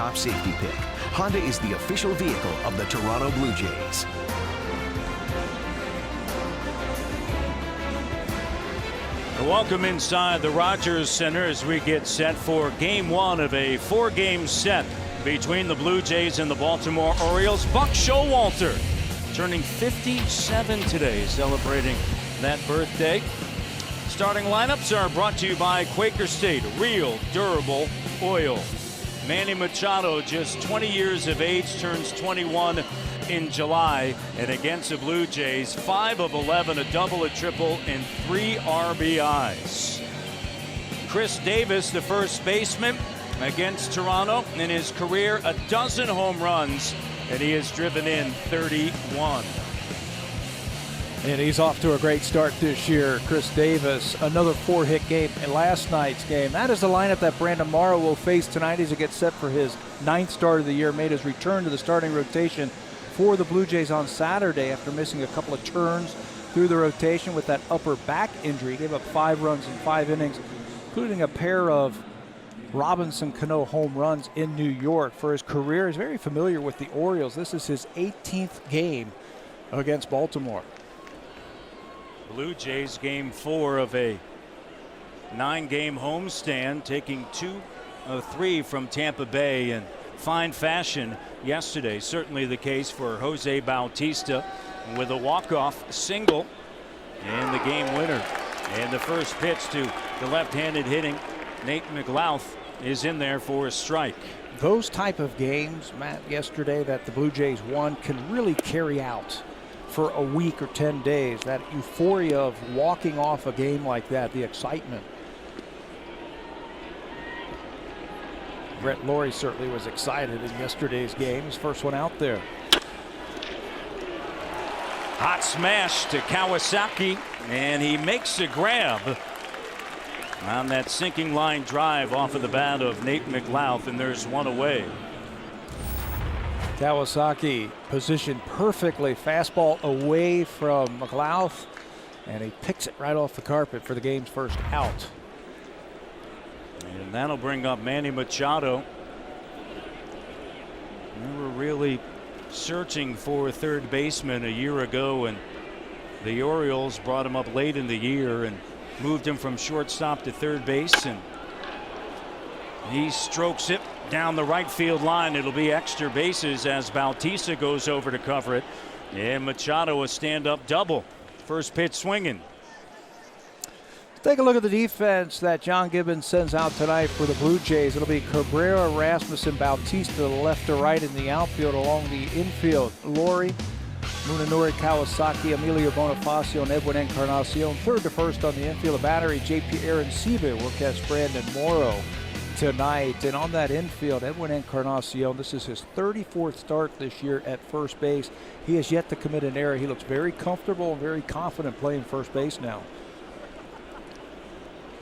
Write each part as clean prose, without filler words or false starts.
top safety pick. Honda is the official vehicle of the Toronto Blue Jays. Welcome inside the Rogers Center as we get set for game one of a 4-game set between the Blue Jays and the Baltimore Orioles. Buck Showalter turning 57 today, celebrating that birthday. Starting lineups are brought to you by Quaker State, real durable oil. Manny Machado, just 20 years of age, turns 21 in July, and against the Blue Jays, 5 of 11, a double, a triple, and 3 RBIs. Chris Davis, the first baseman against Toronto, in his career, a dozen home runs, and he has driven in 31. And he's off to a great start this year. Chris Davis, another 4-hit game in last night's game. That is the lineup that Brandon Morrow will face tonight as he gets set for his 9th start of the year. Made his return to the starting rotation for the Blue Jays on Saturday after missing a couple of turns through the rotation with that upper back injury. He gave up 5 runs in 5 innings, including a pair of Robinson Cano home runs in New York. For his career, he's very familiar with the Orioles. This is his 18th game against Baltimore. Blue Jays game 4 of a 9-game homestand, taking 2 of 3 from Tampa Bay in fine fashion yesterday. Certainly the case for Jose Bautista with a walk-off single and the game winner. And the first pitch to the left-handed hitting Nate McLouth is in there for a strike. Those type of games, Matt, yesterday that the Blue Jays won can really carry out for a week or 10 days. That euphoria of walking off a game like that, the excitement. Brett Laurie certainly was excited in yesterday's game. His first one out there. Hot smash to Kawasaki, and he makes a grab on that sinking line drive off of the bat of Nate McLouth, and there's one away. Kawasaki positioned perfectly, fastball away from McLouth, and he picks it right off the carpet for the game's first out. And that'll bring up Manny Machado. We were really searching for a third baseman a year ago, and the Orioles brought him up late in the year and moved him from shortstop to third base, and he strokes it down the right field line. It'll be extra bases as Bautista goes over to cover it, and Machado a stand-up double. First pitch swinging. Take a look at the defense that John Gibbons sends out tonight for the Blue Jays. It'll be Cabrera, Rasmussen, Bautista left to right in the outfield. Along the infield, Laurie, Munenori, Kawasaki, Emilio Bonifacio, and Edwin Encarnacion. Third to first on the infield, a battery, JP Arancibia will catch Brandon Morrow tonight. And on that infield, Edwin Encarnacion, this is his 34th start this year at first base. He has yet to commit an error. He looks very comfortable and very confident playing first base now.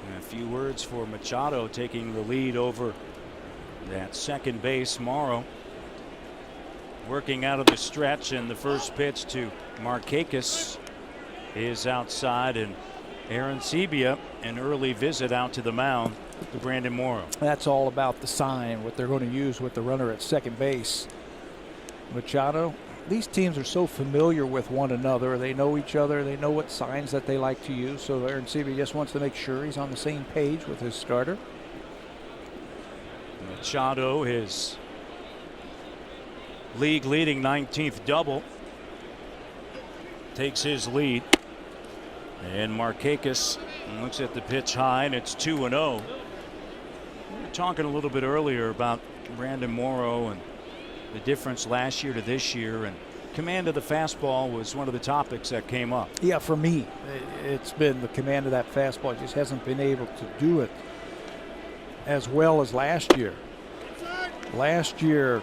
And a few words for Machado taking the lead over that second base. Morrow working out of the stretch, and the first pitch to Markakis is outside, and Arancibia an early visit out to the mound to Brandon Morrow. That's all about the sign, what they're going to use with the runner at second base. Machado, these teams are so familiar with one another. They know each other. They know what signs that they like to use. So Arancibia just wants to make sure he's on the same page with his starter. Machado, his league leading 19th double, takes his lead, and Markakis looks at the pitch high, and it's 2-0. We were talking a little bit earlier about Brandon Morrow and the difference last year to this year, and command of the fastball was one of the topics that came up. Yeah, for me, it's been the command of that fastball. He just hasn't been able to do it as well as last year. Last year,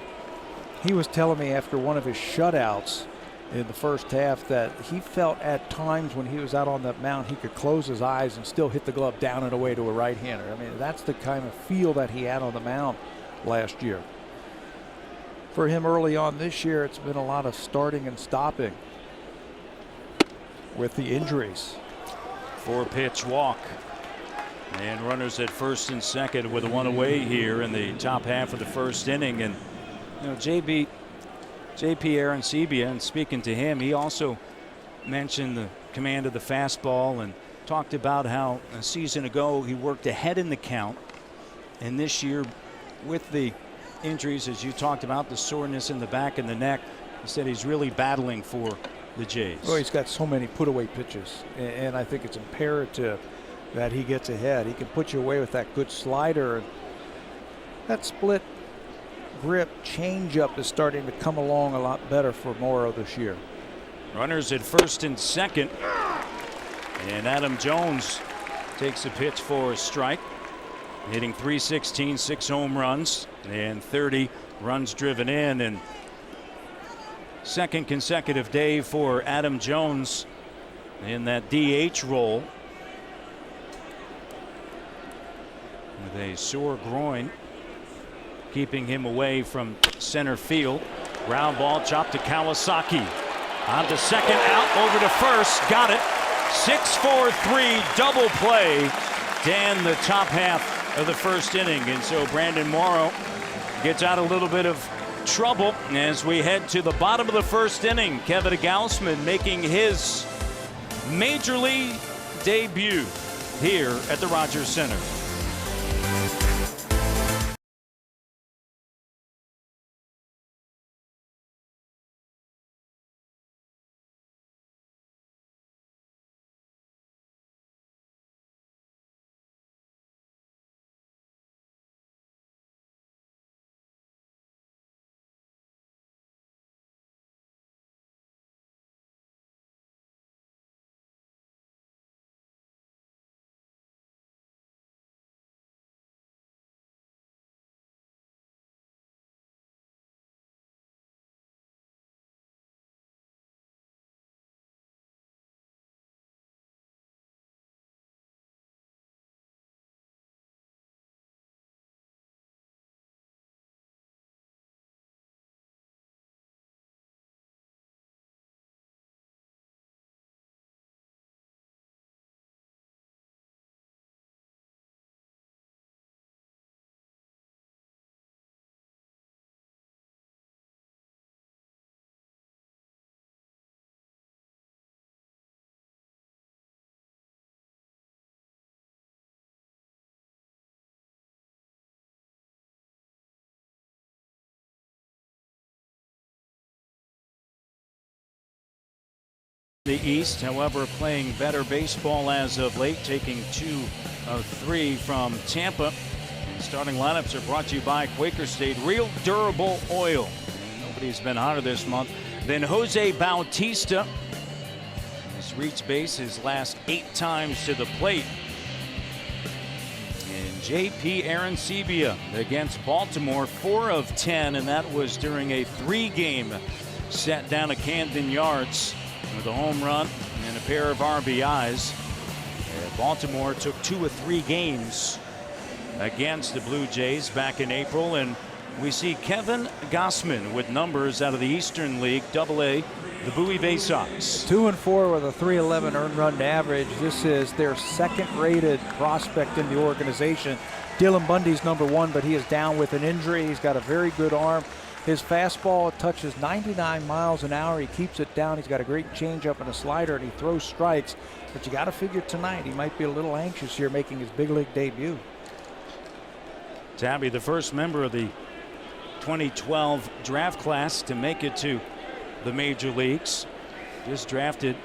he was telling me after one of his shutouts in the first half that he felt at times when he was out on that mound he could close his eyes and still hit the glove down and away to a right-hander. I mean, that's the kind of feel that he had on the mound last year. For him early on this year, it's been a lot of starting and stopping with the injuries. 4-pitch walk. And runners at first and second with a one away here in the top half of the first inning. And JP Arencibia, and speaking to him, he also mentioned the command of the fastball and talked about how a season ago he worked ahead in the count, and this year with the injuries, as you talked about, the soreness in the back and the neck, he said he's really battling for the Jays. Well, he's got so many put away pitches, and I think it's imperative that he gets ahead. He can put you away with that good slider. That split grip changeup is starting to come along a lot better for Morrow this year. Runners at first and second, and Adam Jones takes a pitch for a strike, hitting .316, 6 home runs and 30 runs driven in, and second consecutive day for Adam Jones in that DH role with a sore groin keeping him away from center field. Ground ball chopped to Kawasaki. On to second, out over to first, got it. 6-4-3 double play. Dan, the top half of the first inning, and so Brandon Morrow gets out a little bit of trouble as we head to the bottom of the first inning. Kevin Gausman making his major league debut here at the Rogers Center. The East, however, playing better baseball as of late, taking 2 of 3 from Tampa. Starting lineups are brought to you by Quaker State Real Durable Oil. Nobody's been hotter this month than Jose Bautista. He's reached base his last 8 times to the plate. And JP Arencibia against Baltimore, 4 of 10, and that was during a 3-game set down at Camden Yards with a home run and a pair of RBIs. Baltimore took 2 of 3 games against the Blue Jays back in April, and we see Kevin Gausman with numbers out of the Eastern League, AA, the Bowie Bay Sox. 2-4 with a .311 earned run average. This is their second-rated prospect in the organization. Dylan Bundy's number 1, but he is down with an injury. He's got a very good arm. His fastball touches 99 miles an hour. He keeps it down. He's got a great changeup and a slider, and he throws strikes. But you got to figure tonight he might be a little anxious here making his big league debut. Tabby, the first member of the 2012 draft class to make it to the major leagues. Just drafted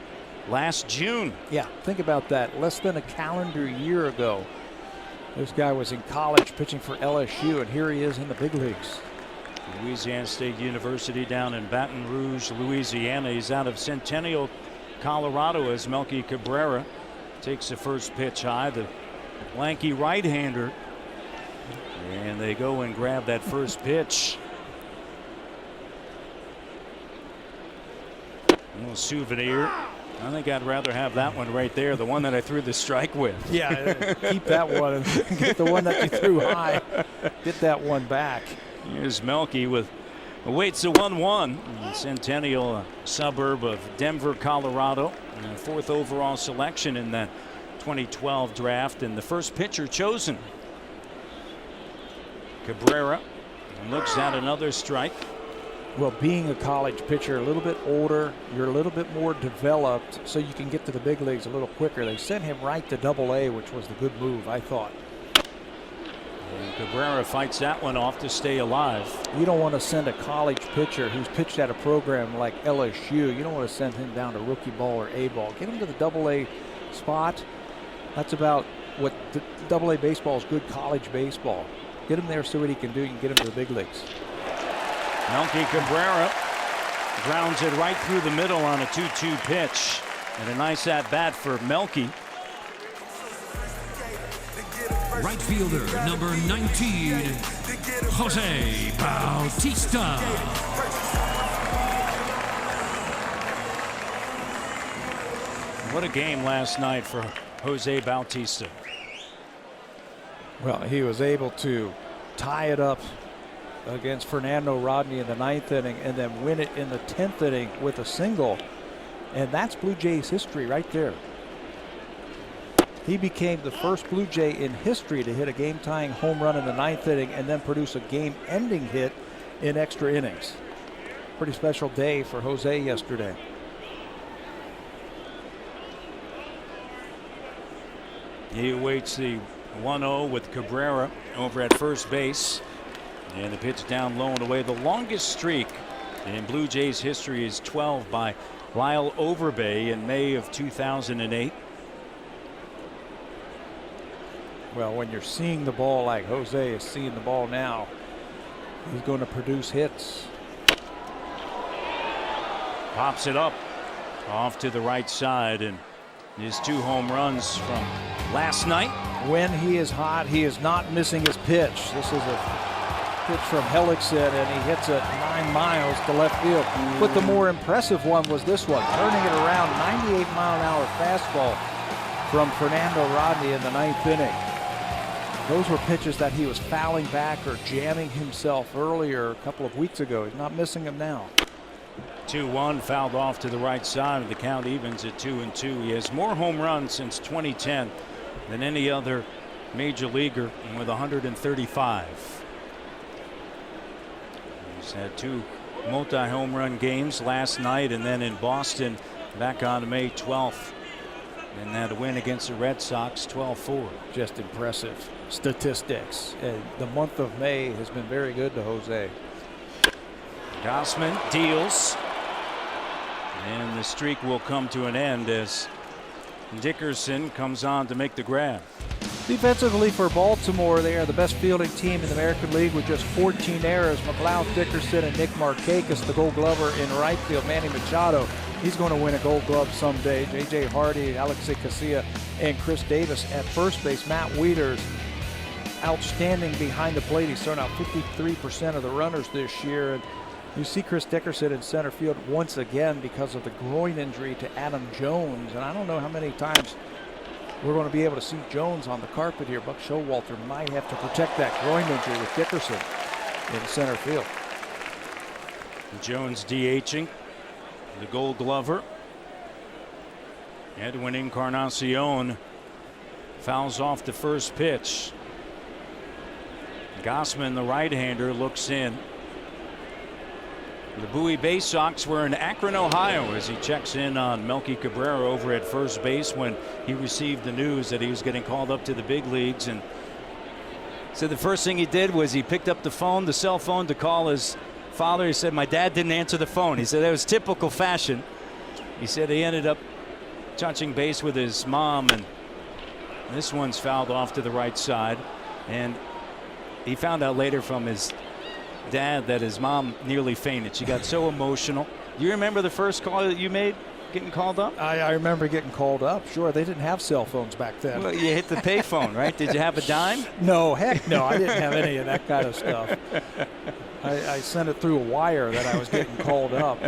last June. Yeah, think about that. Less than a calendar year ago, this guy was in college pitching for LSU, and here he is in the big leagues. Louisiana State University down in Baton Rouge, Louisiana. He's out of Centennial, Colorado, as Melky Cabrera takes the first pitch high. The lanky right-hander. And they go and grab that first pitch. A little souvenir. I think I'd rather have that one right there, the one that I threw the strike with. Yeah, keep that one and get the one that you threw high. Get that one back. Here's Melky with awaits the 1-1. Centennial, a suburb of Denver, Colorado. And a 4th overall selection in that 2012 draft and the first pitcher chosen. Cabrera looks at another strike. Well, being a college pitcher, a little bit older, you're a little bit more developed, so you can get to the big leagues a little quicker. They sent him right to Double-A, which was the good move, I thought. And Cabrera fights that one off to stay alive. You don't want to send a college pitcher who's pitched at a program like LSU. You don't want to send him down to rookie ball or A ball. Get him to the Double-A spot. That's about what the Double-A baseball is, good college baseball. Get him there, see what he can do. You can get him to the big leagues. Melky Cabrera grounds it right through the middle on a 2-2 pitch. And a nice at-bat for Melky. Right fielder, number 19, Jose Bautista. What a game last night for Jose Bautista. Well, he was able to tie it up against Fernando Rodney in the 9th inning and then win it in the 10th inning with a single. And that's Blue Jays history right there. He became the first Blue Jay in history to hit a game-tying home run in the 9th inning and then produce a game-ending hit in extra innings. Pretty special day for Jose yesterday. He awaits the 1-0 with Cabrera over at first base. And the pitch down low and away. The longest streak in Blue Jays history is 12 by Lyle Overbay in May of 2008. Well, when you're seeing the ball like Jose is seeing the ball now, he's going to produce hits. Pops it up off to the right side, and his 2 home runs from last night. When he is hot, he is not missing his pitch. This is a pitch from Hellickson, and he hits it 9 miles to left field. But the more impressive one was this one, turning it around, 98-mile-an-hour fastball from Fernando Rodney in the 9th inning. Those were pitches that he was fouling back or jamming himself earlier a couple of weeks ago. He's not missing them now. 2-1, fouled off to the right side, and the count evens at 2-2. He has more home runs since 2010 than any other major leaguer, with 135. He's had 2 multi-home run games last night and then in Boston back on May 12th. And that win against the Red Sox, 12-4. Just impressive statistics. And the month of May has been very good to Jose. Gausman deals. And the streak will come to an end as Dickerson comes on to make the grab. Defensively for Baltimore, they are the best fielding team in the American League with just 14 errors. McLeod, Dickerson, and Nick Markakis, the Gold Glover in right field. Manny Machado, he's going to win a Gold Glove someday. J.J. Hardy, Alexei Casilla, and Chris Davis at first base. Matt Wieters, outstanding behind the plate. He's thrown out 53% of the runners this year. And you see Chris Dickerson in center field once again because of the groin injury to Adam Jones. And I don't know how many times we're going to be able to see Jones on the carpet here. Buck Showalter might have to protect that groin injury with Dickerson in center field. Jones DHing, the Gold Glover. Edwin Encarnacion fouls off the first pitch. Gausman, the right-hander, looks in. The Bowie Bay Sox were in Akron, Ohio, as he checks in on Melky Cabrera over at first base when he received the news that he was getting called up to the big leagues. And so the first thing he did was he picked up the phone, the cell phone, to call his father. He said, "My dad didn't answer the phone." He said that was typical fashion. He said he ended up touching base with his mom, and this one's fouled off to the right side. And he found out later from his dad that his mom nearly fainted. She got so emotional. Do you remember the first call that you made, getting called up? I remember getting called up. Sure, they didn't have cell phones back then. Well, you hit the payphone, right? Did you have a dime? No, heck no. I didn't have any of that kind of stuff. I sent it through a wire that I was getting called up.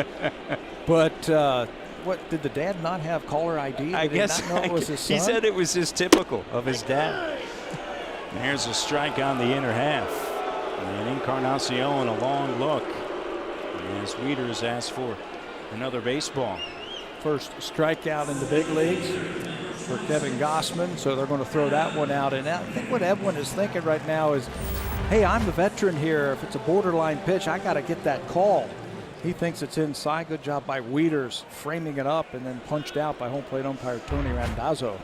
But what, did the dad not have caller ID? I guess he not know it was his son? He said it was just typical of his dad. And here's a strike on the inner half. And Encarnacion, a long look as Wieters asks for another baseball. First strikeout in the big leagues. for Kevin Gossman, so they're going to throw that one out. And I think what Edwin is thinking right now is, hey, I'm the veteran here. If it's a borderline pitch, I got to get that call. He thinks it's inside. Good job by Wieters framing it up and then punched out by home plate umpire Tony Randazzo.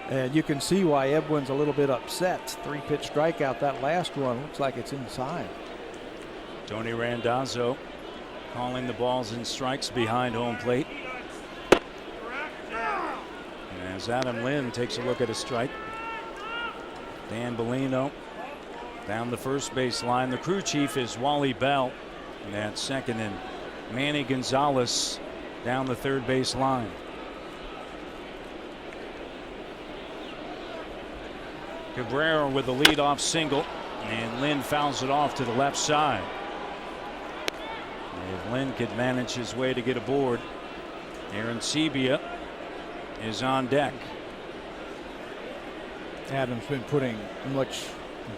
And you can see why Edwin's a little bit upset. 3-pitch strikeout. That last one looks like it's inside. Tony Randazzo calling the balls and strikes behind home plate. And as Adam Lynn takes a look at a strike, Dan Bellino down the first base line. The crew chief is Wally Bell at second, and Manny Gonzalez down the third base line. Cabrera with a leadoff single, and Lynn fouls it off to the left side. If Lynn could manage his way to get aboard, Aaron Sebia is on deck. Adams been putting much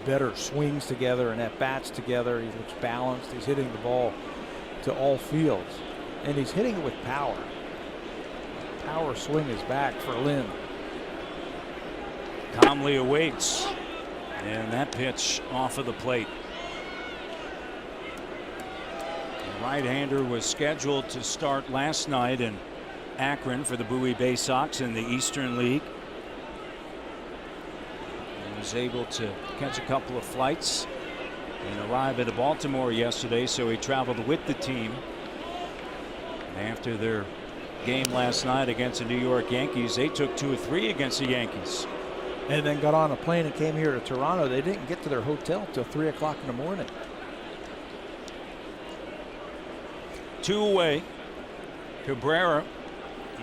better swings together and at bats together. He looks balanced. He's hitting the ball to all fields, and he's hitting it with power. Power swing is back for Lynn. Calmly awaits, and that pitch off of the plate. The right-hander was scheduled to start last night in Akron for the Bowie Bay Sox in the Eastern League. He was able to catch a couple of flights and arrive at Baltimore yesterday, so he traveled with the team. After their game last night against the New York Yankees, they took 2 of 3 against the Yankees. And then got on a plane and came here to Toronto. They didn't get to their hotel till 3 o'clock in the morning. 2 away. Cabrera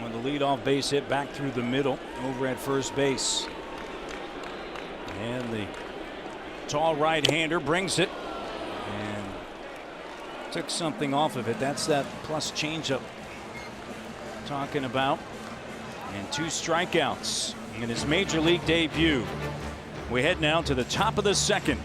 with the leadoff base hit back through the middle over at first base. And the tall right-hander brings it and took something off of it. That's that plus changeup talking about. And 2 strikeouts in his major league debut. We head now to the top of the second.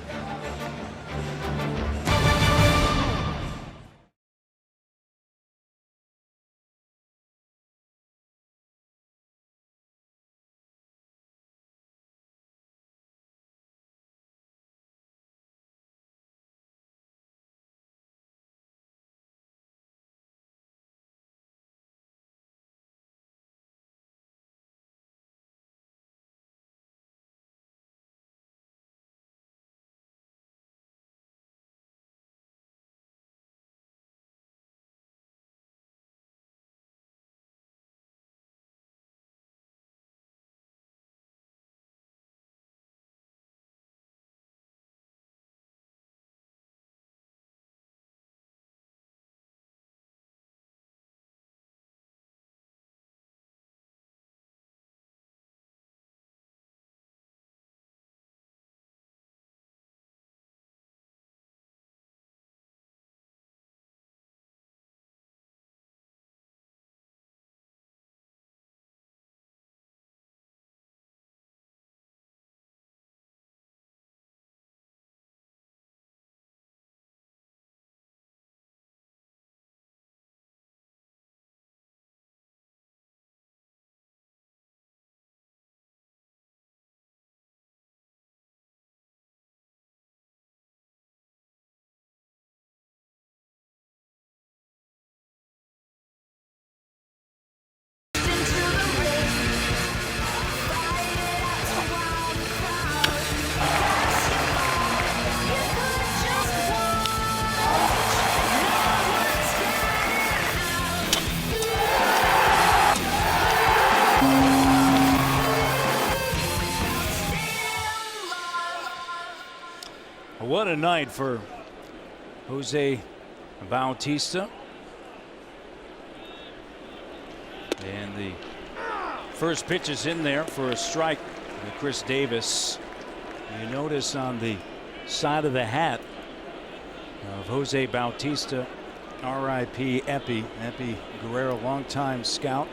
What a night for Jose Bautista. And the first pitch is in there for a strike with Chris Davis. You notice on the side of the hat of Jose Bautista, R.I.P. Epi Guerrero, longtime scout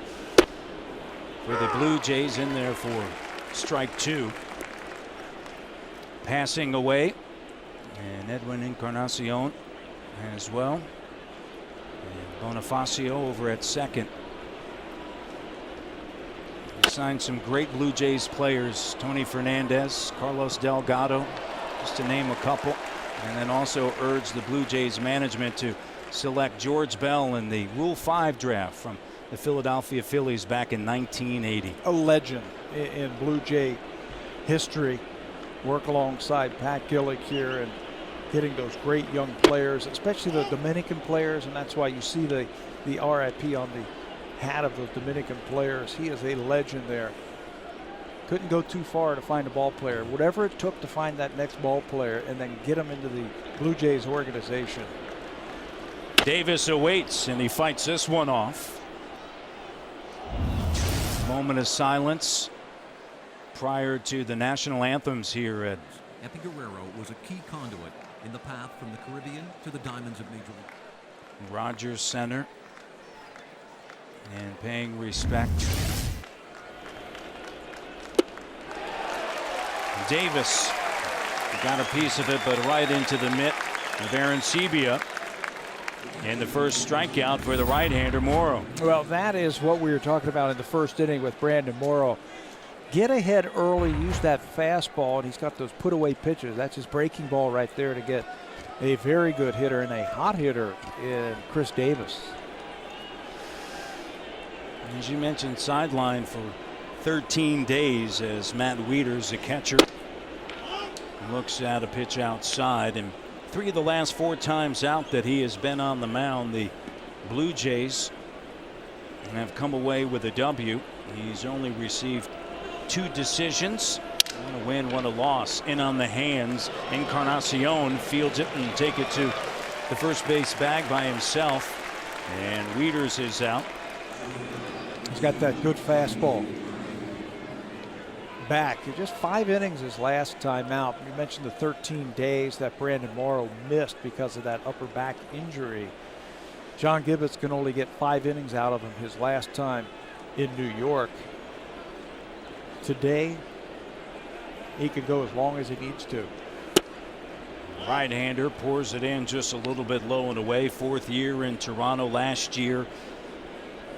for the Blue Jays, in there for strike 2. Passing away, and Edwin Encarnacion as well, and Bonifacio over at second. signed some great Blue Jays players, Tony Fernandez, Carlos Delgado, just to name a couple, and then also urged the Blue Jays management to select George Bell in the Rule 5 draft from the Philadelphia Phillies back in 1980. A legend in Blue Jay history. Work alongside Pat Gillick here and getting those great young players, especially the Dominican players, and that's why you see the RIP on the hat of those Dominican players. He is a legend there. Couldn't go too far to find a ball player. Whatever it took to find that next ball player and then get him into the Blue Jays organization. Davis awaits, and he fights this one off. Moment of silence prior to the national anthems here at Epi Guerrero was a key conduit in the path from the Caribbean to the diamonds of Major League. Rogers Center, and paying respect. Davis got a piece of it, but right into the mitt of Aaron Sebia. And the first strikeout for the right-hander Morrow. Well, that is what we were talking about in the first inning with Brandon Morrow. Get ahead early, use that fastball, and he's got those put-away pitches. That's his breaking ball right there to get a very good hitter and a hot hitter in Chris Davis. As you mentioned, sidelined for 13 days as Matt Wieters, the catcher, looks at a pitch outside. And 3 of the last 4 times out that he has been on the mound, the Blue Jays have come away with a W. He's only received 2 decisions, one a win, one a loss. In on the hands, Encarnacion fields it and take it to the first base bag by himself, and Wieters is out. He's got that good fastball back. Just 5 innings his last time out. You mentioned the 13 days that Brandon Morrow missed because of that upper back injury. John Gibbons can only get 5 innings out of him his last time in New York. Today, he could go as long as he needs to. Right-hander pours it in just a little bit low and away. 4th year in Toronto. Last year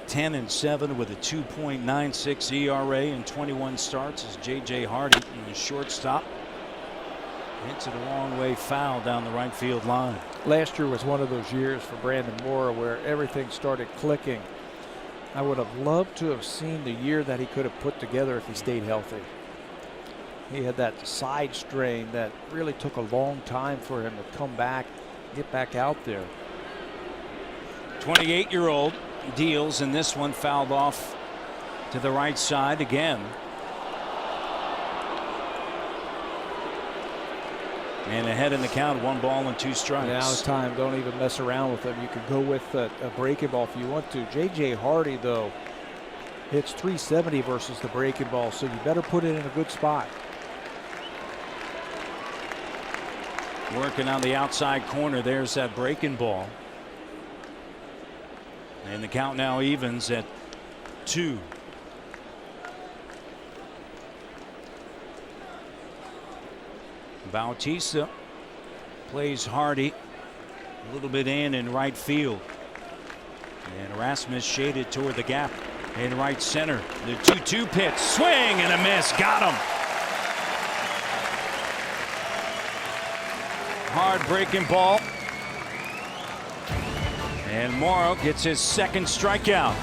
10-7 with a 2.96 ERA in 21 starts as J.J. Hardy in the shortstop. Hits it a long way foul down the right field line. Last year was one of those years for Brandon Morrow where everything started clicking. I would have loved to have seen the year that he could have put together if he stayed healthy. He had that side strain that really took a long time for him to come back, get back out there. 28-year-old deals, and this one fouled off to the right side again. And ahead in the count, 1 ball and 2 strikes. Now it's time. Don't even mess around with him. You can go with a breaking ball if you want to. J.J. Hardy, though, hits .370 versus the breaking ball, so you better put it in a good spot. Working on the outside corner. There's that breaking ball. And the count now evens at 2. Bautista plays Hardy a little bit in right field. And Erasmus shaded toward the gap in right center. The 2-2 pitch. Swing and a miss. Got him. Hard breaking ball. And Morrow gets his 2nd strikeout.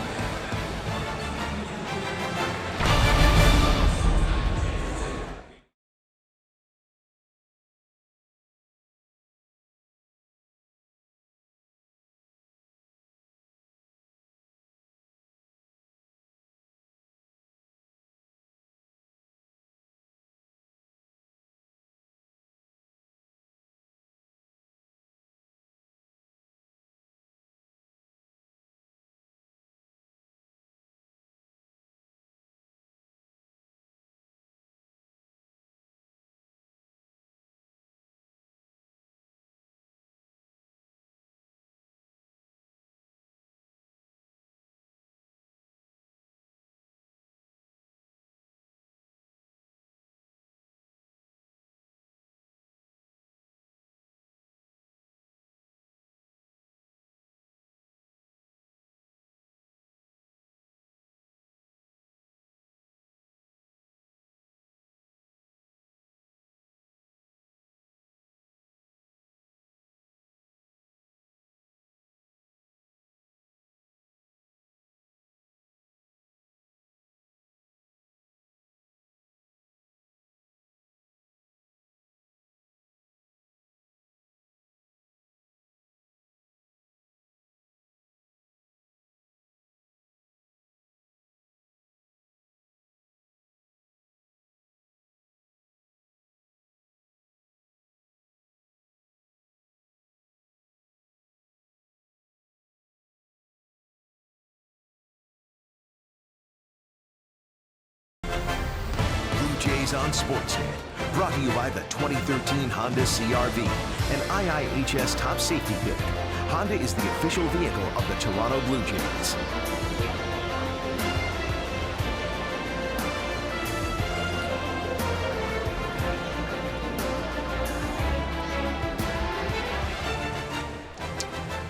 Jays on Sportsnet. Brought to you by the 2013 Honda CR-V, an IIHS top safety pick. Honda is the official vehicle of the Toronto Blue Jays.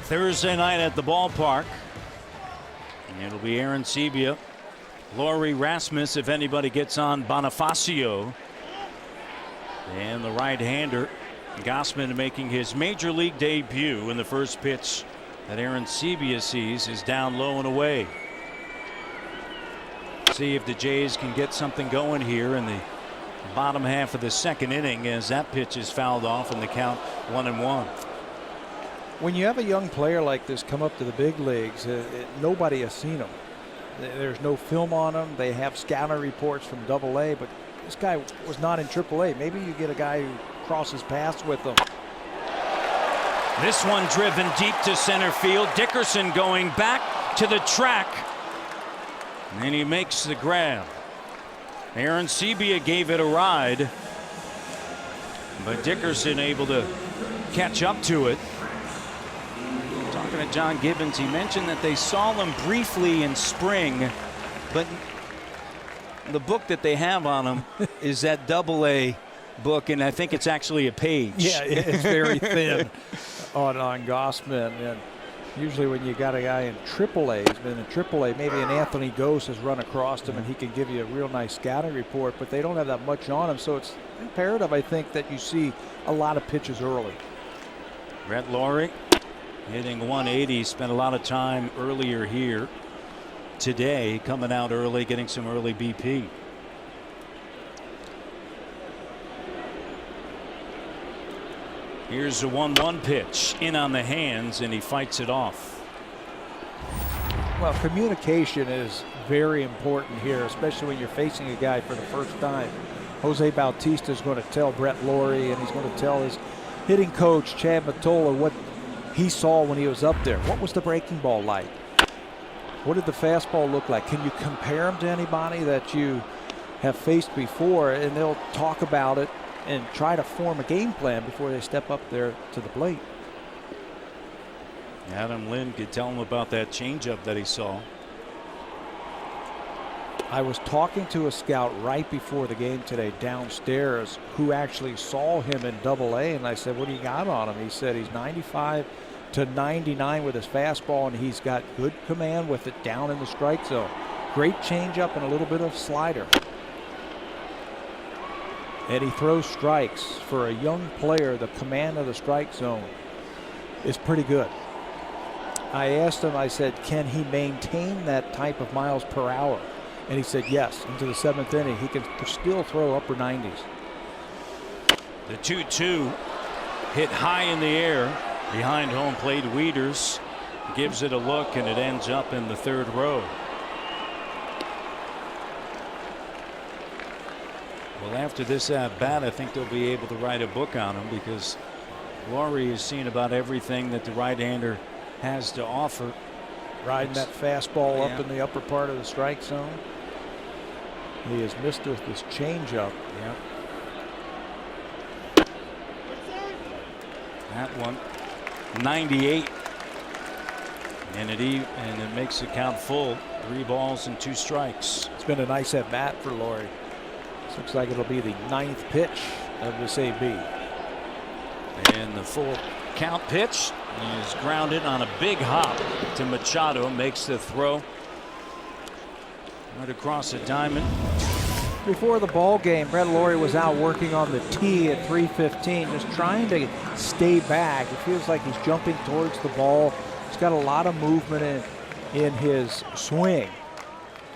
Thursday night at the ballpark. It'll be Aaron Sebia, Laurie Rasmus, if anybody gets on Bonifacio, and the right-hander Gausman making his major league debut. In the first pitch that Aaron Sebia sees is down low and away. See if the Jays can get something going here in the bottom half of the second inning, as that pitch is fouled off and the count 1-1. When you have a young player like this come up to the big leagues, nobody has seen him. There's no film on him. They have scouting reports from AA, but this guy was not in AAA. Maybe you get a guy who crosses paths with them. This one driven deep to center field. Dickerson going back to the track, and he makes the grab. Aaron Sebia gave it a ride, but Dickerson able to catch up to it. Talking to John Gibbons, he mentioned that they saw them briefly in spring, but the book that they have on him is that AA book, and I think it's actually a page. Yeah, it's very thin on Gausman. And usually when you got a guy in AAA, he's been in AAA, maybe an Anthony Gose has run across him and he can give you a real nice scouting report, but they don't have that much on him, so it's imperative, I think, that you see a lot of pitches early. Brett Laurie hitting 180. Spent a lot of time earlier here today, coming out early, getting some early BP. Here's a 1-1 pitch in on the hands, and he fights it off. Well, communication is very important here, especially when you're facing a guy for the first time. Jose Bautista is going to tell Brett Laurie, and he's going to tell his hitting coach Chad Mottola what he saw when he was up there. What was the breaking ball like? What did the fastball look like? Can you compare him to anybody that you have faced before? And they'll talk about it and try to form a game plan before they step up there to the plate. Adam Lynn could tell him about that changeup that he saw. I was talking to a scout right before the game today downstairs who actually saw him in AA, and I said, what do you got on him? He said he's 95 to 99 with his fastball, and he's got good command with it down in the strike zone. Great changeup and a little bit of slider. And he throws strikes. For a young player, the command of the strike zone is pretty good. I asked him, I said, can he maintain that type of miles per hour? And he said yes. Into the seventh inning, he can still throw upper 90s. The 2-2 hit high in the air behind home plate. Wieters gives it a look, and it ends up in the third row. Well, after this at bat, I think they'll be able to write a book on him, because Laurie has seen about everything that the right-hander has to offer. Riding that fastball up in the upper part of the strike zone. He has missed with this changeup. Yeah. That one, 98, and it makes the count full. 3 balls and 2 strikes. It's been a nice at bat for Laurie. Looks like it'll be the 9th pitch of this AB. And the full count pitch is grounded on a big hop to Machado. Makes the throw right across the diamond. Before the ball game, Brett Laurie was out working on the tee at 3:15, just trying to stay back. It feels like he's jumping towards the ball. He's got a lot of movement in his swing,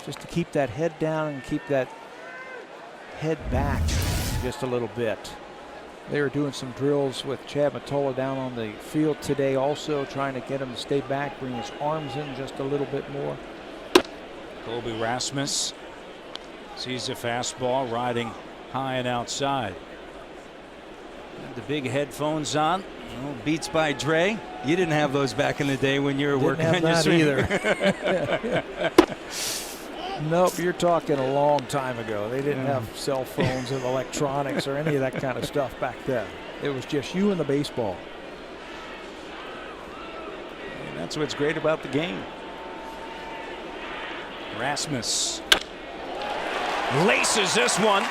just to keep that head down and keep that head back just a little bit. They were doing some drills with Chad Mottola down on the field today, also trying to get him to stay back, bring his arms in just a little bit more. Colby Rasmus sees the fastball riding high and outside. Had the big headphones on. Oh, Beats by Dre. You didn't have those back in the day when you were working on your swing. Either. Nope, you're talking a long time ago. They didn't have cell phones and electronics or any of that kind of stuff back then. It was just you and the baseball. And that's what's great about the game. Rasmus laces this one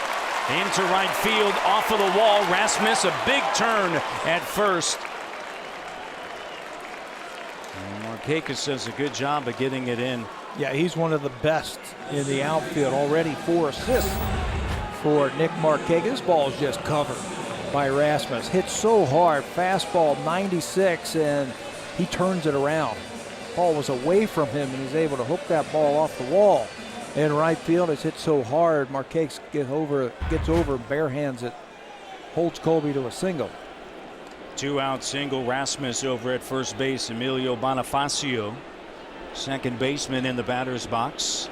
into right field, off of the wall. Rasmus, a big turn at first. And Markakis does a good job of getting it in. Yeah, he's one of the best in the outfield. Already 4 assists for Nick Markakis. This ball is just covered by Rasmus. Hit so hard, fastball 96, and he turns it around. Ball was away from him, and he's able to hook that ball off the wall. In right field, it's hit so hard, Markakis gets over, bare hands it, holds Colby to a single. 2-out single. Rasmus over at first base. Emilio Bonifacio, second baseman, in the batter's box.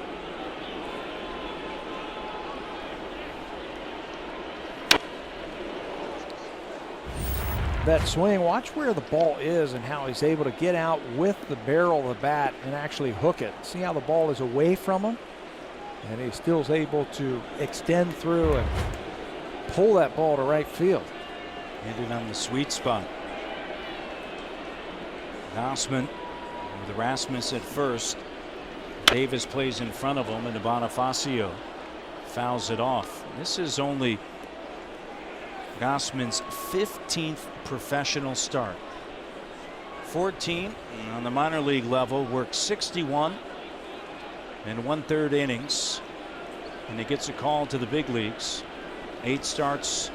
That swing, watch where the ball is and how he's able to get out with the barrel of the bat and actually hook it. See how the ball is away from him? And he still is able to extend through and pull that ball to right field. Hit it on the sweet spot. Gausman with Rasmus at first. Davis plays in front of him, and Bonifacio fouls it off. This is only Gausman's 15th professional start. 14 on the minor league level, worked 61 and 1/3 innings, and he gets a call to the big leagues. 8 starts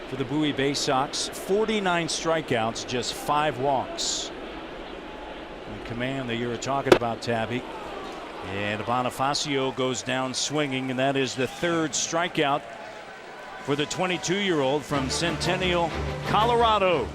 for the Bowie Bay Sox, 49 strikeouts, just 5 walks. The command that you were talking about, Tabby. And Bonifacio goes down swinging, and that is the 3rd strikeout for the 22-year-old from Centennial, Colorado.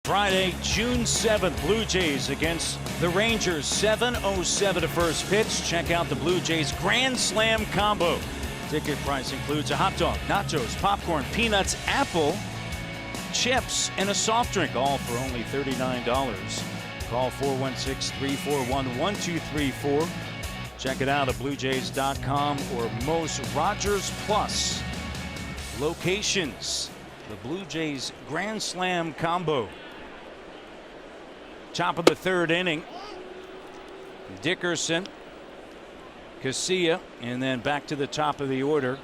Friday, June 7th, Blue Jays against the Rangers. 7:07 to first pitch. Check out the Blue Jays Grand Slam combo. Ticket price includes a hot dog, nachos, popcorn, peanuts, apple, chips, and a soft drink, all for only $39. Call 416-341-1234. Check it out at BlueJays.com or most Rogers Plus locations. The Blue Jays Grand Slam combo. Top of the 3rd inning. Dickerson, Casilla, and then back to the top of the order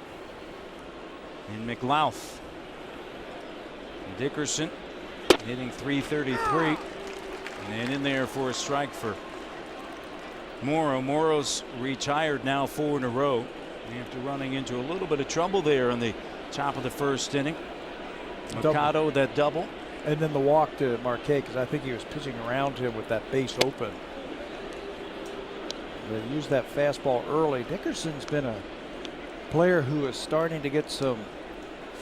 in McLouth. Dickerson hitting .333, and in there for a strike for Morrow. Morrow's retired now 4 in a row after running into a little bit of trouble there in the top of the 1st inning. Mercado, that double. And then the walk to Markakis. I think he was pitching around him with that base open. They used that fastball early. Dickerson's been a player who is starting to get some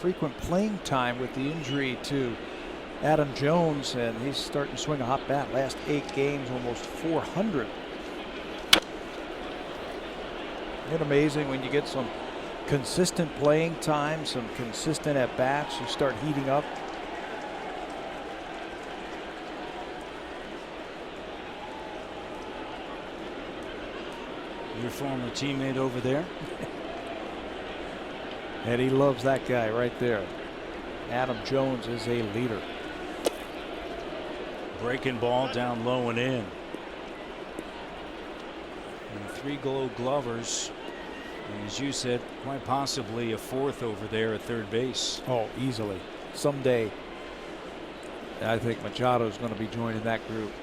frequent playing time with the injury to Adam Jones, and he's starting to swing a hot bat. Last 8 games, almost 400. Isn't it amazing when you get some consistent playing time, some consistent at-bats, you start heating up? Your former teammate over there. And he loves that guy right there. Adam Jones is a leader. Breaking ball down low and in. And 3 Gold Glovers. And as you said, quite possibly a 4th over there at third base. Oh, easily. Someday, I think Machado's going to be joining that group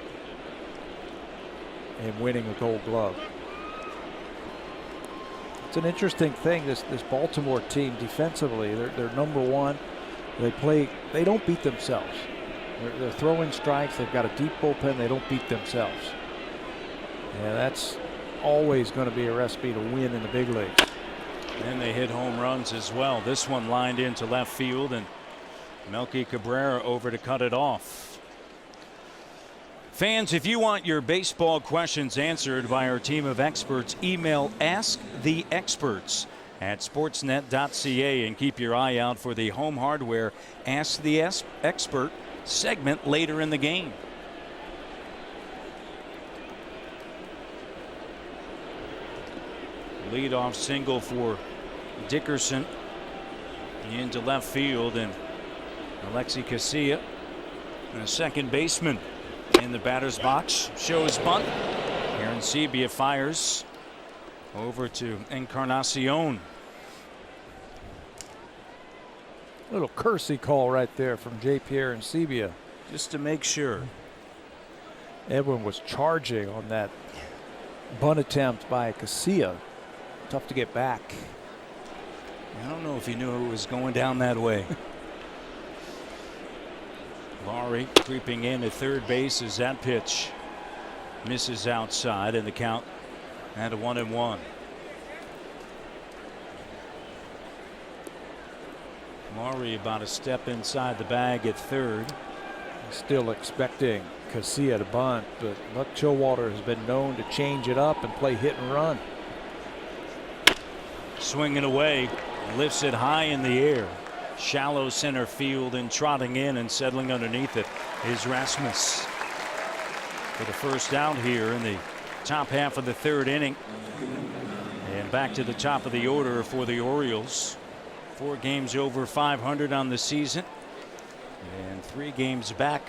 and winning a Gold Glove. It's an interesting thing, this Baltimore team defensively. They're number 1. They don't beat themselves. They're throwing strikes. They've got a deep bullpen. They don't beat themselves. And that's always going to be a recipe to win in the big leagues. And they hit home runs as well. This one lined into left field, and Melky Cabrera over to cut it off. Fans, if you want your baseball questions answered by our team of experts, email asktheexperts at sportsnet.ca and keep your eye out for the Home Hardware Ask the Expert segment later in the game. Leadoff single for Dickerson into left field, and Alexi Casilla, a second baseman, in the batter's box, shows bunt. Aaron Sebia fires over to Encarnacion. Little Kersey call right there from J. Pierre and Sebia. Just to make sure. Edwin was charging on that bunt attempt by Casilla. Tough to get back. I don't know if he knew it was going down that way. Laurie creeping in at third base as that pitch misses outside, and the count at a 1-1. Laurie about a step inside the bag at third. Still expecting Casilla to bunt, but Buck Showalter has been known to change it up and play hit and run. Swinging away, lifts it high in the air. Shallow center field, and trotting in and settling underneath it is Rasmus for the first out here in the top half of the 3rd inning. And back to the top of the order for the Orioles. 4 games over 500 on the season, and 3 games back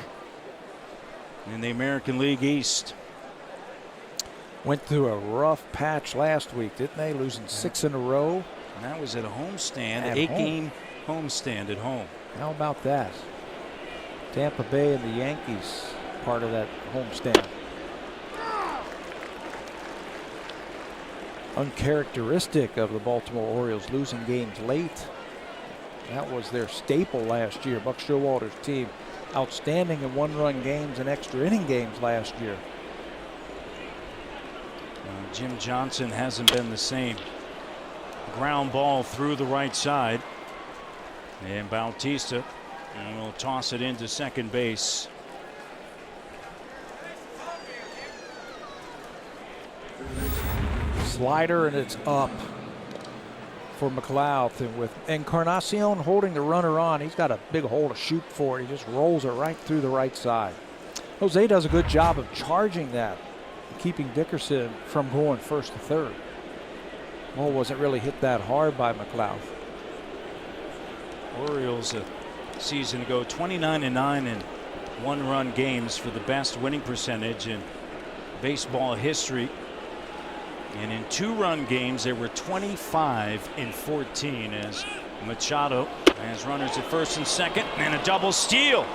in the American League East. Went through a rough patch last week, didn't they? Losing 6 in a row. And that was at a homestand, At 8-game homestand at home. How about that? Tampa Bay and the Yankees, part of that homestand. Uncharacteristic of the Baltimore Orioles, losing games late. That was their staple last year. Buck Showalter's team, outstanding in 1-run games and extra inning games last year. Jim Johnson hasn't been the same. Ground ball through the right side, and Bautista will toss it into second base. Slider, and it's up for McLeod, and with Encarnacion holding the runner on, he's got a big hole to shoot for it. He just rolls it right through the right side. Jose does a good job of charging that, keeping Dickerson from going first to third. Ball wasn't really hit that hard by McLeod. Orioles a season ago 29-9 in 1-run games for the best winning percentage in baseball history. And in 2-run games, they were 25-14 as Machado has runners at first and second, and a double steal.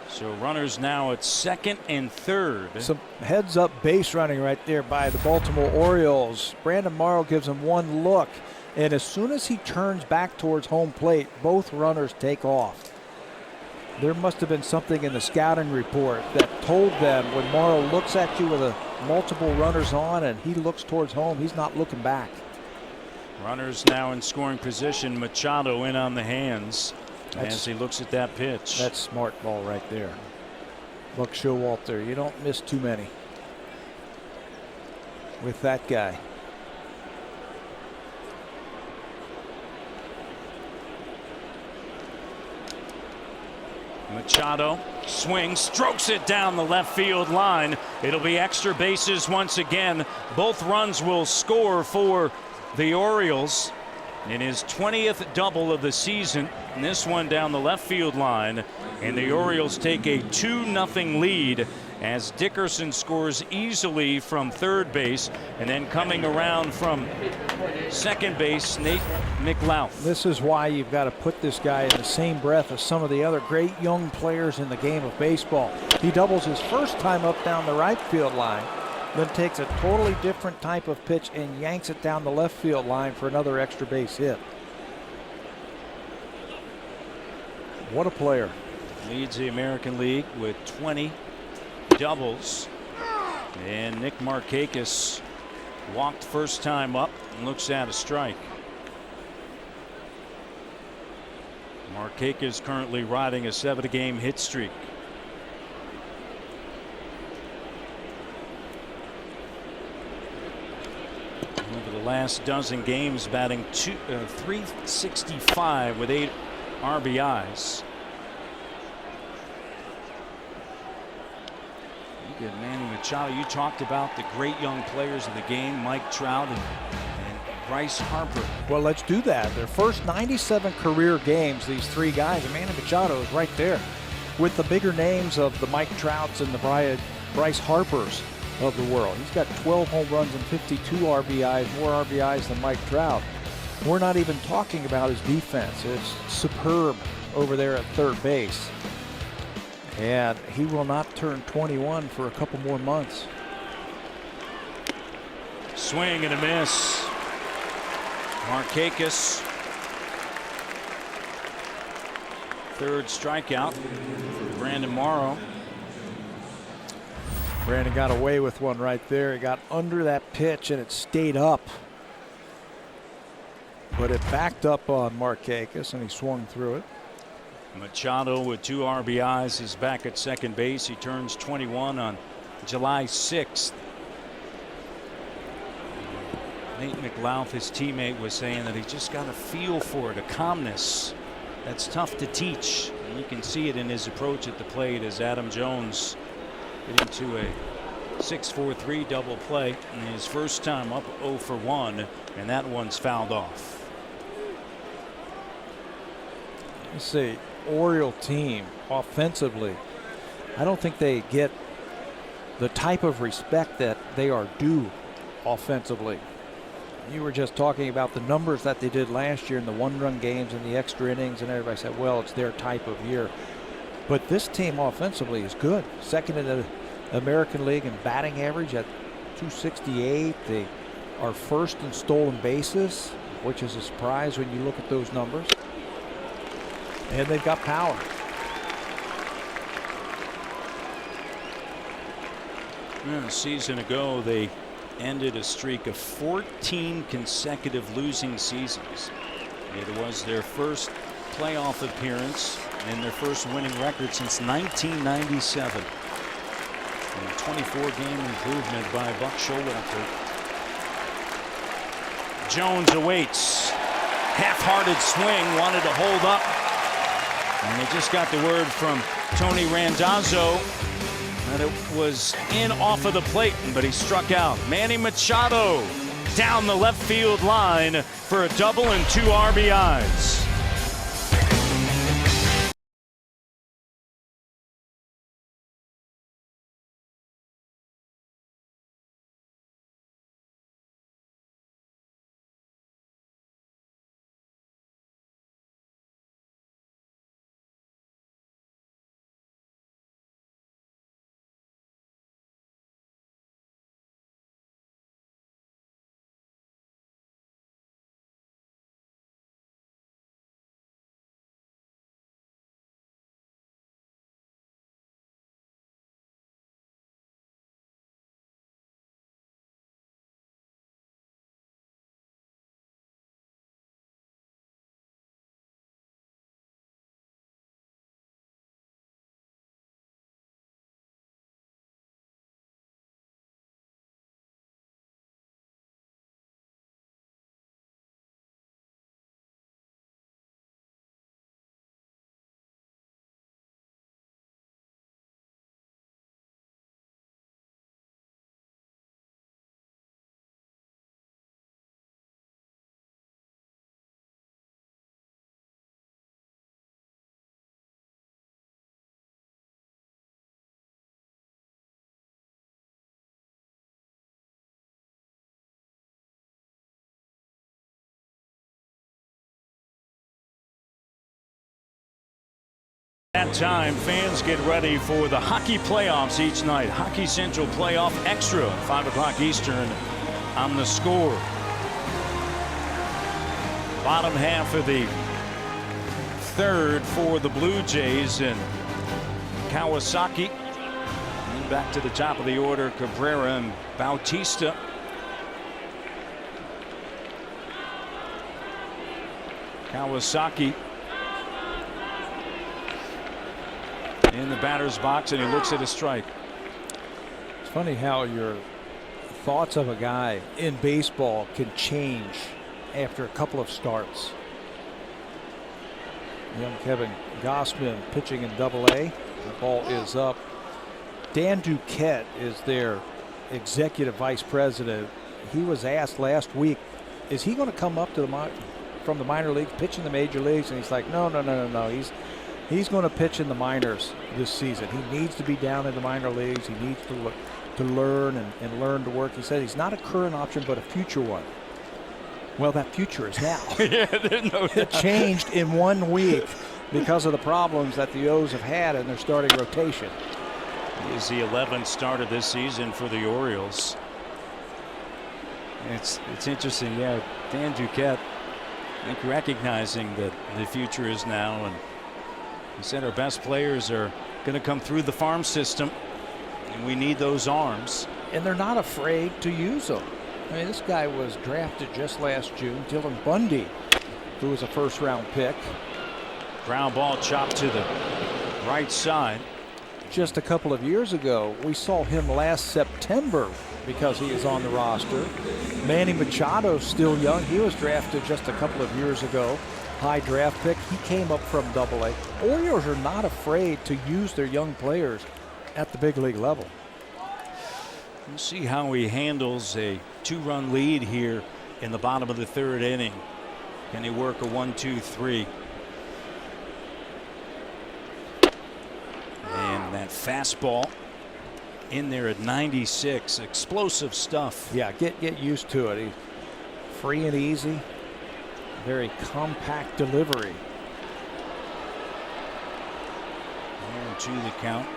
So runners now at second and third. Some heads up base running right there by the Baltimore Orioles. Brandon Morrow gives him one look, and as soon as he turns back towards home plate, both runners take off. There must have been something in the scouting report that told them when Morrow looks at you with multiple runners on and he looks towards home, he's not looking back. Runners now in scoring position. Machado in on the hands as he looks at that pitch. That's smart ball right there. Buck Showalter, you don't miss too many with that guy. Machado swings, strokes it down the left field line. It'll be extra bases once again. Both runs will score for the Orioles in his 20th double of the season. And this one down the left field line. And the Orioles take a 2-0 lead as Dickerson scores easily from third base, and then coming around from second base, Nate McLouth. This is why you've got to put this guy in the same breath as some of the other great young players in the game of baseball. He doubles his first time up down the right field line, then takes a totally different type of pitch and yanks it down the left field line for another extra base hit. What a player. Leads the American League with 20 doubles. And Nick Markakis walked first time up and looks at a strike. Markakis currently riding a 7-game hit streak. Over the last dozen games, batting 365 with 8 RBIs. Good. Manny Machado, you talked about the great young players of the game, Mike Trout and Bryce Harper. Well, let's do that. Their first 97 career games, these three guys, and Manny Machado is right there with the bigger names of the Mike Trouts and the Bryce Harpers of the world. He's got 12 home runs and 52 RBIs, more RBIs than Mike Trout. We're not even talking about his defense. It's superb over there at third base. And he will not turn 21 for a couple more months. Swing and a miss. Markakis. Third strikeout for Brandon Morrow. Brandon got away with one right there. He got under that pitch and it stayed up. But it backed up on Markakis and he swung through it. Machado with 2 RBIs is back at second base. He turns 21 on July 6th. Nate McLouth, his teammate, was saying that he just got a feel for it, a calmness that's tough to teach. And you can see it in his approach at the plate as Adam Jones getting to a 6-4-3 double play in his first time up 0 for 1, and that one's fouled off. Let's see. Oriole team offensively, I don't think they get the type of respect that they are due offensively. You were just talking about the numbers that they did last year in the 1-run games and the extra innings, and everybody said, well, it's their type of year. But this team offensively is good. Second in the American League in batting average at 268. They are first in stolen bases, which is a surprise when you look at those numbers. And they've got power. A season ago, they ended a streak of 14 consecutive losing seasons. It was their first playoff appearance and their first winning record since 1997. And a 24-game improvement by Buck Showalter. Jones awaits. Half-hearted swing, wanted to hold up. And they just got the word from Tony Randazzo that it was in off of the plate, but he struck out. Manny Machado down the left field line for a double and 2 RBIs. That time, fans get ready for the hockey playoffs each night. Hockey Central Playoff Extra, 5 o'clock Eastern on The Score. Bottom half of the third for the Blue Jays, and Kawasaki. And back to the top of the order, Cabrera and Bautista. Kawasaki in the batter's box, and he looks at a strike. It's funny how your thoughts of a guy in baseball can change after a couple of starts. Young Kevin Gausman pitching in Double-A. The ball is up. Dan Duquette is their executive vice president. He was asked last week, is he going to come up to from the minor leagues, pitch in the major leagues? And he's like, no. He's going to pitch in the minors this season. He needs to be down in the minor leagues. He needs to learn and learn to work. He said he's not a current option, but a future one. Well, that future is now. It changed in 1 week because of the problems that the O's have had in their starting rotation. He is the 11th starter this season for the Orioles. It's interesting, yeah. Dan Duquette, I think, recognizing that the future is now, and he said our best players are going to come through the farm system, and we need those arms. And they're not afraid to use them. I mean, this guy was drafted just last June. Dylan Bundy, who was a first-round pick. Ground ball chopped to the right side. Just a couple of years ago, we saw him last September because he is on the roster. Manny Machado, still young. He was drafted just a couple of years ago. High draft pick. He came up from Double-A. Orioles are not afraid to use their young players at the big league level. We'll see how he handles a 2-run lead here in the bottom of the third inning. Can he work a 1-2-3? And that fastball in there at 96. Explosive stuff. Yeah, get used to it. He's free and easy. Very compact delivery. 1-2 the count.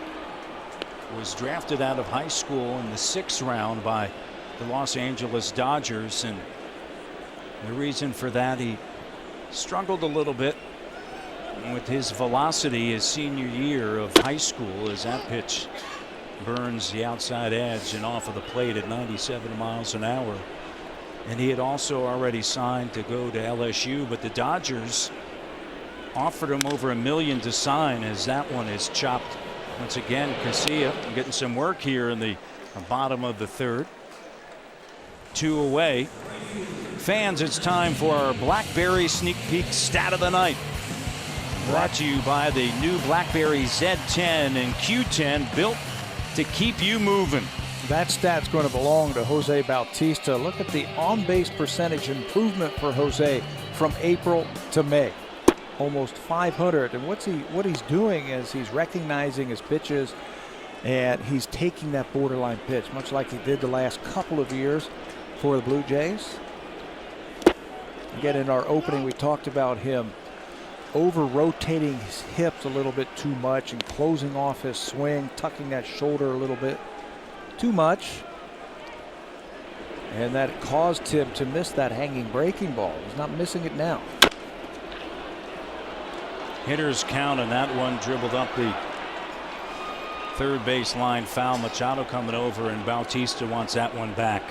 Was drafted out of high school in the 6th round by the Los Angeles Dodgers, and the reason for that, he struggled a little bit with his velocity his senior year of high school, as that pitch burns the outside edge and off of the plate at 97 miles an hour. And he had also already signed to go to LSU, but the Dodgers offered him over $1 million to sign, as that one is chopped. Once again, Casilla getting some work here in the bottom of the third. 2 away. Fans, it's time for our BlackBerry Sneak Peek Stat of the Night. Brought to you by the new BlackBerry Z10 and Q10, built to keep you moving. That stat's going to belong to Jose Bautista. Look at the on-base percentage improvement for Jose from April to May. Almost 500. And what he's doing is he's recognizing his pitches, and he's taking that borderline pitch, much like he did the last couple of years for the Blue Jays. Again, in our opening, we talked about him over-rotating his hips a little bit too much and closing off his swing, tucking that shoulder a little bit too much. And that caused him to miss that hanging breaking ball. He's not missing it now. Hitter's count, and that one dribbled up the third base line foul. Machado coming over, and Bautista wants that one back.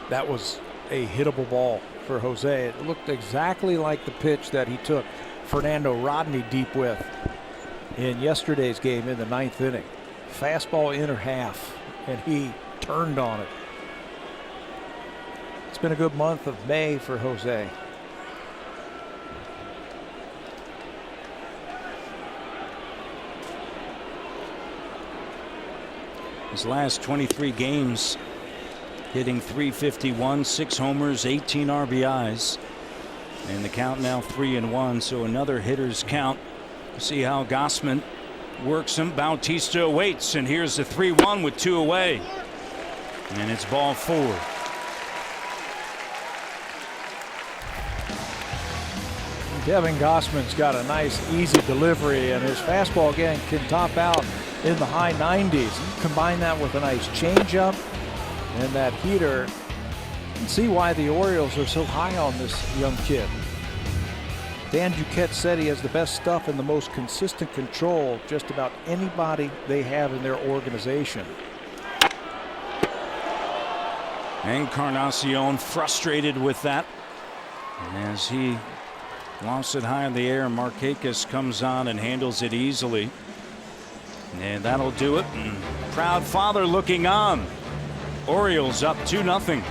That was a hittable ball for Jose. It looked exactly like the pitch that he took Fernando Rodney deep with in yesterday's game in the 9th inning. Fastball inner half, and he turned on it. It's been a good month of May for Jose. His last 23 games, hitting .351, 6 homers, 18 RBIs, and the count now 3-1. So another hitter's count. We'll see how Gausman works him. Bautista waits, and here's the 3-1 with 2 away, and it's ball 4. Kevin Gossman's got a nice, easy delivery, and his fastball, again, can top out in the high 90s. You combine that with a nice changeup and that heater, you can see why the Orioles are so high on this young kid. Dan Duquette said he has the best stuff and the most consistent control of just about anybody they have in their organization. Encarnacion frustrated with that as he lost it high in the air. Markakis comes on and handles it easily, and that'll do it. And proud father looking on. Orioles up 2-0.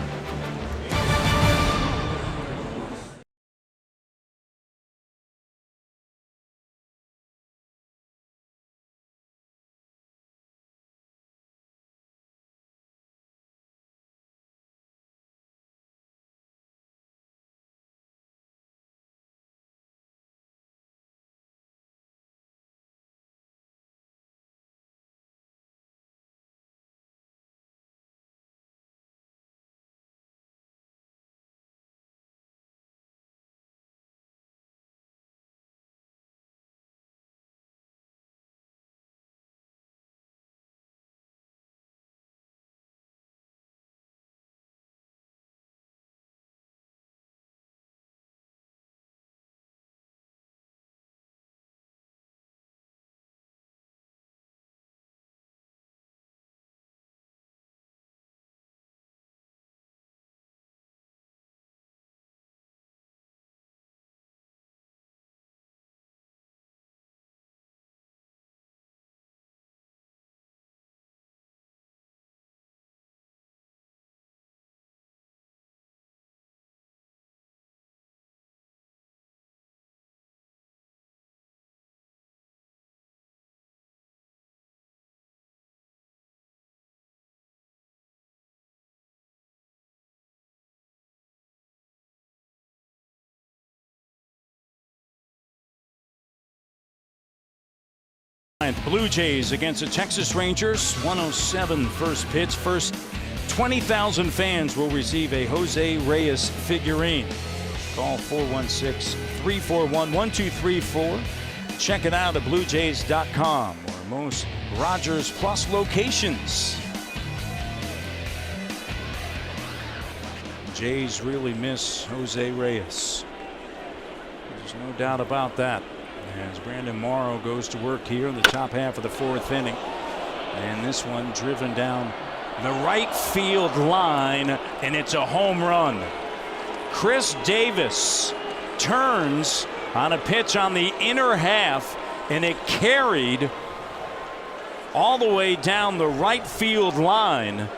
Blue Jays against the Texas Rangers. 107 first pitch. First 20,000 fans will receive a Jose Reyes figurine. Call 416-341-1234. Check it out at BlueJays.com or most Rogers Plus locations. Jays really miss Jose Reyes. There's no doubt about that. As Brandon Morrow goes to work here in the top half of the fourth inning. And this one driven down the right field line, and it's a home run. Chris Davis turns on a pitch on the inner half, and it carried all the way down the right field line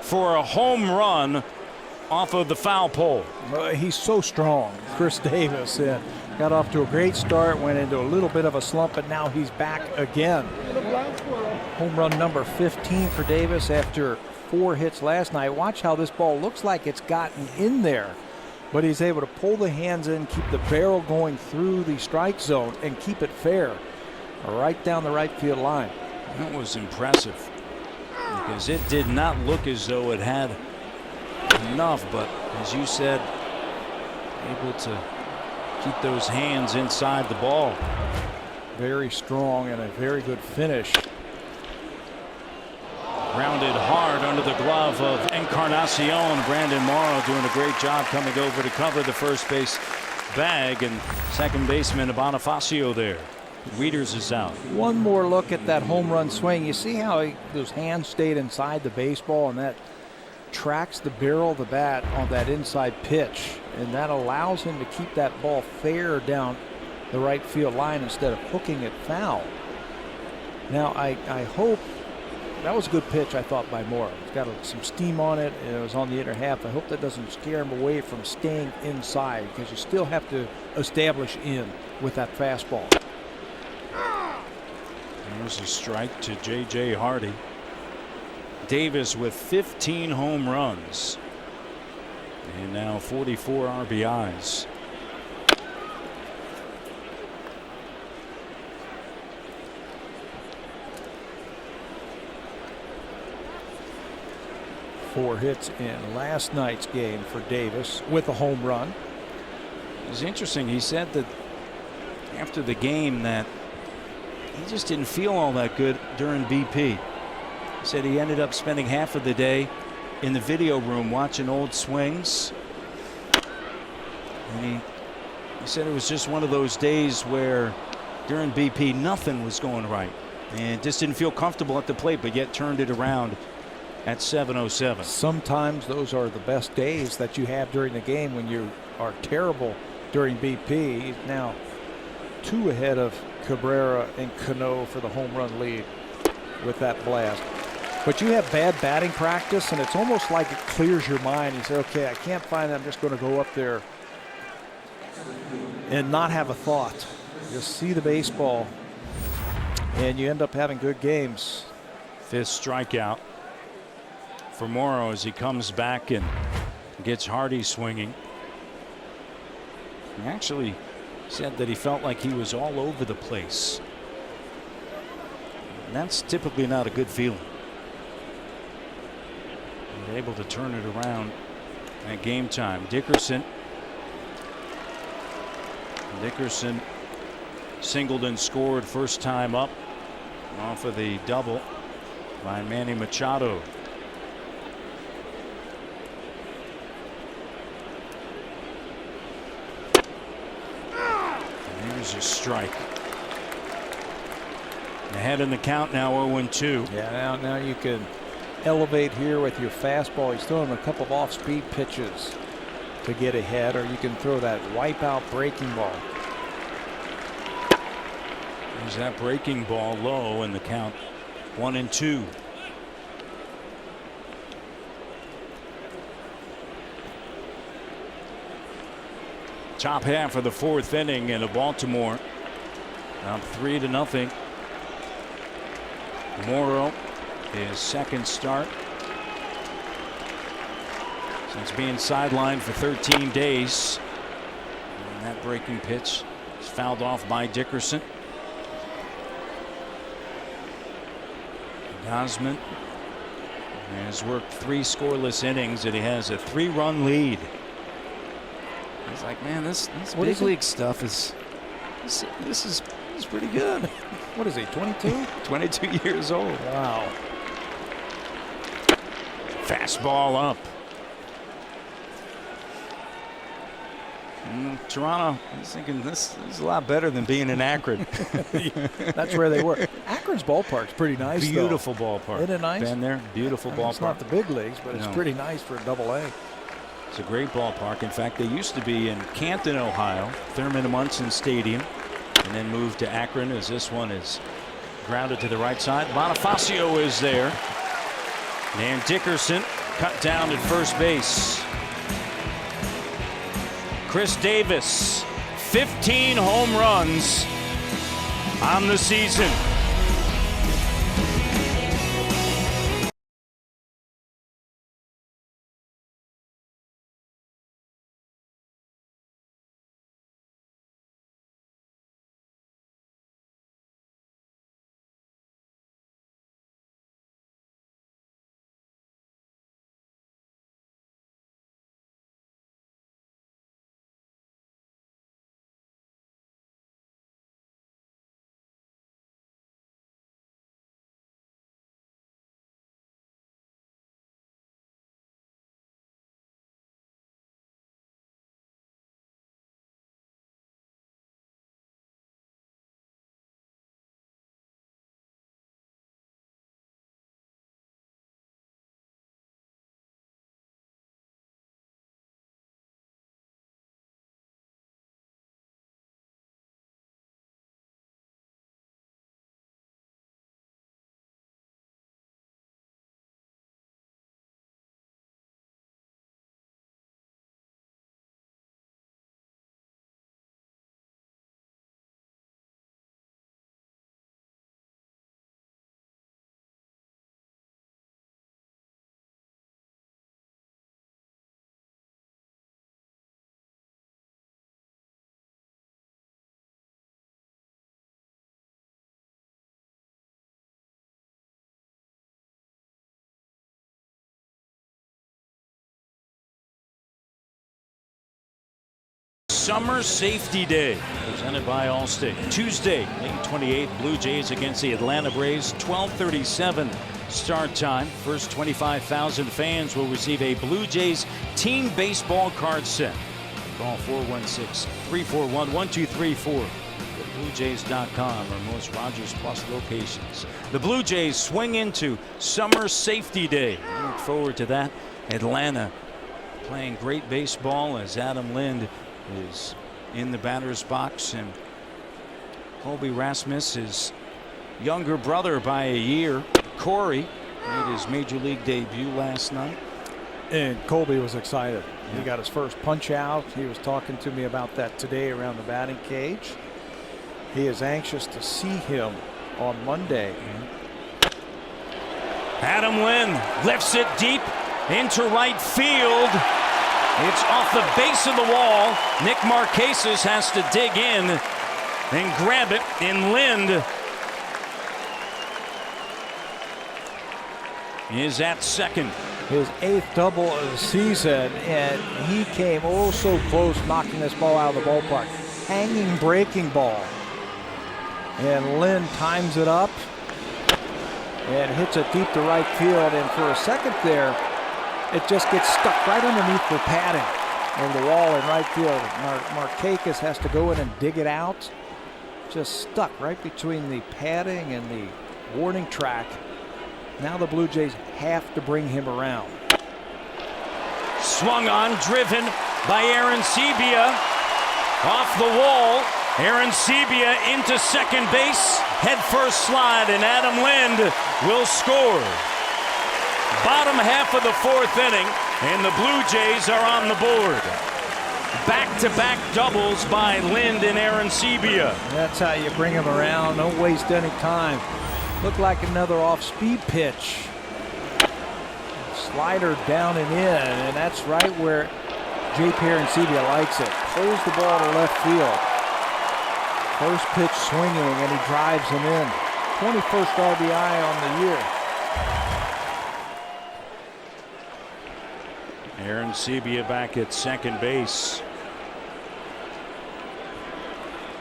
for a home run off of the foul pole. He's so strong, Chris Davis. Got off to a great start, went into a little bit of a slump, but now he's back again. Home run number 15 for Davis after 4 hits last night. Watch how this ball looks like it's gotten in there, but he's able to pull the hands in, keep the barrel going through the strike zone, and keep it fair right down the right field line. That was impressive because it did not look as though it had enough, but as you said, able to keep those hands inside the ball. Very strong and a very good finish. Grounded hard under the glove of Encarnacion. Brandon Morrow doing a great job coming over to cover the first base bag, and second baseman Bonifacio there. Wieters is out. One more look at that home run swing. You see how those hands stayed inside the baseball, and that tracks the barrel of the bat on that inside pitch, and that allows him to keep that ball fair down the right field line instead of hooking it foul. Now I hope that was a good pitch, I thought, by Morrow. It's got some steam on it, and it was on the inner half. I hope that doesn't scare him away from staying inside, because you still have to establish in with that fastball. There's a strike to J.J. Hardy. Davis with 15 home runs and now 44 RBIs. Four hits in last night's game for Davis with a home run. It's interesting. He said that after the game that he just didn't feel all that good during BP. He said he ended up spending half of the day in the video room watching old swings. And he said it was just one of those days where during BP nothing was going right and just didn't feel comfortable at the plate, but yet turned it around at 7:07. Sometimes those are the best days that you have during the game when you are terrible during BP. He's now 2 ahead of Cabrera and Cano for the home run lead with that blast. But you have bad batting practice, and it's almost like it clears your mind. You say, okay, I can't find it. I'm just going to go up there and not have a thought. Just see the baseball, and you end up having good games. 5th strikeout for Morrow as he comes back and gets Hardy swinging. He actually said that he felt like he was all over the place. And that's typically not a good feeling. They're able to turn it around at game time. Dickerson singled and scored first time up off of the double by Manny Machado. And here's a strike. Ahead in the count now, 0-2. Yeah, now you can elevate here with your fastball. He's throwing a couple of off-speed pitches to get ahead, or you can throw that wipeout breaking ball. There's that breaking ball low in the count, 1-2. Top half of the 4th inning, and Baltimore up 3-0. Morrow, his second start since being sidelined for 13 days. And that breaking pitch is fouled off by Dickerson. Gosman has worked 3 scoreless innings, and he has a 3-run lead. He's like, man, this big league stuff is this is pretty good. What is he, 22? 22 years old. Wow. Fastball up. Toronto, I was thinking this is a lot better than being in Akron. That's where they were. Akron's ballpark's pretty nice. Beautiful ballpark. Isn't it nice? Been there. Beautiful ballpark. It's not the big leagues, but it's pretty nice for a AA. It's a great ballpark. In fact, they used to be in Canton, Ohio, Thurman Munson Stadium, and then moved to Akron as this one is grounded to the right side. Bonifacio is there. And Dickerson cut down at first base. Chris Davis, 15 home runs on the season. Summer Safety Day, presented by Allstate. Tuesday, May 28th, Blue Jays against the Atlanta Braves, 12:37 start time. First 25,000 fans will receive a Blue Jays team baseball card set. Call 416-341-1234. BlueJays.com or most Rogers Plus locations. The Blue Jays swing into Summer Safety Day. We look forward to that. Atlanta playing great baseball as Adam Lind is in the batter's box, and Colby Rasmus, his younger brother by a year, Corey, made his major league debut last night. And Colby was excited. He got his first punch out. He was talking to me about that today around the batting cage. He is anxious to see him on Monday. Adam Lind lifts it deep into right field. It's off the base of the wall. Nick Marquez has to dig in and grab it, and Lind is at second. His 8th double of the season, and he came oh so close knocking this ball out of the ballpark. Hanging breaking ball. And Lind times it up and hits it deep to right field, and for a second there it just gets stuck right underneath the padding of the wall in right field. Marquez has to go in and dig it out. Just stuck right between the padding and the warning track. Now the Blue Jays have to bring him around. Swung on, driven by Aaron Sebia. Off the wall, Aaron Sebia into second base. Head first slide, and Adam Lind will score. Bottom half of the 4th inning, and the Blue Jays are on the board. Back-to-back doubles by Lind and Aaron Sebia. That's how you bring him around. Don't waste any time. Looked like another off-speed pitch. Slider down and in, and that's right where J.P. Arencibia likes it. Pulls the ball to left field. First pitch swinging, and he drives him in. 21st RBI on the year. Aaron Sebia back at second base.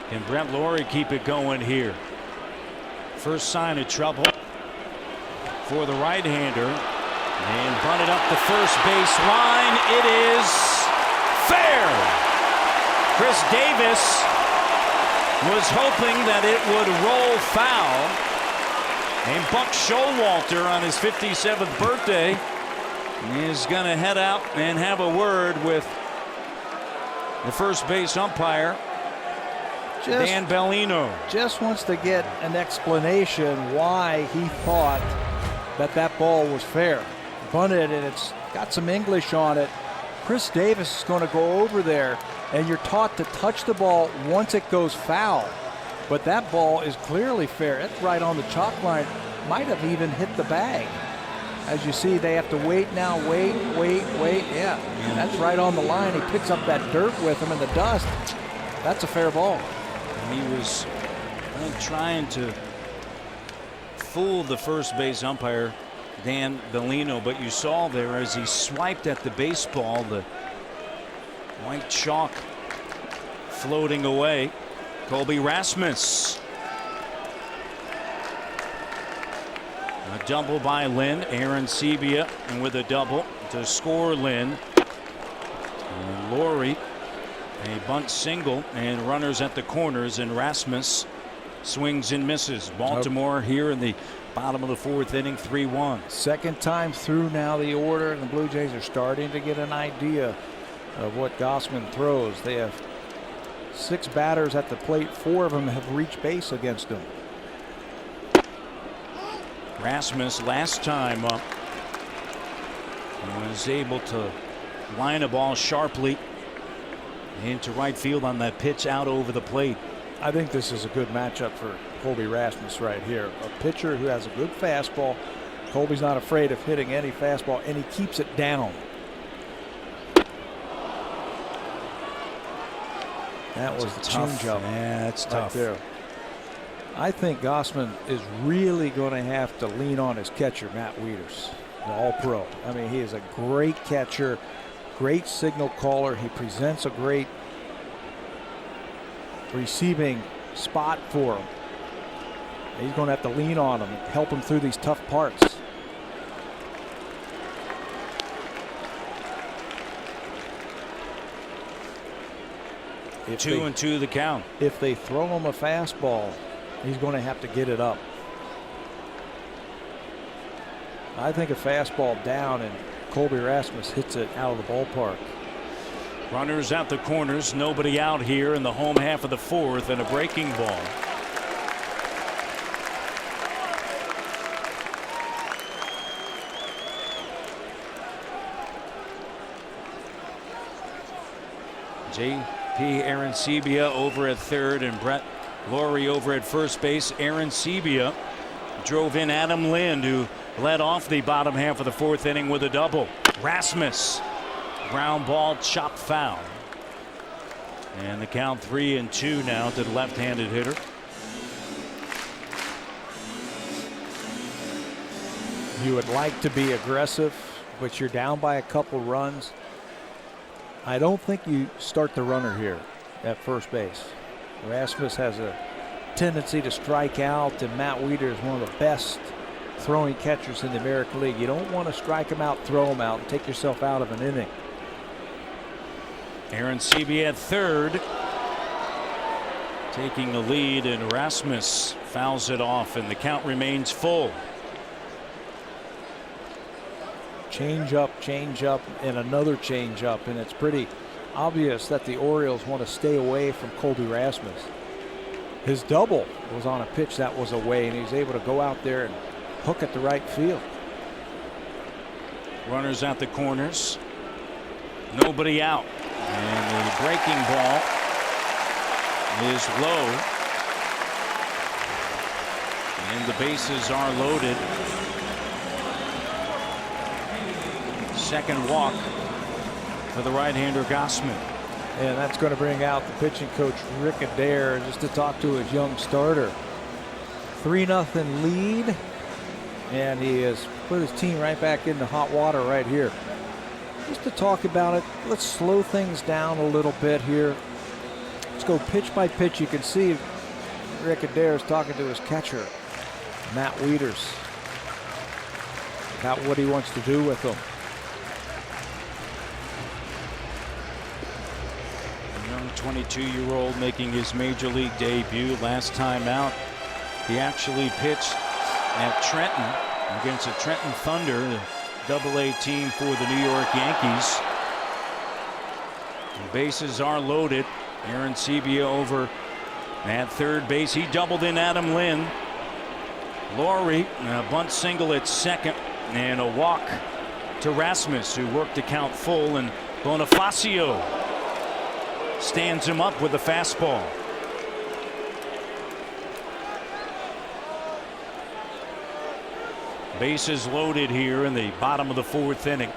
Can Brent Laurie keep it going here? First sign of trouble for the right-hander, and bunted up the first base line. It is fair. Chris Davis was hoping that it would roll foul, and Buck Showalter on his 57th birthday is going to head out and have a word with the first base umpire, Dan Bellino. Just wants to get an explanation why he thought that that ball was fair. Bunted, and it's got some English on it. Chris Davis is going to go over there, and you're taught to touch the ball once it goes foul. But that ball is clearly fair. It's right on the chalk line. Might have even hit the bag. As you see, they have to wait now. Wait. Yeah, that's right on the line. He picks up that dirt with him in the dust. That's a fair ball. He was trying to fool the first base umpire, Dan Bellino, but you saw there as he swiped at the baseball, the white chalk floating away. Colby Rasmus. A double by Lind. Aaron Sebia, and with a double to score Lind. And Laurie, a bunt single, and runners at the corners, and Rasmus swings and misses. Baltimore here in the bottom of the 4th inning, 3-1. Second time through now the order, and the Blue Jays are starting to get an idea of what Gausman throws. They have 6 batters at the plate. 4 of them have reached base against him. Rasmus last time up was able to line a ball sharply into right field on that pitch out over the plate. I think this is a good matchup for Colby Rasmus right here. A pitcher who has a good fastball. Colby's not afraid of hitting any fastball, and he keeps it down. That was the changeup. Yeah, that's tough. Right there. I think Gausman is really going to have to lean on his catcher, Matt Wieters, the All-Pro. I mean, he is a great catcher, great signal caller. He presents a great receiving spot for him. He's going to have to lean on him and help him through these tough parts. If 2-2 the count. If they throw him a fastball, he's going to have to get it up. I think a fastball down and Colby Rasmus hits it out of the ballpark. Runners at the corners, nobody out here in the home half of the fourth, and a breaking ball. J.P. Arancibia over at third and Brett Laurie over at first base. Arancibia drove in Adam Lind, who led off the bottom half of the fourth inning with a double. Rasmus, ground ball, chop foul. And the count 3-2 now to the left-handed hitter. You would like to be aggressive, but you're down by a couple runs. I don't think you start the runner here at first base. Rasmus has a tendency to strike out, and Matt Wieters is one of the best throwing catchers in the American League. You don't want to strike him out, throw him out, and take yourself out of an inning. Arancibia at third, taking the lead, and Rasmus fouls it off, and the count remains full. Change up, and another change up, and it's pretty obvious that the Orioles want to stay away from Colby Rasmus. His double was on a pitch that was away, and he was able to go out there and hook at the right field. Runners at the corners, nobody out, and the breaking ball is low, and the bases are loaded. Second walk for the right-hander Gausman. And that's going to bring out the pitching coach Rick Adair just to talk to his young starter. 3-0 lead, and he has put his team right back into hot water right here. Just to talk about it, let's slow things down a little bit here. Let's go pitch by pitch. You can see Rick Adair is talking to his catcher, Matt Wieters, about what he wants to do with them. Young 22-year-old making his major league debut. Last time out, he actually pitched at Trenton against the Trenton Thunder, the Double-A team for the New York Yankees. The bases are loaded. Arancibia over at third base. He doubled in Adam Lind. Laurie, a bunt single at second, and a walk to Rasmus, who worked the count full, and Bonifacio stands him up with a fastball. Bases loaded here in the bottom of the fourth inning.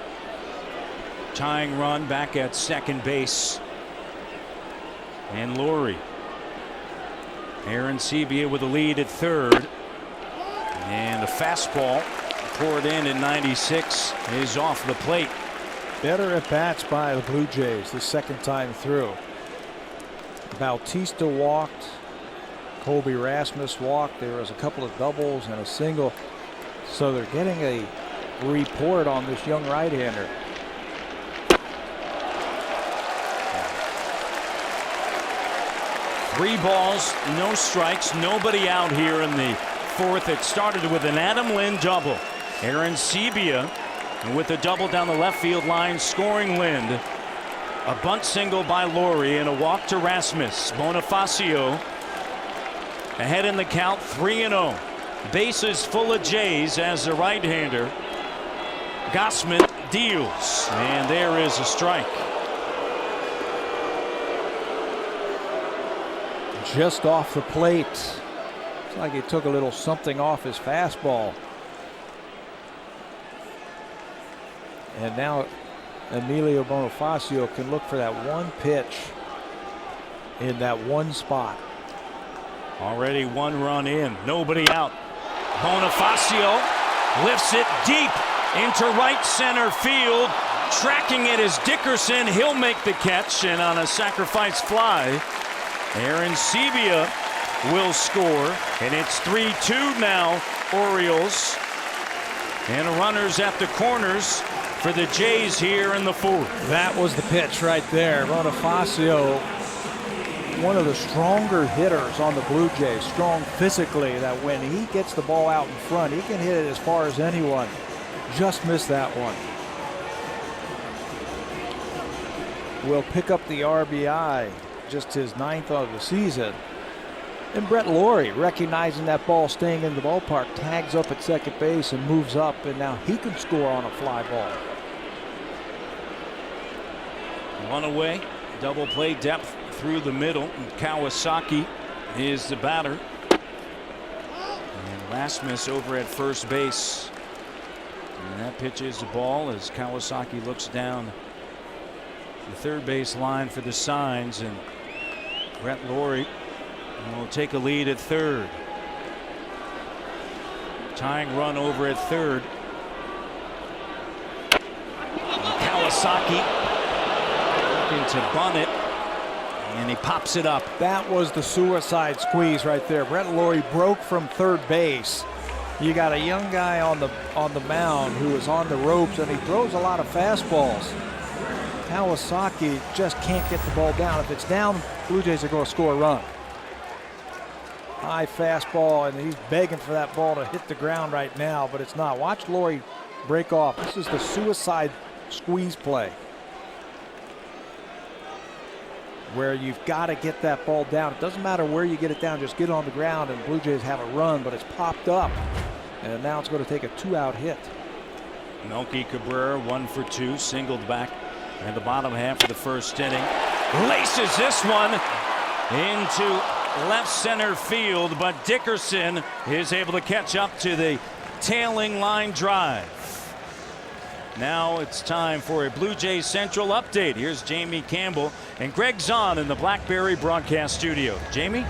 Tying run back at second base. And Laurie. Arancibia with the lead at third. And a fastball poured in at 96 is off the plate. Better at bats by the Blue Jays the second time through. Bautista walked. Colby Rasmus walked. There was a couple of doubles and a single. So they're getting a report on this young right-hander. Three balls, no strikes, nobody out here in the fourth. It started with an Adam Lind double. Arancibia with a double down the left field line, scoring Lind. A bunt single by Laurie and a walk to Rasmus. Bonifacio ahead in the count, 3-0. Bases full of Jays as the right-hander. Gausman deals, and there is a strike. Just off the plate. It's like he took a little something off his fastball. And now Emilio Bonifacio can look for that one pitch in that one spot. Already one run in, nobody out. Bonifacio lifts it deep into right center field. Tracking it is Dickerson. He'll make the catch, and on a sacrifice fly, Aaron Sebia will score, and it's 3-2 now, Orioles. And runners at the corners for the Jays here in the fourth. That was the pitch right there. Bonifacio, one of the stronger hitters on the Blue Jays, strong physically, that when he gets the ball out in front, he can hit it as far as anyone. Just missed that one. Will pick up the RBI, just his 9th of the season. And Brett Laurie, recognizing that ball staying in the ballpark, tags up at second base and moves up, and now he can score on a fly ball. One away, double play depth through the middle, and Kawasaki is the batter. And Rasmus over at first base. And that pitch is the ball as Kawasaki looks down the third base line for the signs, and Brett Laurie will take a lead at third. Tying run over at third. And Kawasaki looking to bunt it, and he pops it up. That was the suicide squeeze right there. Brett Laurie broke from third base. You got a young guy on the mound who is on the ropes, and he throws a lot of fastballs. Kawasaki just can't get the ball down. If it's down, Blue Jays are going to score a run. High fastball, and he's begging for that ball to hit the ground right now, but it's not. Watch Laurie break off. This is the suicide squeeze play, where you've got to get that ball down. It doesn't matter where you get it down, just get it on the ground, and Blue Jays have a run, but it's popped up, and now it's going to take a 2-out hit. Melky Cabrera 1 for 2, singled back in the bottom half of the first inning. Laces this one into left center field, but Dickerson is able to catch up to the tailing line drive. Now it's time for a Blue Jays Central update. Here's Jamie Campbell and Greg Zahn in the Blackberry broadcast studio. Jamie?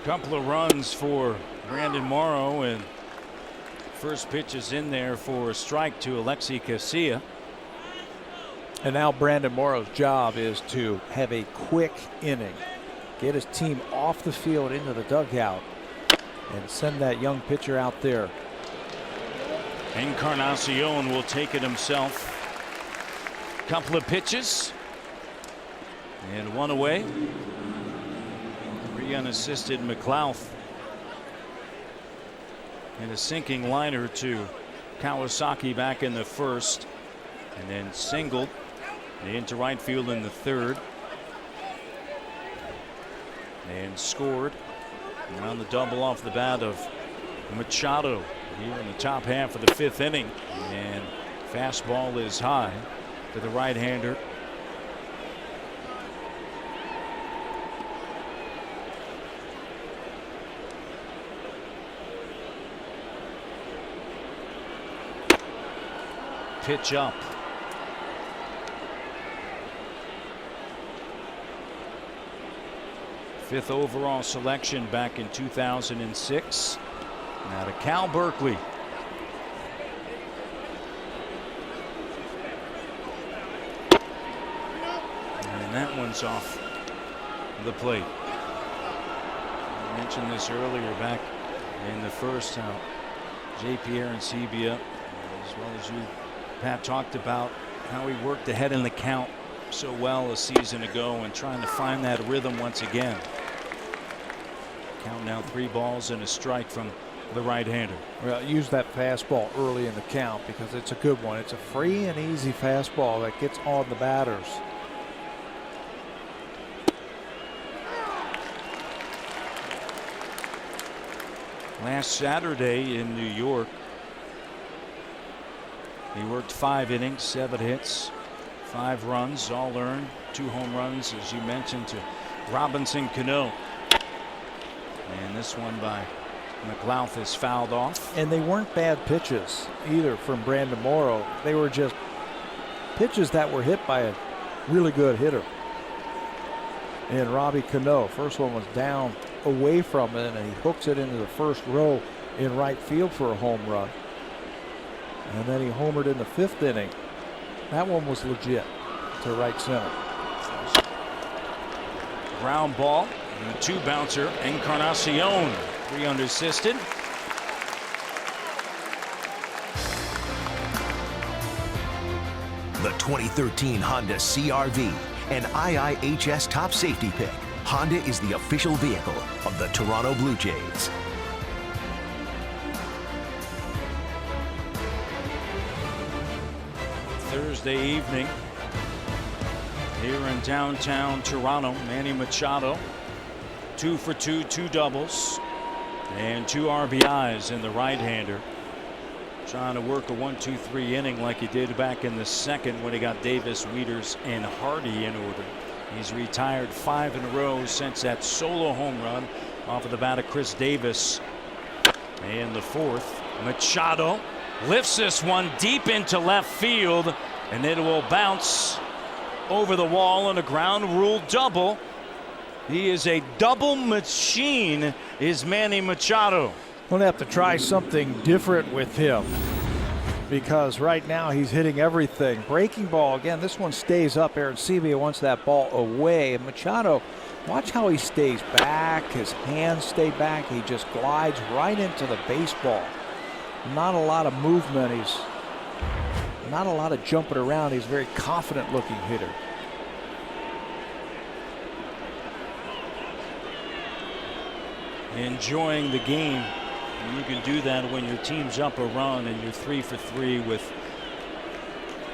Couple of runs for Brandon Morrow, and first pitch is in there for a strike to Alexi Casilla. And now Brandon Morrow's job is to have a quick inning, get his team off the field into the dugout, and send that young pitcher out there. Encarnacion will take it himself. Couple of pitches and one away. Unassisted McLouth, and a sinking liner to Kawasaki back in the first, and then singled into right field in the third. and scored. And on the double off the bat of Machado here in the top half of the 5th inning. And fastball is high to the right-hander. Pitch up. Fifth overall selection back in 2006. Now to Cal Berkeley. And that one's off the plate. I mentioned this earlier back in the first, how J.P. Arancibia, as well as you, Pat, talked about how he worked ahead in the count so well a season ago and trying to find that rhythm once again. Count now 3 balls and a strike from the right-hander. Well, use that fastball early in the count because it's a good one. It's a free and easy fastball that gets on the batters. Last Saturday in New York, he worked 5 innings, 7 hits, 5 runs, all earned, 2 home runs, as you mentioned, to Robinson Cano. And this one by McLouth is fouled off. And they weren't bad pitches either from Brandon Morrow. They were just pitches that were hit by a really good hitter. And Robbie Cano, first one was down away from it, and he hooks it into the first row in right field for a home run. And then he homered in the 5th inning. That one was legit to right center. Ground ball and a 2-bouncer. Encarnacion, 3 unassisted. The 2013 Honda CR-V, an IIHS top safety pick. Honda is the official vehicle of the Toronto Blue Jays. Thursday evening here in downtown Toronto, Manny Machado, 2 for 2, 2 doubles, and 2 RBIs in the right-hander. Trying to work a 1-2-3 inning like he did back in the 2nd when he got Davis, Wieters, and Hardy in order. He's retired 5 in a row since that solo home run off of the bat of Chris Davis. And the 4th, Machado lifts this one deep into left field, and it will bounce over the wall in a ground rule double. He is a double machine, is Manny Machado. We'll have to try something different with him because right now he's hitting everything. Breaking ball again. This one stays up. Arancibia wants that ball away. And Machado, watch how he stays back. His hands stay back. He just glides right into the baseball. Not a lot of movement. He's not a lot of jumping around. He's a very confident looking hitter. Enjoying the game. And you can do that when your team's up a run and you're 3 for 3 with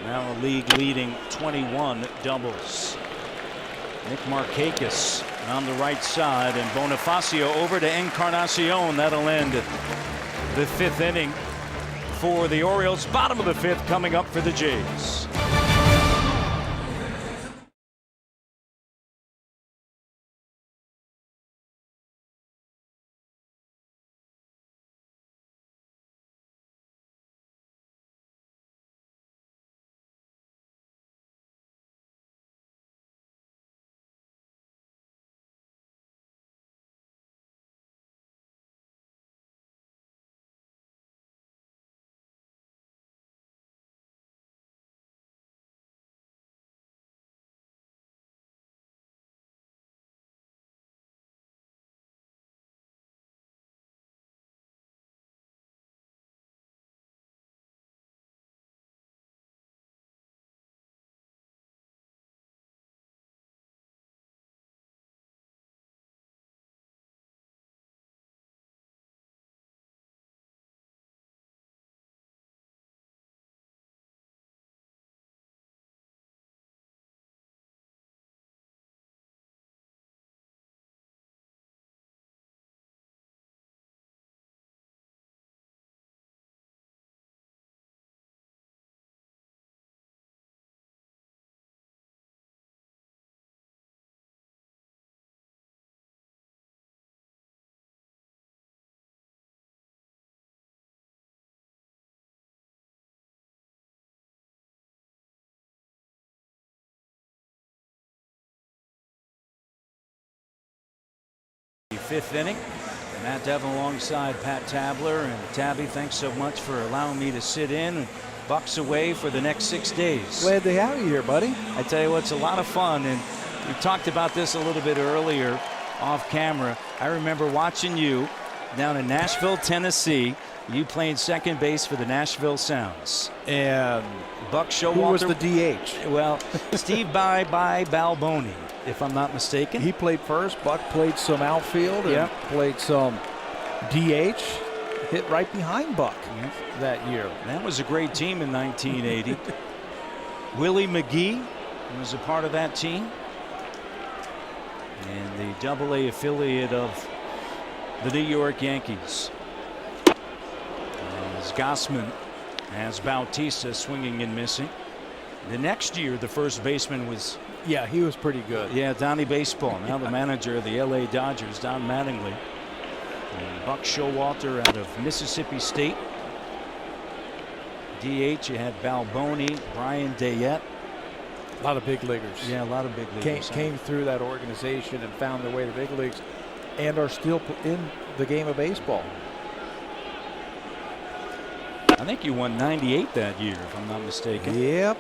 now a league leading 21 doubles. Nick Markakis on the right side, and Bonifacio over to Encarnacion. That'll end the 5th inning for the Orioles. Bottom of the 5th coming up for the Jays. fifth inning. Matt Devlin alongside Pat Tabler. And Tabby, thanks so much for allowing me to sit in. Buck's away for the next 6 days. Glad to have you here, buddy. I tell you what, it's a lot of fun. And we talked about this a little bit earlier off camera. I remember watching you down in Nashville, Tennessee. You playing second base for the Nashville Sounds. And Buck Showalter. who was the DH? Well, Steve Balboni, if I'm not mistaken. He played first. Buck played some outfield and played some DH. Hit right behind Buck that year. That was a great team in 1980. Willie McGee was a part of that team. And the Double-A affiliate of the New York Yankees. As Gossman has Bautista swinging and missing. The next year, the first baseman was... Yeah, he was pretty good. Yeah, Donnie Baseball. Now the manager of the LA Dodgers, Don Mattingly. And Buck Showalter out of Mississippi State. DH, you had Balboni, Brian Dayette. A lot of big leaguers. Yeah, a lot of big leaguers. Came through that organization and found their way to the big leagues and are still in the game of baseball. I think you won 98 that year, if I'm not mistaken. Yep.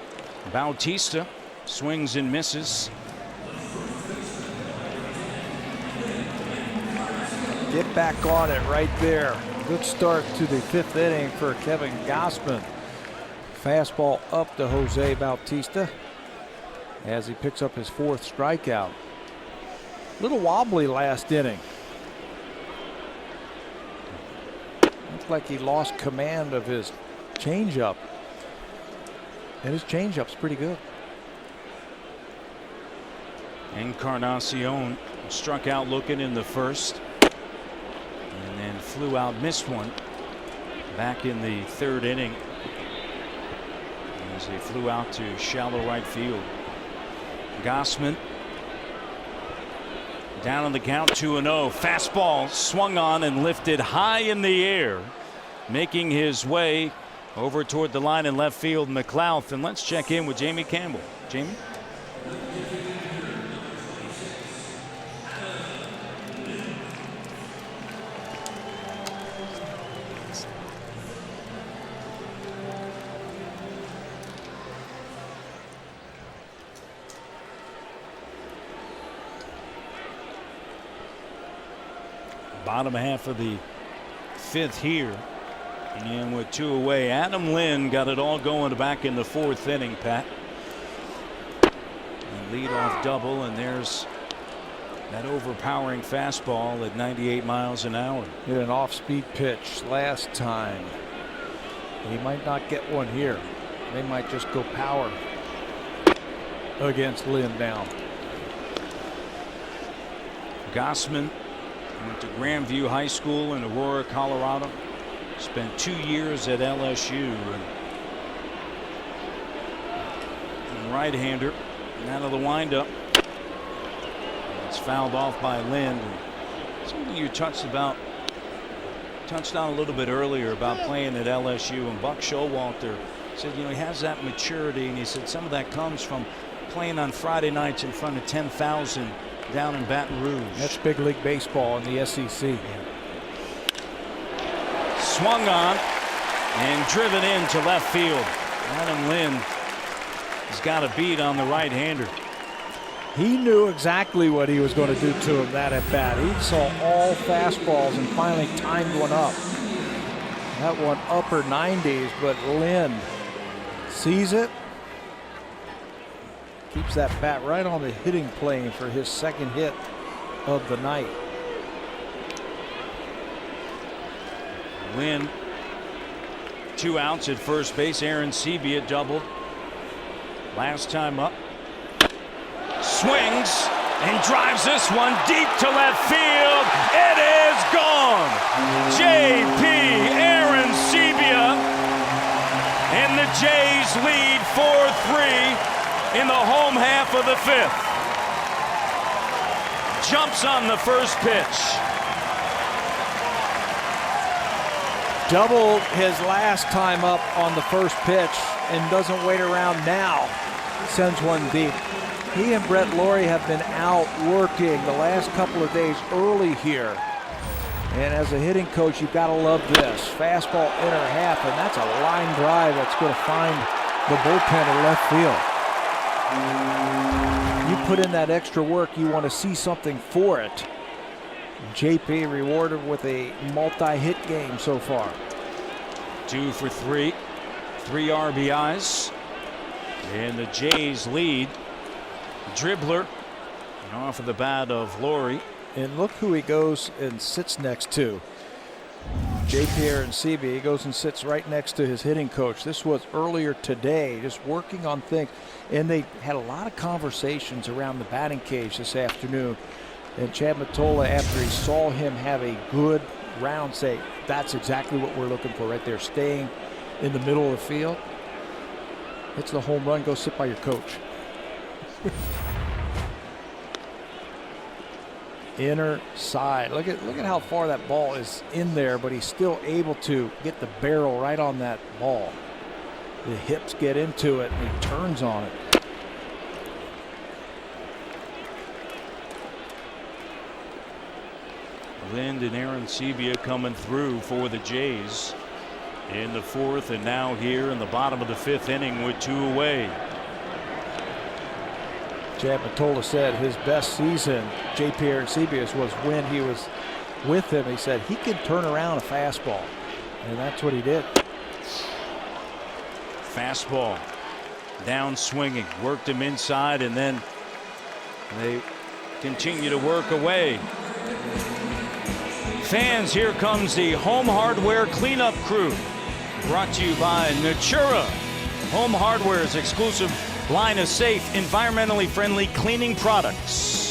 Bautista swings and misses. Get back on it right there. Good start to the fifth inning for Kevin Gossman. Fastball up to Jose Bautista as he picks up his fourth strikeout. Little wobbly last inning. Looks like he lost command of his changeup. And his changeup's pretty good. Encarnacion struck out looking in the first. And then flew out, missed one back in the third inning as he flew out to shallow right field. Gossman down on the count, 2-0. Fastball swung on and lifted high in the air, making his way over toward the line in left field. McLouth, and let's check in with Jamie Campbell. Jamie. Bottom half of the fifth here, and with two away, Adam Lynn got it all going back in the fourth inning, Pat. And leadoff double, and there's that overpowering fastball at 98 miles an hour. Hit an off-speed pitch last time. He might not get one here. They might just go power against Lynn now. Gossman went to Grandview High School in Aurora, Colorado. Spent 2 years at LSU. And right-hander. And out of the windup. It's fouled off by Lynn. Something you touched on a little bit earlier about playing at LSU. And Buck Showalter said, you know, he has that maturity. And he said some of that comes from playing on Friday nights in front of 10,000 down in Baton Rouge. That's big league baseball in the SEC. Yeah. Swung on and driven into left field. Adam Lynn has got a beat on the right-hander. He knew exactly what he was going to do to him that at bat. He saw all fastballs and finally timed one up. That one upper 90s, but Lynn sees it. Keeps that bat right on the hitting plane for his second hit of the night. Lynn, 2 outs at first base. Aaron Sebia doubled last time up. Swings and drives this one deep to left field. It is gone. J.P. Aaron Sebia, and the Jays lead 4-3. In the home half of the fifth. Jumps on the first pitch. Doubled his last time up on the first pitch and doesn't wait around now. Sends one deep. He and Brett Laurie have been out working the last couple of days early here. And as a hitting coach, you've got to love this. Fastball inner half, and that's a line drive that's going to find the bullpen in left field. You put in that extra work, you want to see something for it. JP rewarded with a multi-hit game so far. 2 for 3, 3 RBIs, and the Jays lead. Dribbler off of the bat of Laurie. And look who he goes and sits next to. JP and CB, he goes and sits right next to his hitting coach. This was earlier today, just working on things. And they had a lot of conversations around the batting cage this afternoon. And Chad Mottola, after he saw him have a good round, say, that's exactly what we're looking for right there, staying in the middle of the field. It's the home run, go sit by your coach. Inner side. Look at how far that ball is in there, but he's still able to get the barrel right on that ball. The hips get into it and he turns on it. Lind and Aaron Sebia coming through for the Jays in the 4th, and now here in the bottom of the 5th inning with 2 away. Chad Mottola said his best season, JP Arencibias, was when he was with him. He said he can turn around a fastball, and that's what he did. Fastball down swinging, worked him inside, and then they continue to work away. Fans, here comes the Home Hardware cleanup crew, brought to you by Natura, Home Hardware's exclusive line of safe, environmentally friendly cleaning products.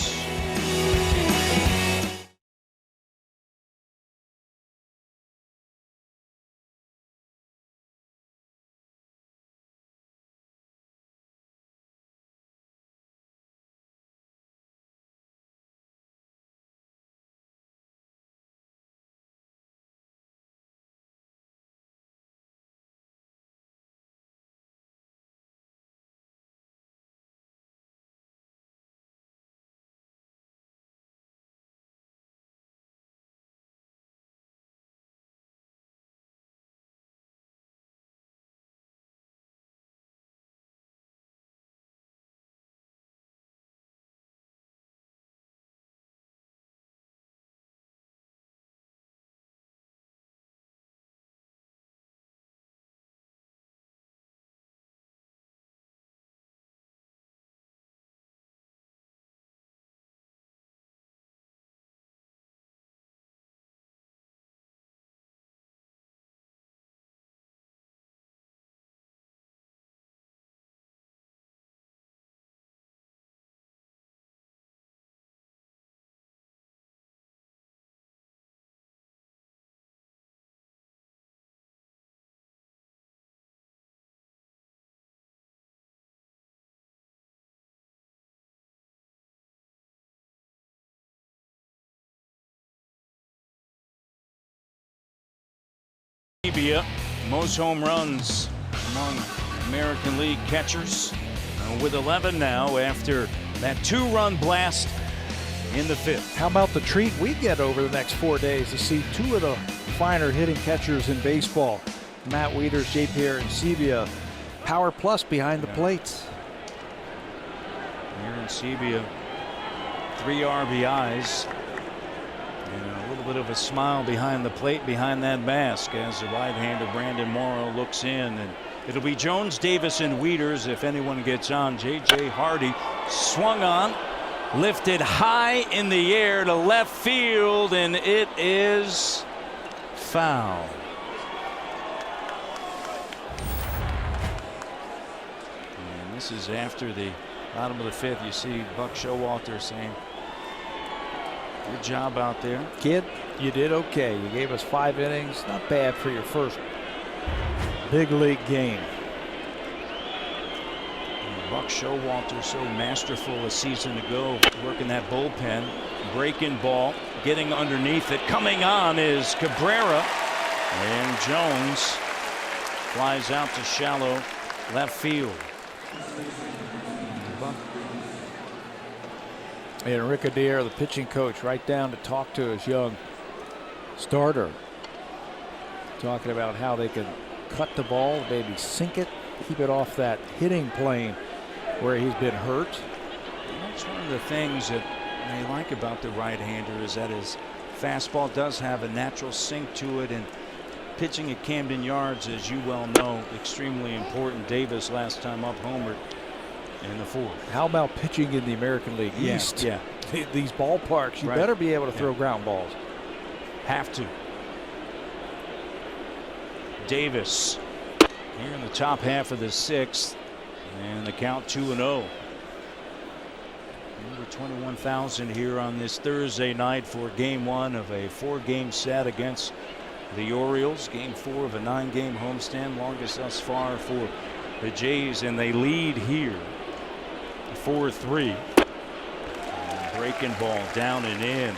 Most home runs among American League catchers, with 11 now after that 2-run blast in the 5th. How about the treat we get over the next 4 days to see 2 of the finer hitting catchers in baseball? Matt Wieters, JP Arencibia, Power Plus behind the plates. Arencibia, 3 RBIs. And a little bit of a smile behind the plate, behind that mask, as the right-hander Brandon Morrow looks in. And it'll be Jones, Davis, and Wieters if anyone gets on. J.J. Hardy swung on, lifted high in the air to left field, and it is foul. And this is after the bottom of the 5th. You see Buck Showalter saying, good job out there. Kid, you did okay. You gave us 5 innings. Not bad for your first big league game. And Buck Showalter, so masterful a season ago, working that bullpen, breaking ball, getting underneath it. Coming on is Cabrera, and Jones flies out to shallow left field. And Rick Adair, the pitching coach, right down to talk to his young starter, talking about how they can cut the ball, maybe sink it, keep it off that hitting plane where he's been hurt. That's one of the things that they like about the right-hander is that his fastball does have a natural sink to it, and pitching at Camden Yards, as you well know, extremely important. Davis last time up homered in the fourth. How about pitching in the American League East? Yeah. These ballparks, you better be able to throw ground balls. Have to. Davis here in the top half of the sixth, and the count 2-0. Over 21,000 here on this Thursday night for game one of a 4-game set against the Orioles. Game 4 of a 9-game homestand, longest thus far for the Jays, and they lead here 4-3. Breaking ball down and in.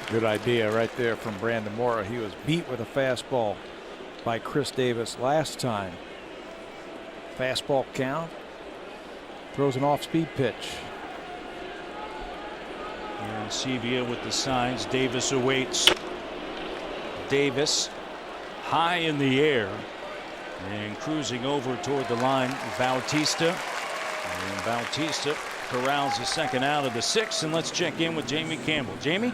Good idea right there from Brandon Mora. He was beat with a fastball by Chris Davis last time. Fastball count. Throws an off-speed pitch. And Sevilla with the signs. Davis awaits. Davis high in the air and cruising over toward the line. Bautista. And Bautista corrals the second out of the sixth. And let's check in with Jamie Campbell. Jamie?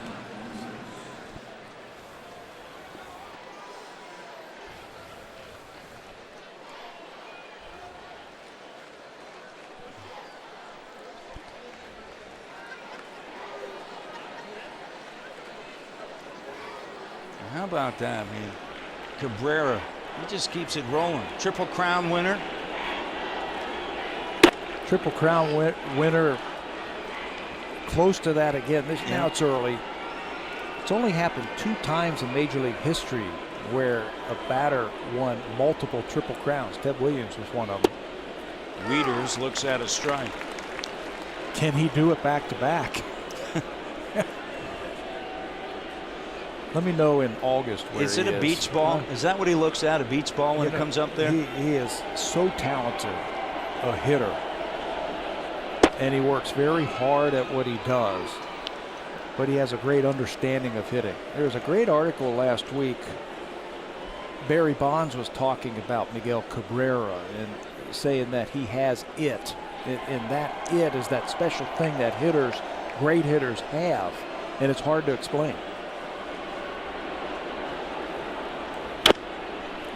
How about that? I mean, Cabrera, he just keeps it rolling. Triple Crown winner. Triple Crown winner. Close to that again. Now it's early. It's only happened 2 times in Major League history where a batter won multiple Triple Crowns. Ted Williams was one of them. Wieters looks at a strike. Can he do it back to back? Let me know in August where is it a beach ball? Is that what he looks at, a beach ball when it comes up there? He is so talented a hitter, and he works very hard at what he does, but he has a great understanding of hitting. There was a great article last week. Barry Bonds was talking about Miguel Cabrera and saying that he has it, and that it is that special thing that great hitters have, and it's hard to explain.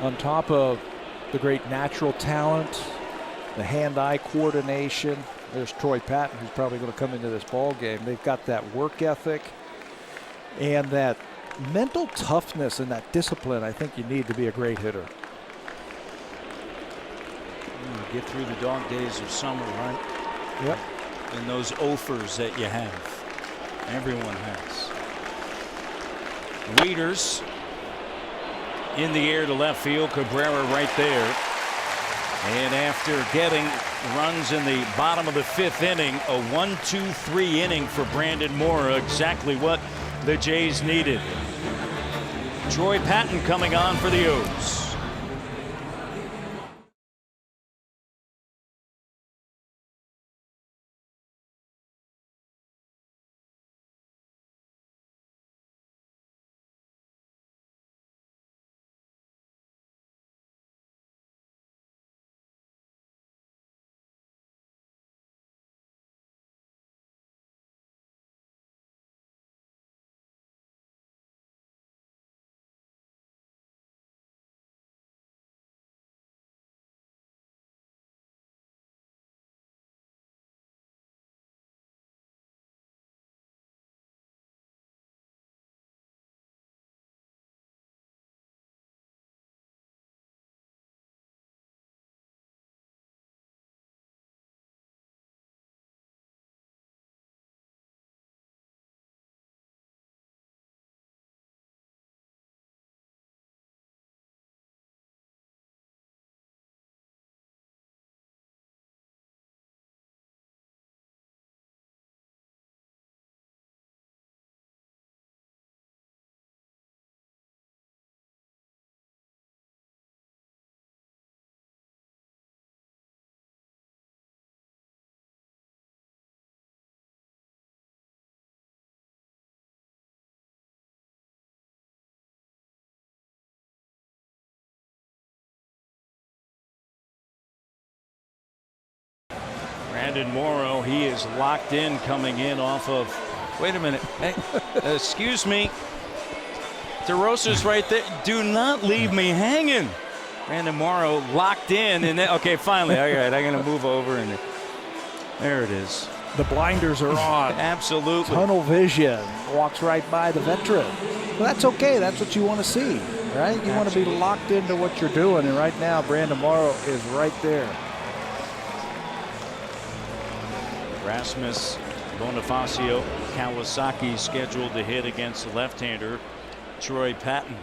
On top of the great natural talent, the hand-eye coordination, there's Troy Patton, who's probably going to come into this ball game. They've got that work ethic and that mental toughness and that discipline I think you need to be a great hitter. Get through the dog days of summer, right? Yep. And those offers that you have. Everyone has. Wieters in the air to left field. Cabrera right there. And after getting runs in the bottom of the 5th inning, a 1-2-3 inning for Brandon Mora, exactly what the Jays needed. Troy Patton coming on for the O's. Brandon Morrow, he is locked in coming in off of. Wait a minute. Hey, excuse me. DeRosa's right there. Do not leave me hanging. Brandon Morrow locked in. And then, okay, finally. All right, I'm going to move over. And there it is. The blinders are on. Absolutely. Tunnel vision. Walks right by the veteran. Well, that's okay. That's what you want to see, right? You want to be locked into what you're doing. And right now, Brandon Morrow is right there. Rasmus Bonifacio Kawasaki scheduled to hit against the left-hander Troy Patton.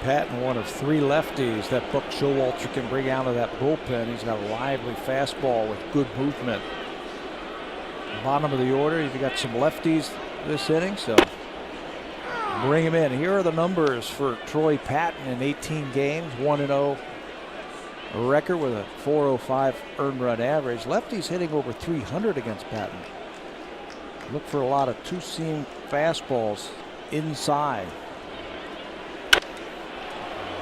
Patton, one of 3 lefties that Buck Showalter can bring out of that bullpen. He's got a lively fastball with good movement. Bottom of the order, you've got some lefties this inning, so bring him in. Here are the numbers for Troy Patton in 18 games, 1-0 record with a .405 earned run average. Lefties hitting over 300 against Patton. Look for a lot of two-seam fastballs inside.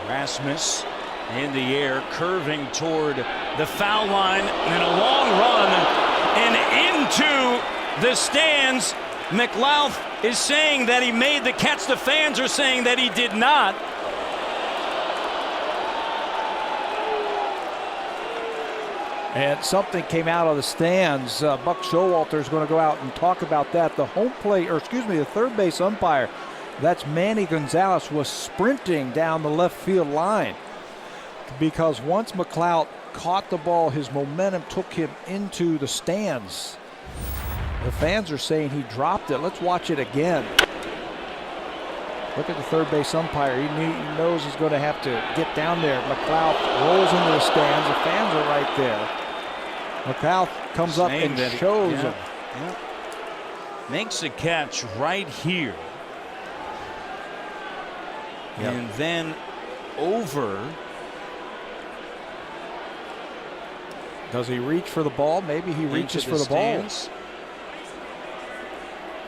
Rasmus in the air, curving toward the foul line, and a long run and into the stands. McLeod is saying that he made the catch. The fans are saying that he did not. And something came out of the stands. Buck Showalter is going to go out and talk about that. The the third base umpire, that's Manny Gonzalez, was sprinting down the left field line because once McLeod caught the ball, his momentum took him into the stands. The fans are saying he dropped it. Let's watch it again. Look at the third base umpire. He knows he's going to have to get down there. McLeod rolls into the stands. The fans are right there. McLeod comes up and shows him. Yeah. Makes a catch right here. Yep. And then over. Does he reach for the ball? Maybe he reaches for the ball.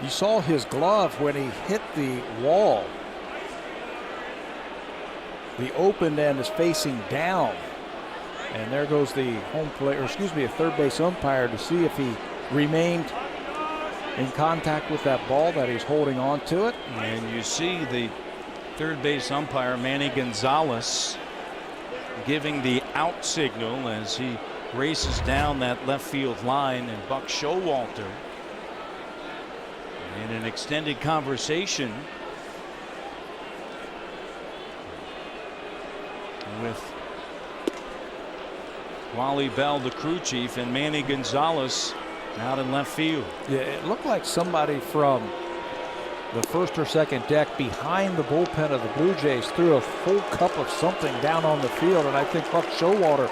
You saw his glove when he hit the wall. The open end is facing down. And there goes the a third base umpire to see if he remained in contact with that ball, that he's holding on to it. And you see the third base umpire, Manny Gonzalez, giving the out signal as he races down that left field line, and Buck Showalter in an extended conversation with Wally Bell, the crew chief, and Manny Gonzalez out in left field. Yeah, it looked like somebody from the first or second deck behind the bullpen of the Blue Jays threw a full cup of something down on the field, and I think Buck Showalter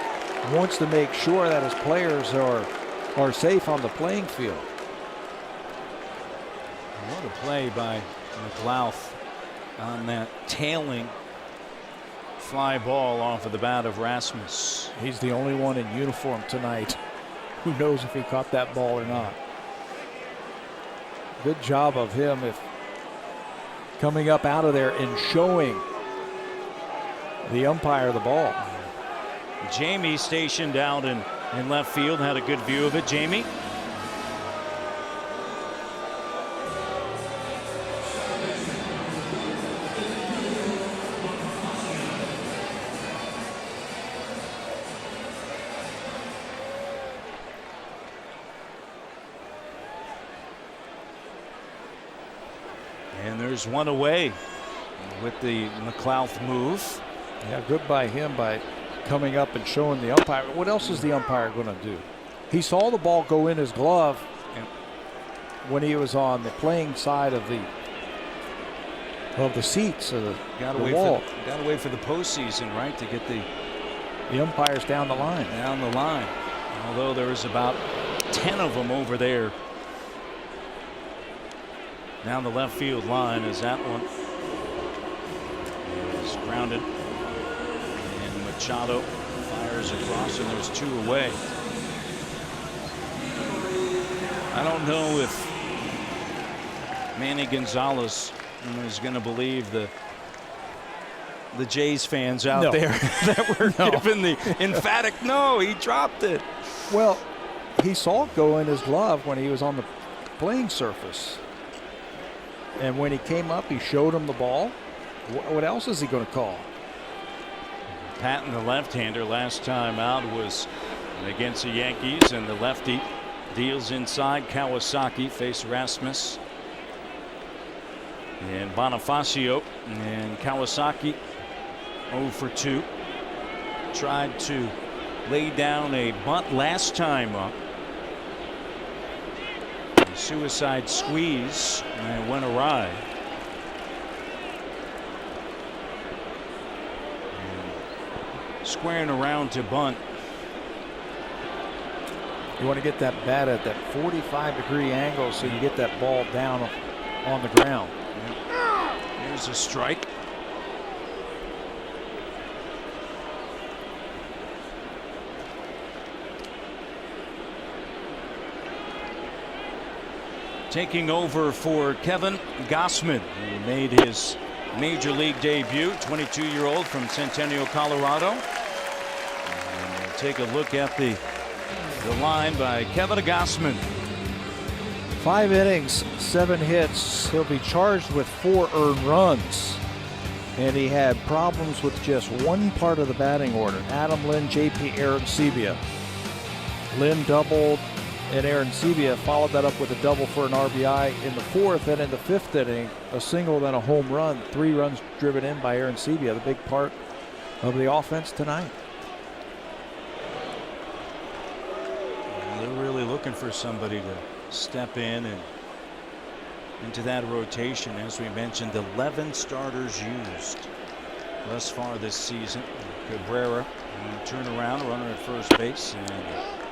wants to make sure that his players are safe on the playing field. What a play by McLeod on that tailing fly ball off of the bat of Rasmus. He's the only one in uniform tonight who knows if he caught that ball or not. Good job of him if coming up out of there and showing the umpire the ball. Jamie stationed out in left field had a good view of it. Jamie. And there's one away with the McLeod move. Yeah, good by him by coming up and showing the umpire. What else is the umpire going to do? He saw the ball go in his glove when he was on the playing side of the seats of the wall. Got to wait for the postseason, right, to get the umpires down the line. Down the line. Although there was about 10 of them over there. Down the left field line as that one is grounded. And Machado fires across, and there's 2 away. I don't know if Manny Gonzalez is going to believe the the Jays fans out No. there that were giving the emphatic no. He dropped it. Well, he saw it go in his glove when he was on the playing surface. And when he came up, he showed him the ball. What else is he going to call? Patton, the left-hander, last time out was against the Yankees, and the lefty deals inside. Kawasaki face Rasmus and Bonifacio, and Kawasaki 0 for 2. Tried to lay down a bunt last time up. A suicide squeeze and went awry. Squaring around to bunt. You want to get that bat at that 45-degree angle so you get that ball down on the ground. Here's a strike. Taking over for Kevin Gausman, who made his major league debut, 22-year-old from Centennial, Colorado. And we'll take a look at the line by Kevin Gausman. 5 innings, 7 hits. He'll be charged with 4 earned runs. And he had problems with just one part of the batting order. Adam Lynn, JP Arencibia. Lynn doubled, and Arencibia followed that up with a double for an RBI in the 4th, and in the 5th inning, a single, then a home run. 3 runs driven in by Arencibia, the big part of the offense tonight. They're really looking for somebody to step in and into that rotation. As we mentioned, 11 starters used thus far this season. Cabrera, turn around, runner at first base, and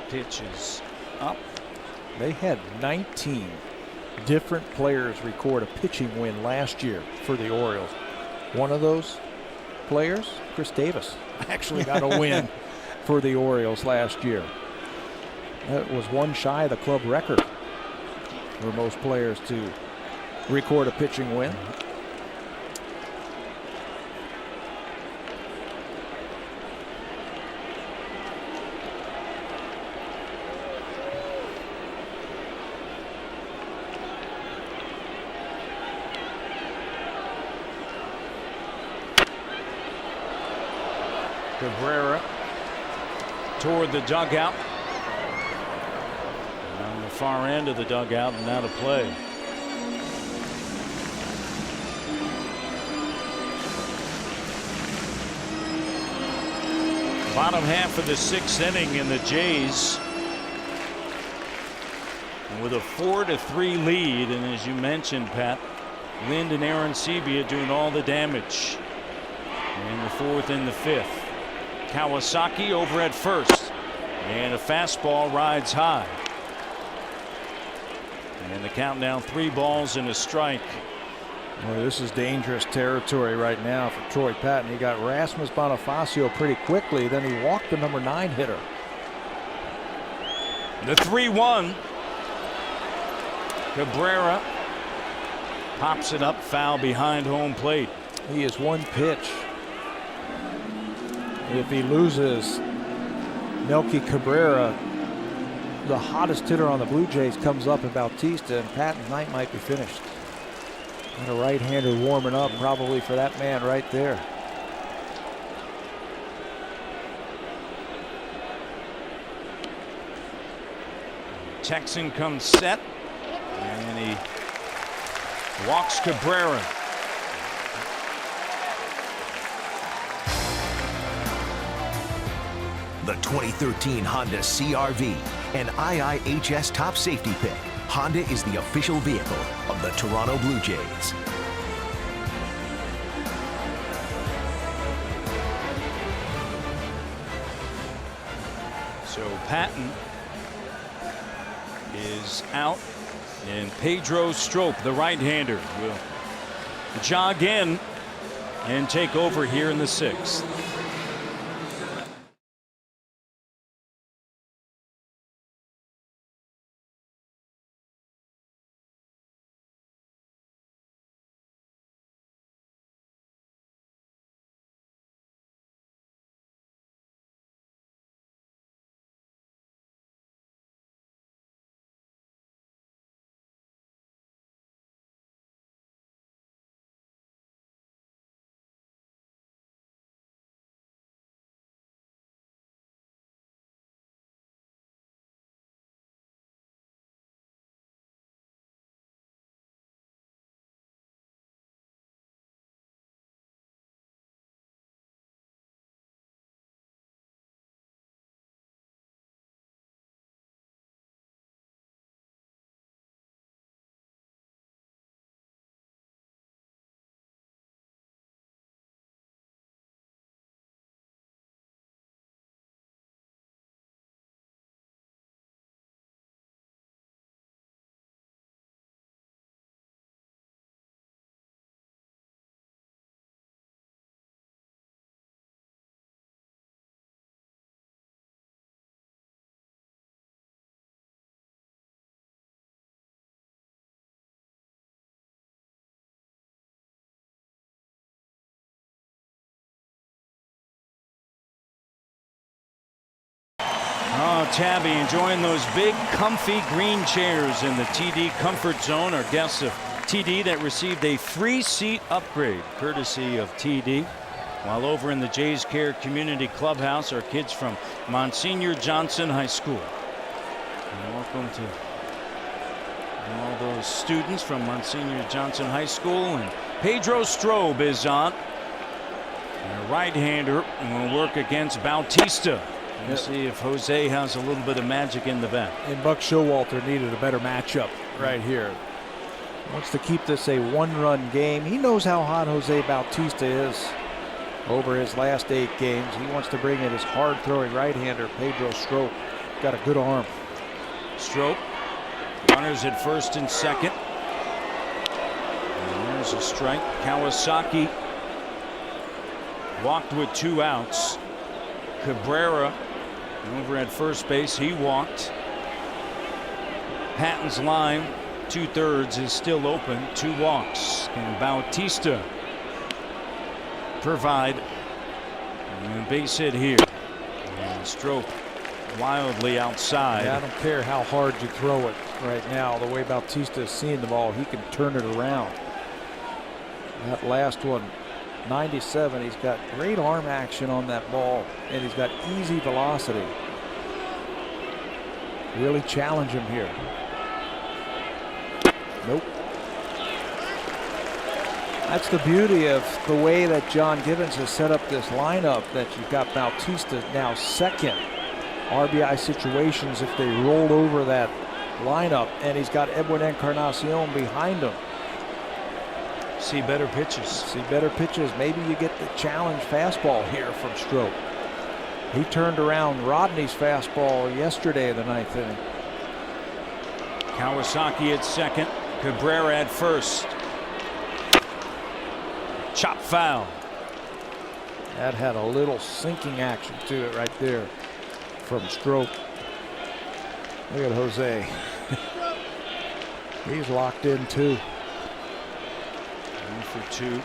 pitch is up. They had 19 different players record a pitching win last year for the Orioles. One of those players, Chris Davis, actually got a win for the Orioles last year. That was one shy of the club record for most players to record a pitching win. Cabrera toward the dugout. On the far end of the dugout and out of play. Bottom half of the 6th inning in the Jays. And with a 4-3 lead, and as you mentioned, Pat, Lind and Arencibia doing all the damage in the 4th and the 5th. Kawasaki over at first, and a fastball rides high. And the count now 3 balls and a strike. Well, this is dangerous territory right now for Troy Patton. He got Rasmus Bonifacio pretty quickly, then he walked the number 9 hitter. The 3-1. Cabrera pops it up, foul behind home plate. He is one pitch. If he loses Melky Cabrera, the hottest hitter on the Blue Jays comes up in Bautista, and Patton's night might be finished. And a right-hander warming up probably for that man right there. Texan comes set, and he walks Cabrera. The 2013 Honda CR-V, an IIHS top safety pick. Honda is the official vehicle of the Toronto Blue Jays. So Patton is out, and Pedro Strop, the right-hander, will jog in and take over here in the 6th. Oh, Tabby enjoying those big, comfy green chairs in the TD Comfort Zone. Our guests of TD that received a free seat upgrade courtesy of TD. While over in the Jays Care Community Clubhouse, our kids from Monsignor Johnson High School. And welcome to all those students from Monsignor Johnson High School. And Pedro Strobe is on. And a right-hander will work against Bautista. We'll see if Jose has a little bit of magic in the bat. And Buck Showalter needed a better matchup right here. Wants to keep this a one-run game. He knows how hot Jose Bautista is over his last 8 games. He wants to bring in his hard-throwing right-hander, Pedro Strope. Got a good arm. Strope, runners at first and second. And there's a strike. Kawasaki walked with 2 outs. Cabrera over at first base, he walked. Patton's line, 2/3 is still open, 2 walks. Can Bautista provide a base hit here? And Strope wildly outside. Yeah, I don't care how hard you throw it right now. The way Bautista is seeing the ball, he can turn it around. That last one, 97, he's got great arm action on that ball, and he's got easy velocity. Really challenge him here. Nope. That's the beauty of the way that John Gibbons has set up this lineup, that you've got Bautista now second. RBI situations if they roll over that lineup, and he's got Edwin Encarnacion behind him. See better pitches. See better pitches. Maybe you get the challenge fastball here from Strope. He turned around Rodney's fastball yesterday in the 9th inning. Kawasaki at second. Cabrera at first. Chop foul. That had a little sinking action to it right there from Strope. Look at Jose. He's locked in too. 1 for 2.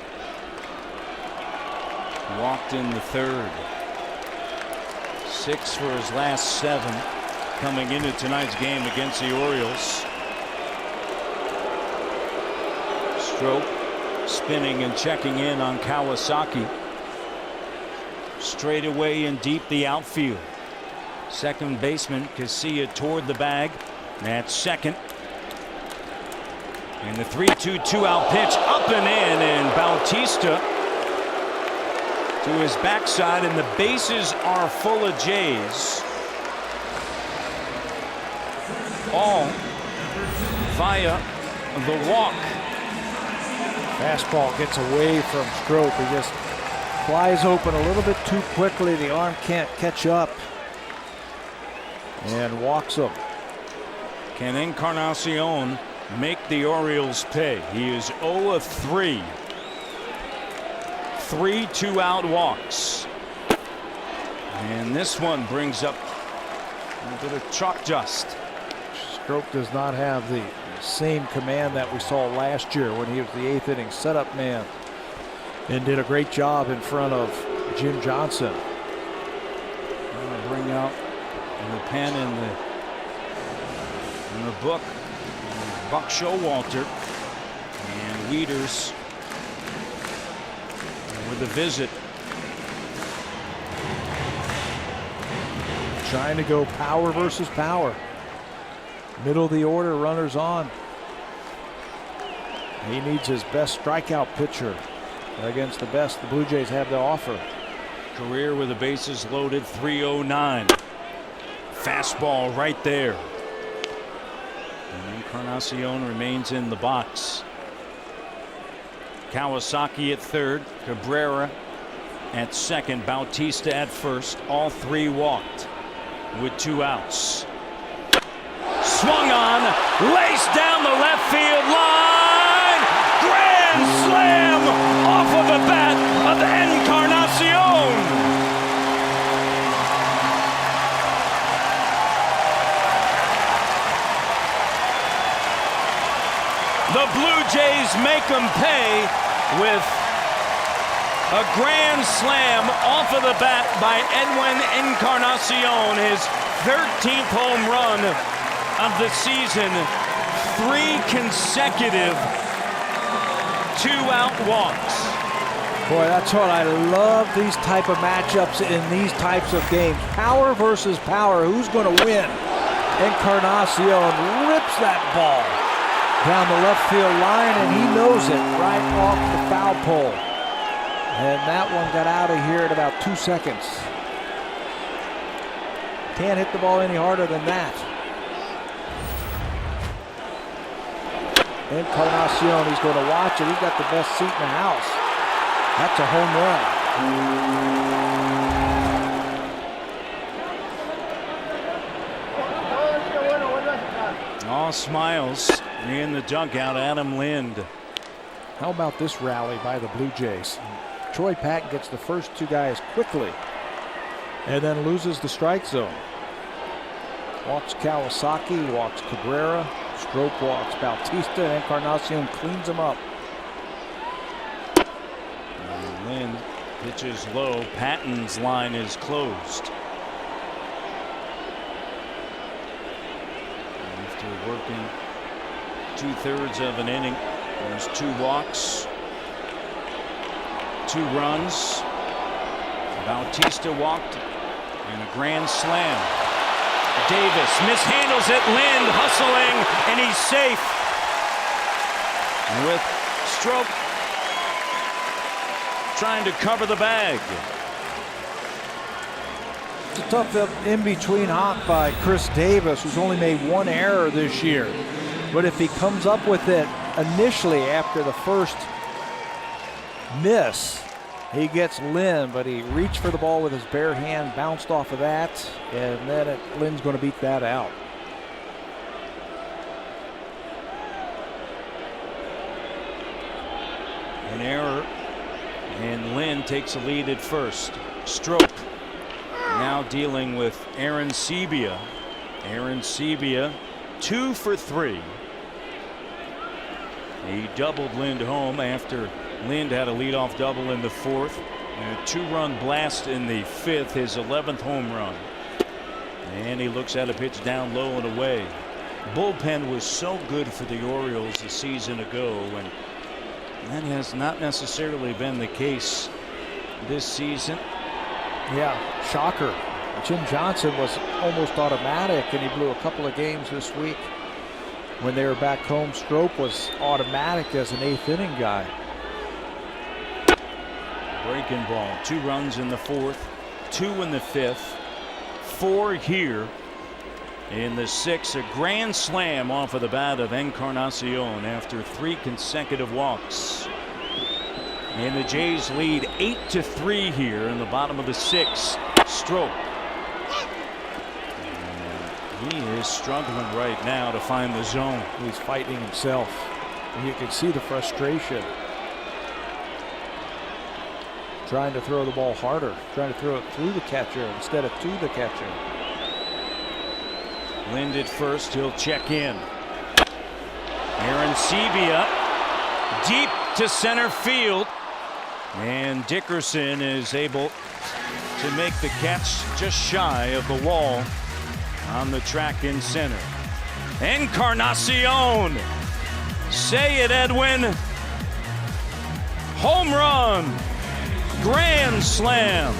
Walked in the 3rd. 6 for his last 7 coming into tonight's game against the Orioles. Stroke spinning and checking in on Kawasaki. Straight away and deep the outfield. Second baseman Casilla toward the bag. At second. And the 3-2 2-out pitch up and in, and Bautista to his backside, and the bases are full of Jays. All via the walk. Fastball gets away from Strope. He just flies open a little bit too quickly. The arm can't catch up and walks him. Can Encarnacion make the Orioles pay? He is 0 of 3. 3 2-out walks. And this one brings up a bit of chalk dust. Strope does not have the same command that we saw last year when he was the 8th inning setup man and did a great job in front of Jim Johnson. I'll bring out the pen in the book. Buck Showalter and Wieters with a visit. Trying to go power versus power. Middle of the order, runners on. He needs his best strikeout pitcher against the best the Blue Jays have to offer. Career with the bases loaded, 309. Fastball right there. And Encarnacion remains in the box. Kawasaki at third, Cabrera at second, Bautista at first. All 3 walked with 2 outs. Swung on, laced down the left field line. Grand slam off of the bat of Encarnacion. The Blue Jays make them pay with a grand slam off of the bat by Edwin Encarnacion, his 13th home run of the season. 3 consecutive 2-out walks. Boy, that's what I love, these type of matchups in these types of games. Power versus power. Who's going to win? Encarnacion rips that ball down the left field line, and he knows it right off the foul pole. And that one got out of here in about 2 seconds. Can't hit the ball any harder than that. Encarnacion, he's going to watch it. He's got the best seat in the house. That's a home run. All smiles in the dugout, Adam Lind. How about this rally by the Blue Jays? Troy Patton gets the first 2 guys quickly and then loses the strike zone. Walks Kawasaki, walks Cabrera, Stroke walks Bautista, and Encarnacion cleans him up. And Lind pitches low. Patton's line is closed. After working 2/3 of an inning, there's 2 walks, 2 runs. Bautista walked and a grand slam. Davis mishandles it. Lind hustling, and he's safe. And with Stroke trying to cover the bag. It's a tough in-between hop by Chris Davis, who's only made 1 error this year. But if he comes up with it initially after the first miss, he gets Lind, but he reached for the ball with his bare hand, bounced off of that, and then Lind's going to beat that out. An error, and Lind takes a lead at first. Stroke now dealing with Aaron Sebia. Aaron Sebia 2 for 3. He doubled Lind home after Lind had a leadoff double in the 4th, and a 2-run blast in the 5th, his 11th home run. And he looks at a pitch down low and away. Bullpen was so good for the Orioles a season ago, and that has not necessarily been the case this season. Yeah, shocker. Jim Johnson was almost automatic, and he blew a couple of games this week. When they were back home, Strope was automatic as an 8th inning guy. Breaking ball. 2 runs in the 4th, 2 in the 5th, 4 here in the 6th. A grand slam off of the bat of Encarnacion after 3 consecutive walks. And the Jays lead 8-3 here in the bottom of the 6th. Stroke. And he is struggling right now to find the zone. He's fighting himself. And you can see the frustration. Trying to throw the ball harder, trying to throw it through the catcher instead of to the catcher. Lind at first, he'll check in. Aaron Sebia deep to center field, and Dickerson is able to make the catch just shy of the wall on the track in center. Encarnacion, say it, Edwin. Home run. Grand slam.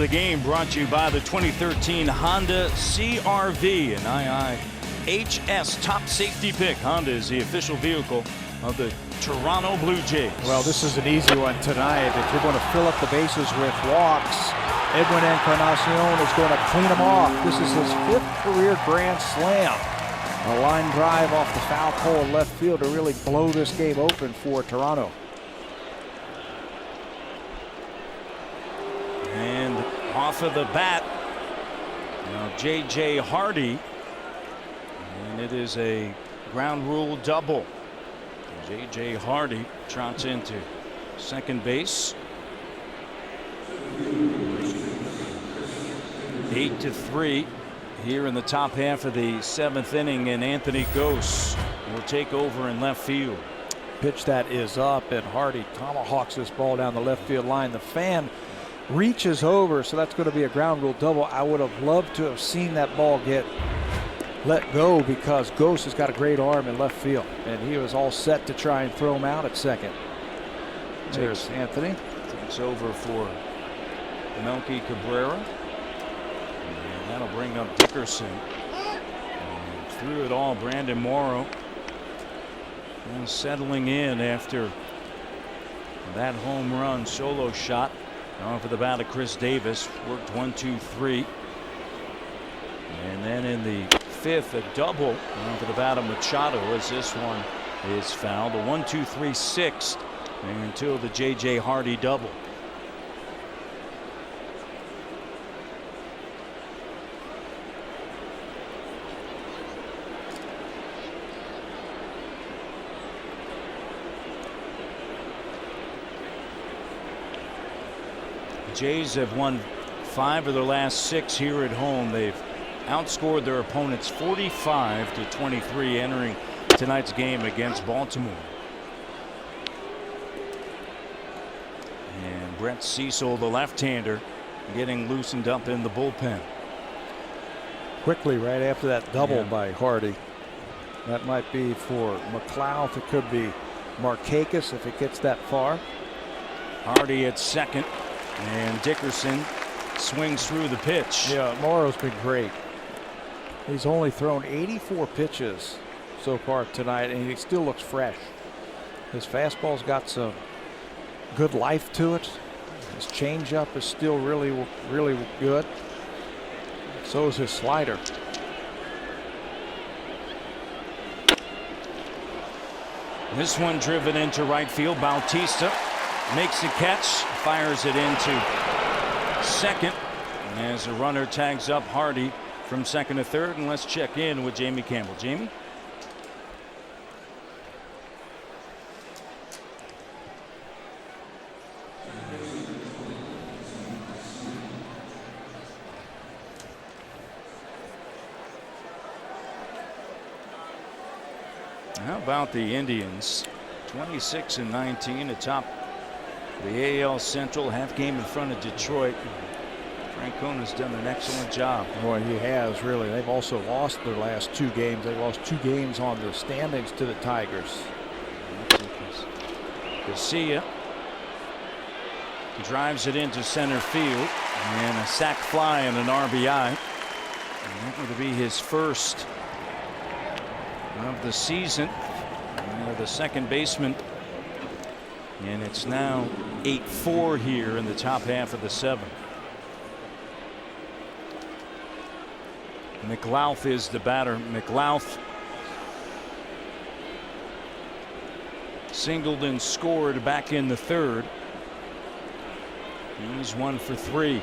the game brought to you by the 2013 Honda CR-V, an IIHS top safety pick. Honda is the official vehicle of the Toronto Blue Jays. Well, this is an easy one tonight. If you're going to fill up the bases with walks, Edwin Encarnacion is going to clean them off. This is his 5th career grand slam. A line drive off the foul pole left field to really blow this game open for Toronto. And off of the bat, now J.J. Hardy, and it is a ground rule double. J.J. Hardy trots into second base. 8-3 here in the top half of the 7th inning, and Anthony Gose will take over in left field. Pitch that is up, and Hardy tomahawks this ball down the left field line. The fan reaches over, so that's going to be a ground rule double. I would have loved to have seen that ball get let go, because Gose has got a great arm in left field, and he was all set to try and throw him out at second. There's Anthony. Takes over for Melky Cabrera. And that'll bring up Dickerson. And through it all, Brandon Morrow. And settling in after that home run solo shot off of the bat of Chris Davis. Worked 1-2-3. And then in the 5th, a double onto the bat of Machado, as this one is fouled. The 1-2-3 6th until the J.J. Hardy double. The Jays have won 5 of their last 6 here at home. They've outscored their opponents 45-23 entering tonight's game against Baltimore. And Brett Cecil, the left-hander, getting loosened up in the bullpen. Quickly right after that double by Hardy. That might be for McLeod. It could be Markakis if it gets that far. Hardy at second, and Dickerson swings through the pitch. Yeah, Morrow's been great. He's only thrown 84 pitches so far tonight, and he still looks fresh. His fastball's got some good life to it. His changeup is still really, really good. So is his slider. This one driven into right field. Bautista makes the catch, fires it into second as the runner tags up Hardy from second to third. And let's check in with Jamie Campbell. Jamie? How about the Indians? 26-19 atop the AL Central, half game in front of Detroit. Francona's done an excellent job. Boy, he has, really. They've also lost their last 2 games. They lost 2 games on the standings to the Tigers. Garcia drives it into center field, and a sac fly and an RBI. And that would be his first of the season. The second baseman, and it's now 8-4 here in the top half of the 7th. McLeod is the batter. McLeod singled and scored back in the 3rd. He's 1 for 3.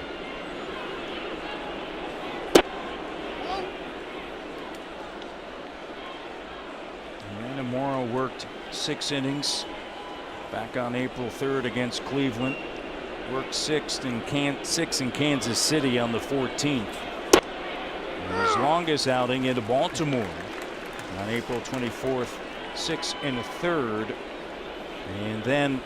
Morrow worked 6 innings back on April 3rd against Cleveland. Worked 6 in Kansas City on the 14th. And his longest outing into Baltimore on April 24th, 6 1/3. And then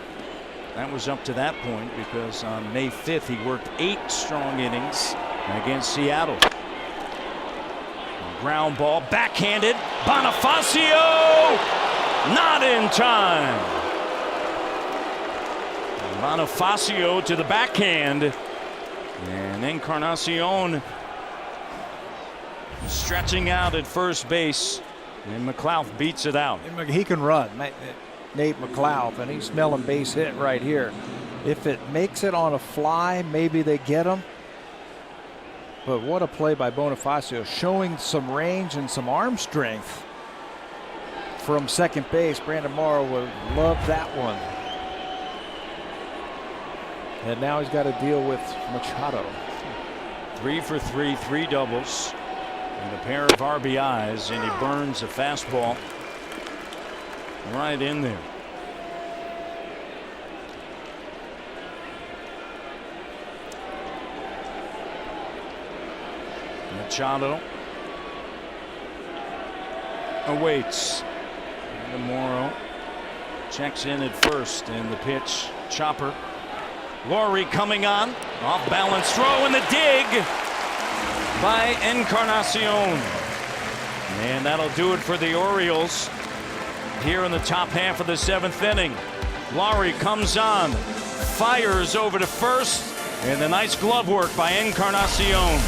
that was up to that point, because on May 5th he worked 8 strong innings against Seattle. Ground ball, backhanded. Bonifacio, not in time. Bonifacio to the backhand, And Encarnacion stretching out at first base. And McLeod beats it out. He can run, Nate McLeod, and he's smelling base hit right here. If it makes it on a fly, maybe they get him. But what a play by Bonifacio, showing some range and some arm strength from second base. Brandon Morrow would love that one. And now he's got to deal with Machado. 3 for 3, 3 doubles, and a pair of RBIs, and he burns a fastball right in there. Machado awaits. And Morrow checks in at first, and the pitch, chopper. Laurie coming on, off balance throw, and the dig by Encarnacion. And that'll do it for the Orioles here in the top half of the 7th inning. Laurie comes on, fires over to first, and the nice glove work by Encarnacion.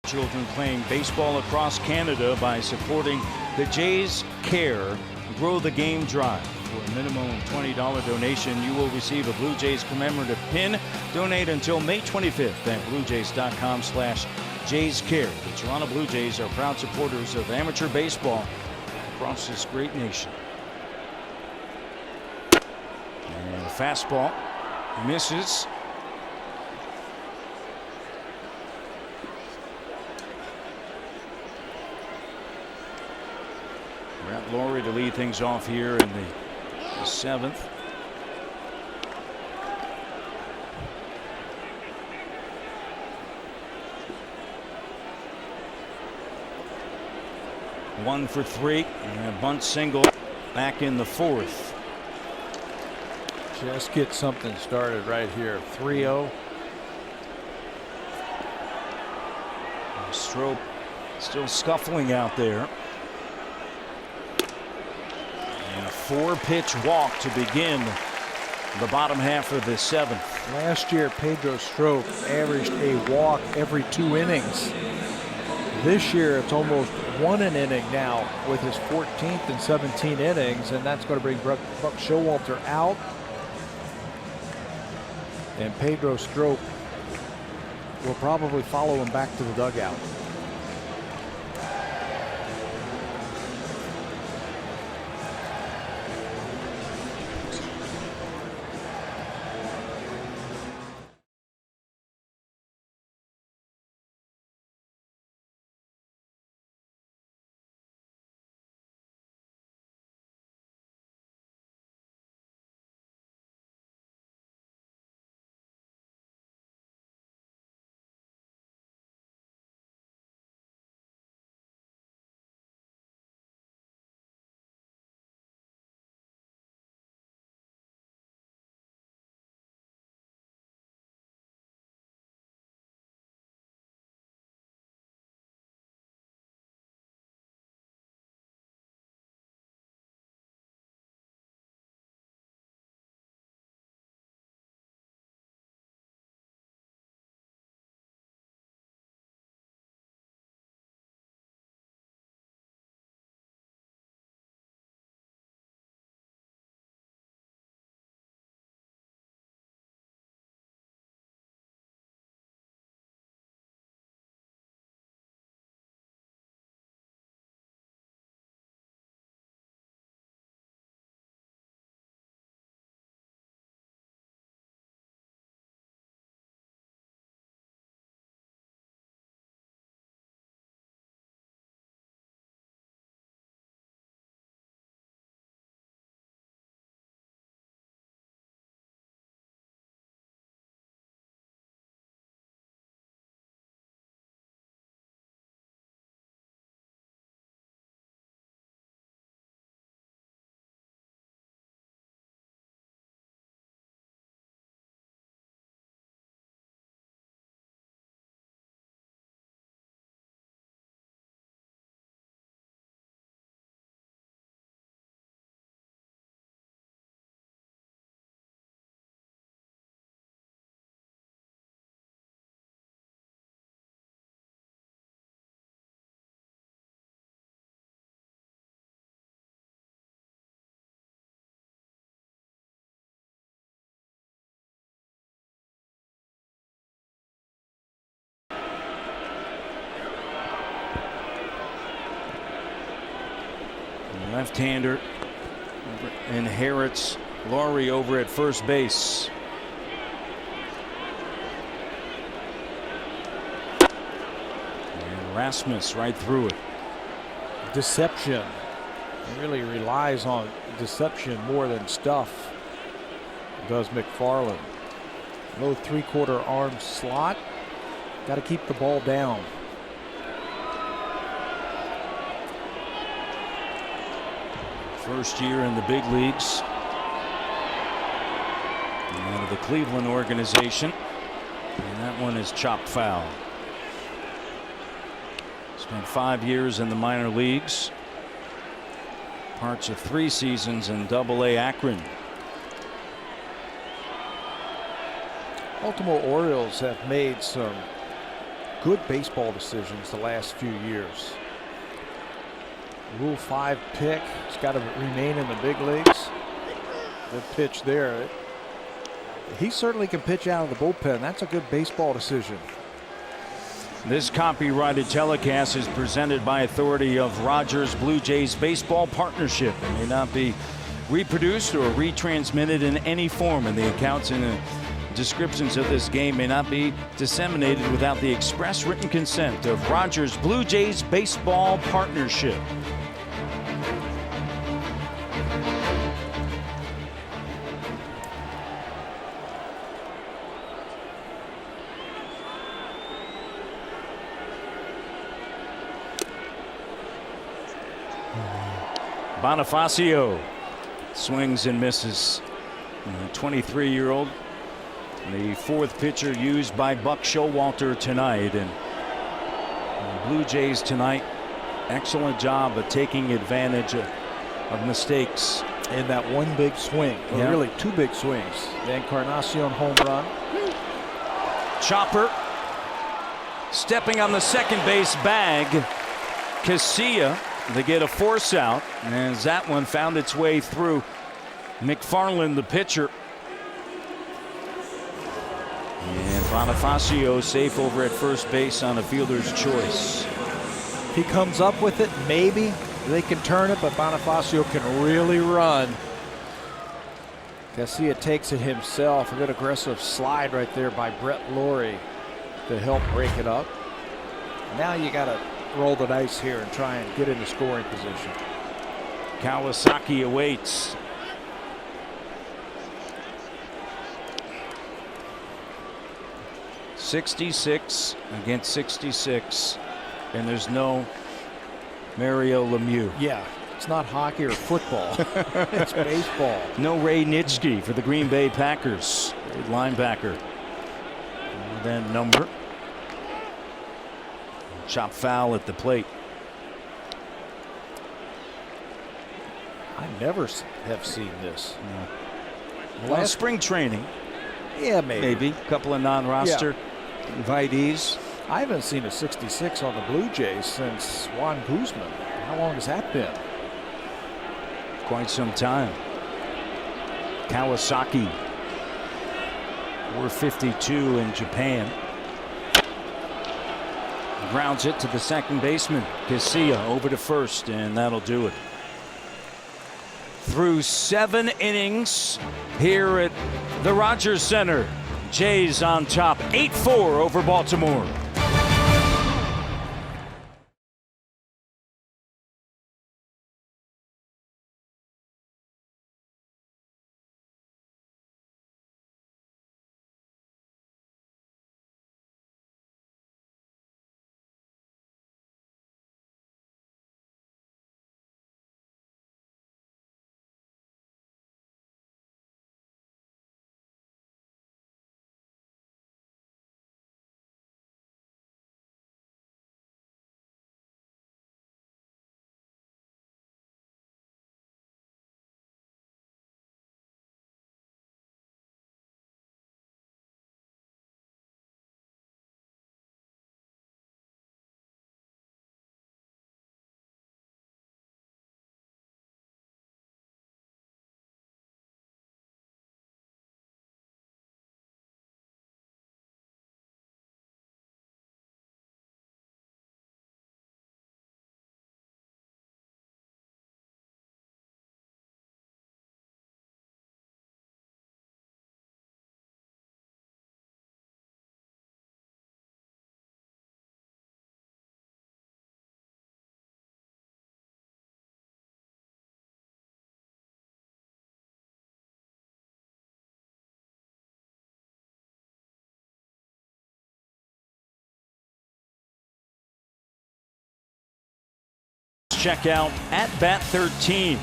Children playing baseball across Canada by supporting the Jays Care Grow the Game Drive. For a minimum of $20 donation, you will receive a Blue Jays commemorative pin. Donate until May 25th at bluejays.com/JaysCare. The Toronto Blue Jays are proud supporters of amateur baseball across this great nation. And a fastball misses. Brett Laurie to lead things off here in the 7th. One for 3 and a bunt single back in the 4th. Just get something started right here. 3-0. Strop still scuffling out there. And a 4-pitch walk to begin the bottom half of the 7th. Last year, Pedro Strop averaged a walk every 2 innings. This year, it's almost 1 an inning now with his 14th and 17 innings, and that's going to bring Buck Showalter out. And Pedro Strop will probably follow him back to the dugout. Left-hander inherits Laurie over at first base. And Rasmus right through it. Deception. He really relies on deception more than stuff, does McFarland. Low three-quarter arm slot. Got to keep the ball down. First year in the big leagues. And out of the Cleveland organization. And that one is chopped foul. Spent 5 years in the minor leagues. Parts of 3 seasons in Double-A Akron. Baltimore Orioles have made some good baseball decisions the last few years. Rule 5 pick. He's got to remain in the big leagues. Good pitch there. He certainly can pitch out of the bullpen. That's a good baseball decision. This copyrighted telecast is presented by authority of Rogers Blue Jays Baseball Partnership. It may not be reproduced or retransmitted in any form, and the accounts and descriptions of this game may not be disseminated without the express written consent of Rogers Blue Jays Baseball Partnership. Bonifacio swings and misses. The 23-year-old, the 4th pitcher used by Buck Showalter tonight. And the Blue Jays tonight, excellent job of taking advantage of mistakes. And that one big swing, or really 2 big swings. The Encarnacion home run. Chopper stepping on the second base bag. Casilla, they get a force out, and as that one found its way through McFarland, the pitcher. And Bonifacio safe over at first base on a fielder's choice. He comes up with it, maybe they can turn it, but Bonifacio can really run. Casilla takes it himself. A good aggressive slide right there by Brett Laurie to help break it up. Now you got to roll the dice here and try and get into scoring position. Kawasaki awaits. .66 against 66, and there's no Mario Lemieux. Yeah, it's not hockey or football. It's baseball. No Ray Nitschke for the Green Bay Packers. Great linebacker. And then number. Chop foul at the plate. I never have seen this. No. Last spring training. Yeah, maybe. A couple of non-roster invitees. I haven't seen a 66 on the Blue Jays since Juan Guzman. How long has that been? Quite some time. Kawasaki. 452 in Japan. Grounds it to the second baseman. Casilla over to first, and that'll do it. Through 7 innings here at the Rogers Center. Jays on top, 8-4 over Baltimore. check out @Bat13.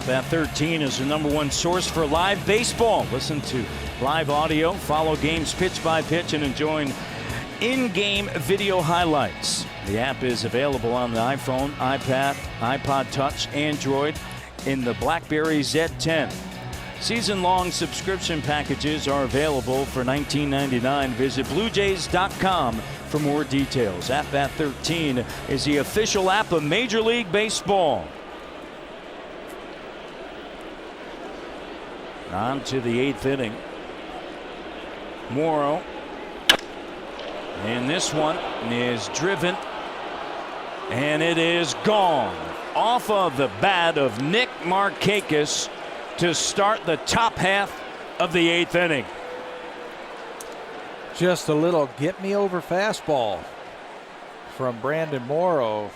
@Bat13 is the #1 source for live baseball. Listen to live audio, follow games pitch by pitch, and enjoy in-game video highlights. The app is available on the iPhone, iPad, iPod Touch, Android, in the BlackBerry Z10. Season-long subscription packages are available for $19.99. Visit BlueJays.com for more details. @Bat13 is the official app of Major League Baseball. On to the 8th inning. Morrow. And this one is driven. And it is gone. Off of the bat of Nick Markakis to start the top half of the 8th inning. Just a little get-me-over fastball from Brandon Morrow.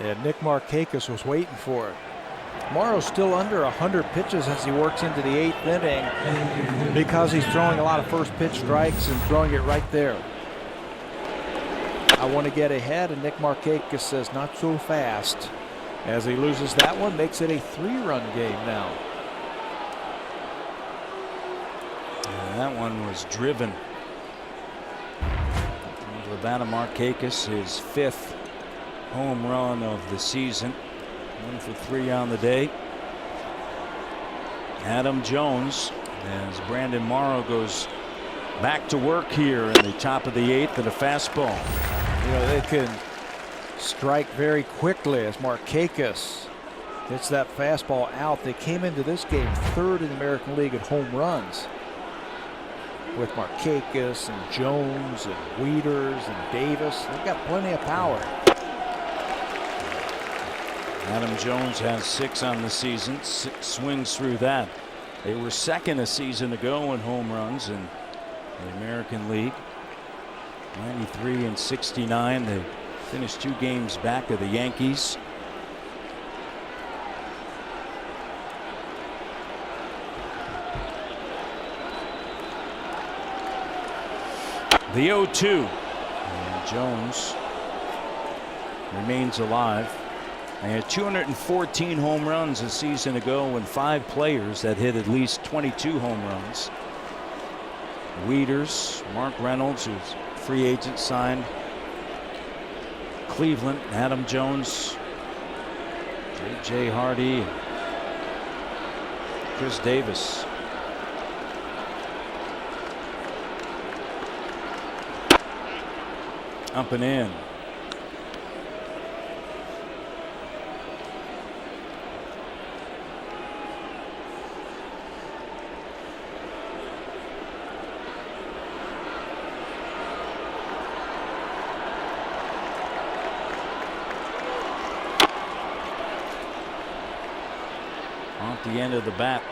And Nick Markakis was waiting for it. Morrow's still under 100 pitches as he works into the 8th inning because he's throwing a lot of first pitch strikes and throwing it right there. I want to get ahead, and Nick Markakis says not so fast. As he loses that one, makes it a 3-run game now. And that one was driven. The bat of Markakis, his 5th home run of the season. 1 for 3 on the day. Adam Jones, as Brandon Morrow goes back to work here in the top of the 8th at a fastball. You know, they can strike very quickly as Markakis hits that fastball out. They came into this game 3rd in the American League at home runs, with Markakis and Jones and Wieters and Davis. They've got plenty of power. Adam Jones has 6 on the season, 6 swings through that. They were 2nd a season ago in home runs in the American League. 93 and 69. They finished 2 games back of the Yankees. The 0-2. And Jones remains alive. They had 214 home runs a season ago and 5 players that hit at least 22 home runs. Wieters, Mark Reynolds, who's free agent, signed Cleveland. Adam Jones, J.J. Hardy, Chris Davis. Up and in. Off the end of the bat.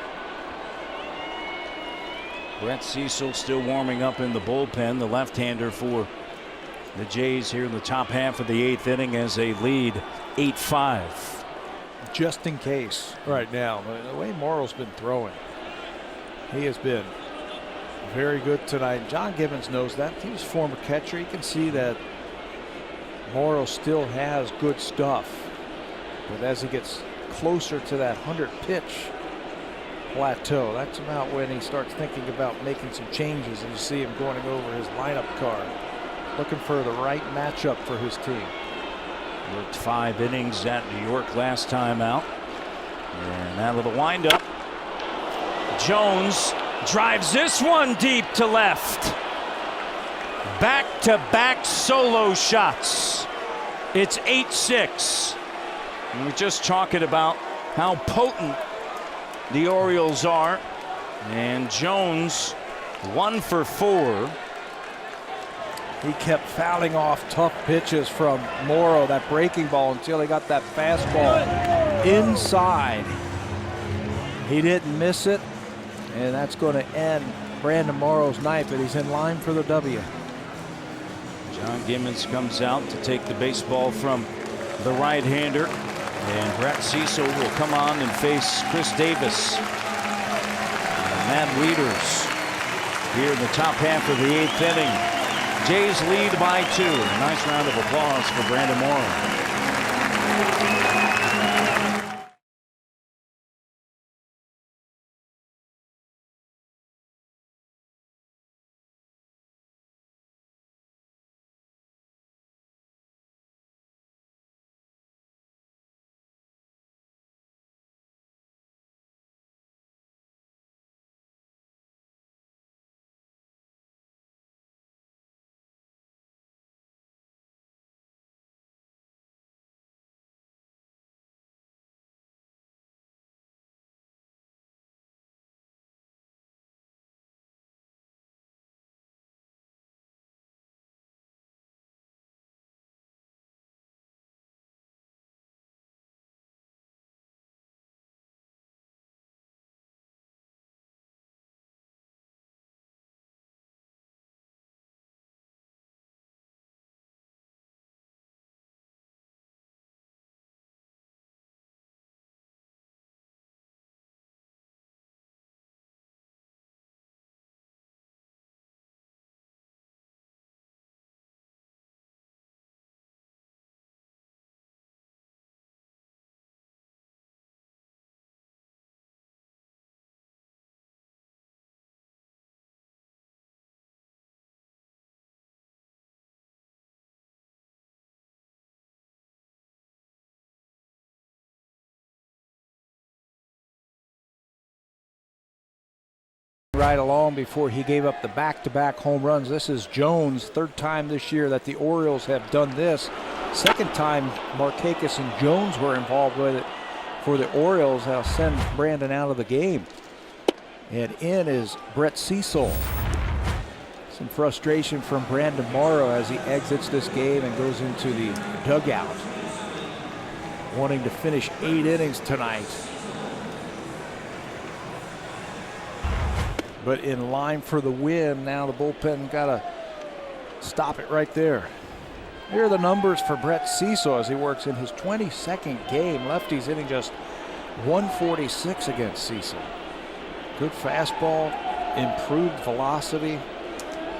Brett Cecil still warming up in the bullpen, the left-hander for the Jays here in the top half of the 8th inning as they lead 8-5. Just in case right now, the way Morrow's been throwing, he has been very good tonight. John Gibbons knows that. He was a former catcher. You can see that Morrow still has good stuff, but as he gets closer to that 100 pitch plateau, that's about when he starts thinking about making some changes, and you see him going over his lineup card, looking for the right matchup for his team. Worked 5 innings at New York last time out, and out of the windup, Jones drives this one deep to left. Back-to-back solo shots. It's 8-6. And we're just talking about how potent the Orioles are. And Jones 1 for 4. He kept fouling off tough pitches from Morrow, that breaking ball, until he got that fastball inside. He didn't miss it, and that's going to end Brandon Morrow's night, but he's in line for the W. John Gibbons comes out to take the baseball from the right-hander, and Brett Cecil will come on and face Chris Davis and Matt Wieters here in the top half of the 8th inning. Jays lead by 2. A nice round of applause for Brandon Morrow. Right along before he gave up the back-to-back home runs. This is Jones' third time this year that the Orioles have done this. Second time Markakis and Jones were involved with it for the Orioles. They'll send Brandon out of the game. And in is Brett Cecil. Some frustration from Brandon Morrow as he exits this game and goes into the dugout, wanting to finish 8 innings tonight. But in line for the win, now the bullpen got to stop it right there. Here are the numbers for Brett Cecil as he works in his 22nd game. Lefty's hitting just 146 against Cecil. Good fastball, improved velocity,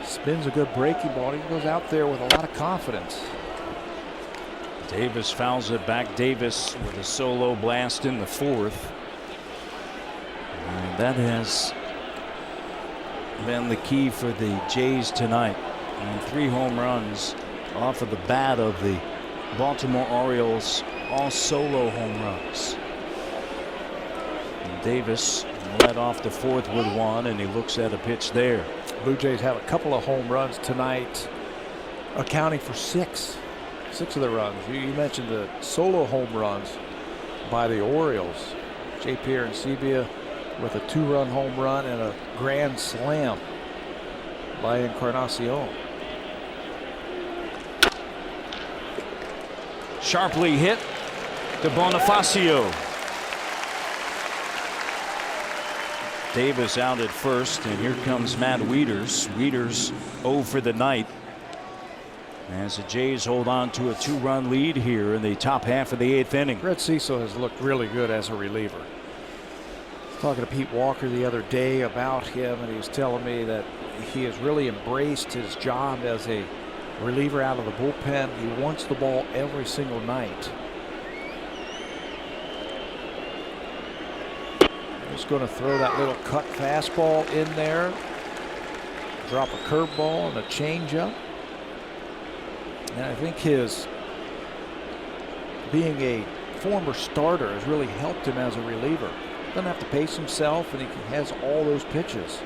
spins a good breaking ball. He goes out there with a lot of confidence. Davis fouls it back. Davis with a solo blast in the 4th. And that has been the key for the Jays tonight. And 3 home runs off of the bat of the Baltimore Orioles, all solo home runs. And Davis led off the 4th with 1, and he looks at a pitch there. Blue Jays have a couple of home runs tonight, accounting for 6 of the runs. You mentioned the solo home runs by the Orioles. J.P. Arencibia with a 2-run home run and a grand slam by Encarnacion. Sharply hit to Bonifacio. Davis out at first, and here comes Matt Wieters. Wieters 0 for the night, as the Jays hold on to a 2-run lead here in the top half of the 8th inning. Brett Cecil has looked really good as a reliever. Talking to Pete Walker the other day about him, and he was telling me that he has really embraced his job as a reliever out of the bullpen. He wants the ball every single night. Just going to throw that little cut fastball in there, drop a curveball and a changeup. And I think his being a former starter has really helped him as a reliever. Doesn't have to pace himself, and he has all those pitches.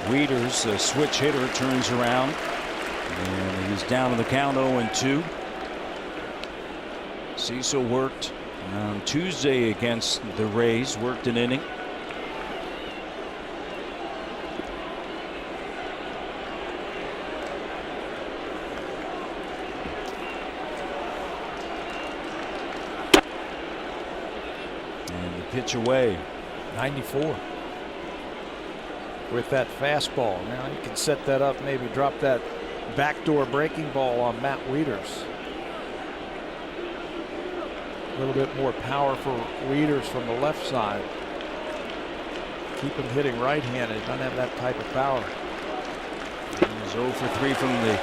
Wieters, the switch hitter, turns around, and he's down in the count 0-2. Cecil worked on Tuesday against the Rays, worked an inning. Pitch away. 94 with that fastball. Now you can set that up, maybe drop that backdoor breaking ball on Matt Wieters. A little bit more power for Wieters from the left side. Keep him hitting right-handed. Doesn't have that type of power. He's 0 for 3 from the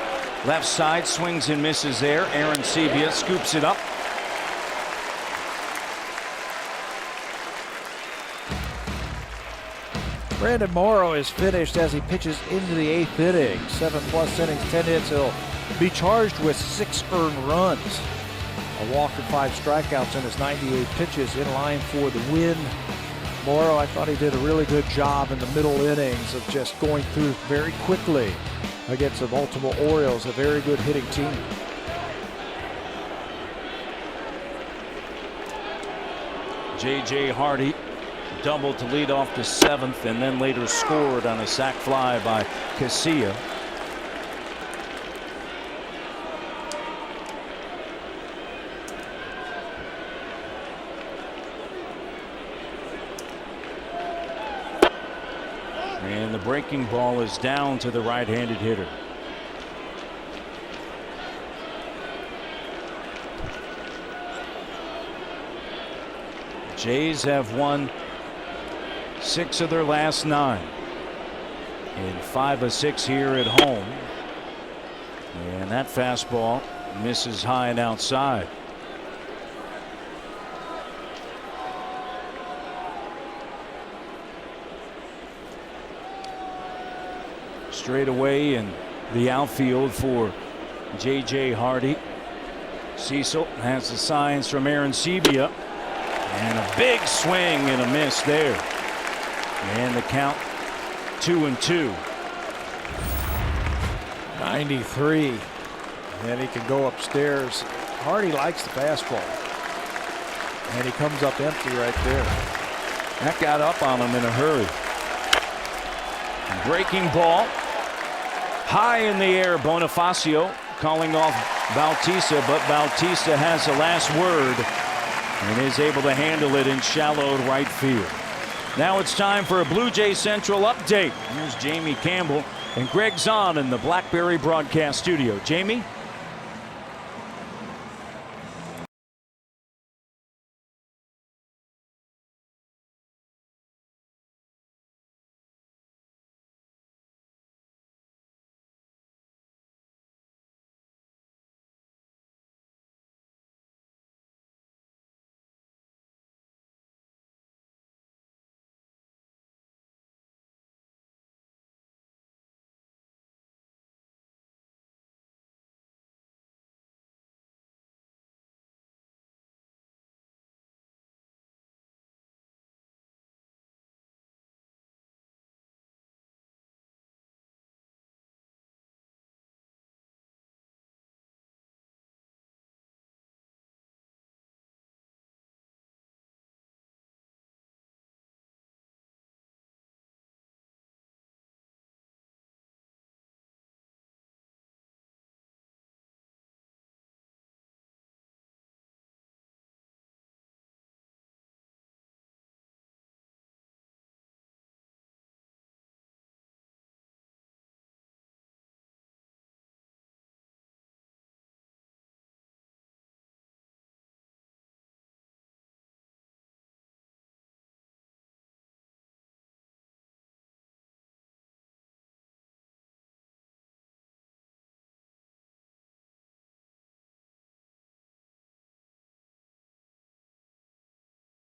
Left side, swings and misses there. Aaron Sebia scoops it up. Brandon Morrow is finished as he pitches into the 8th inning. 7+ innings, 10 hits. He'll be charged with 6 earned runs. A walk and 5 strikeouts in his 98 pitches, in line for the win. Morrow, I thought he did a really good job in the middle innings of just going through very quickly against the Baltimore Orioles, a very good hitting team. J.J. Hardy doubled to lead off the 7th, and then later scored on a sac fly by Casilla. And the breaking ball is down to the right-handed hitter. Jays have won 6 of their last 9 and 5 of 6 here at home. And that fastball misses high and outside. Straight away in the outfield for J.J. Hardy. Cecil has the signs from Aaron Sebia, and a big swing and a miss there. And the count 2-2. 93. And he can go upstairs. Hardy likes the fastball. And he comes up empty right there. That got up on him in a hurry. Breaking ball. High in the air, Bonifacio calling off Bautista, but Bautista has the last word and is able to handle it in shallow right field. Now it's time for a Blue Jay Central update. Here's Jamie Campbell and Greg Zahn in the Blackberry Broadcast Studio. Jamie?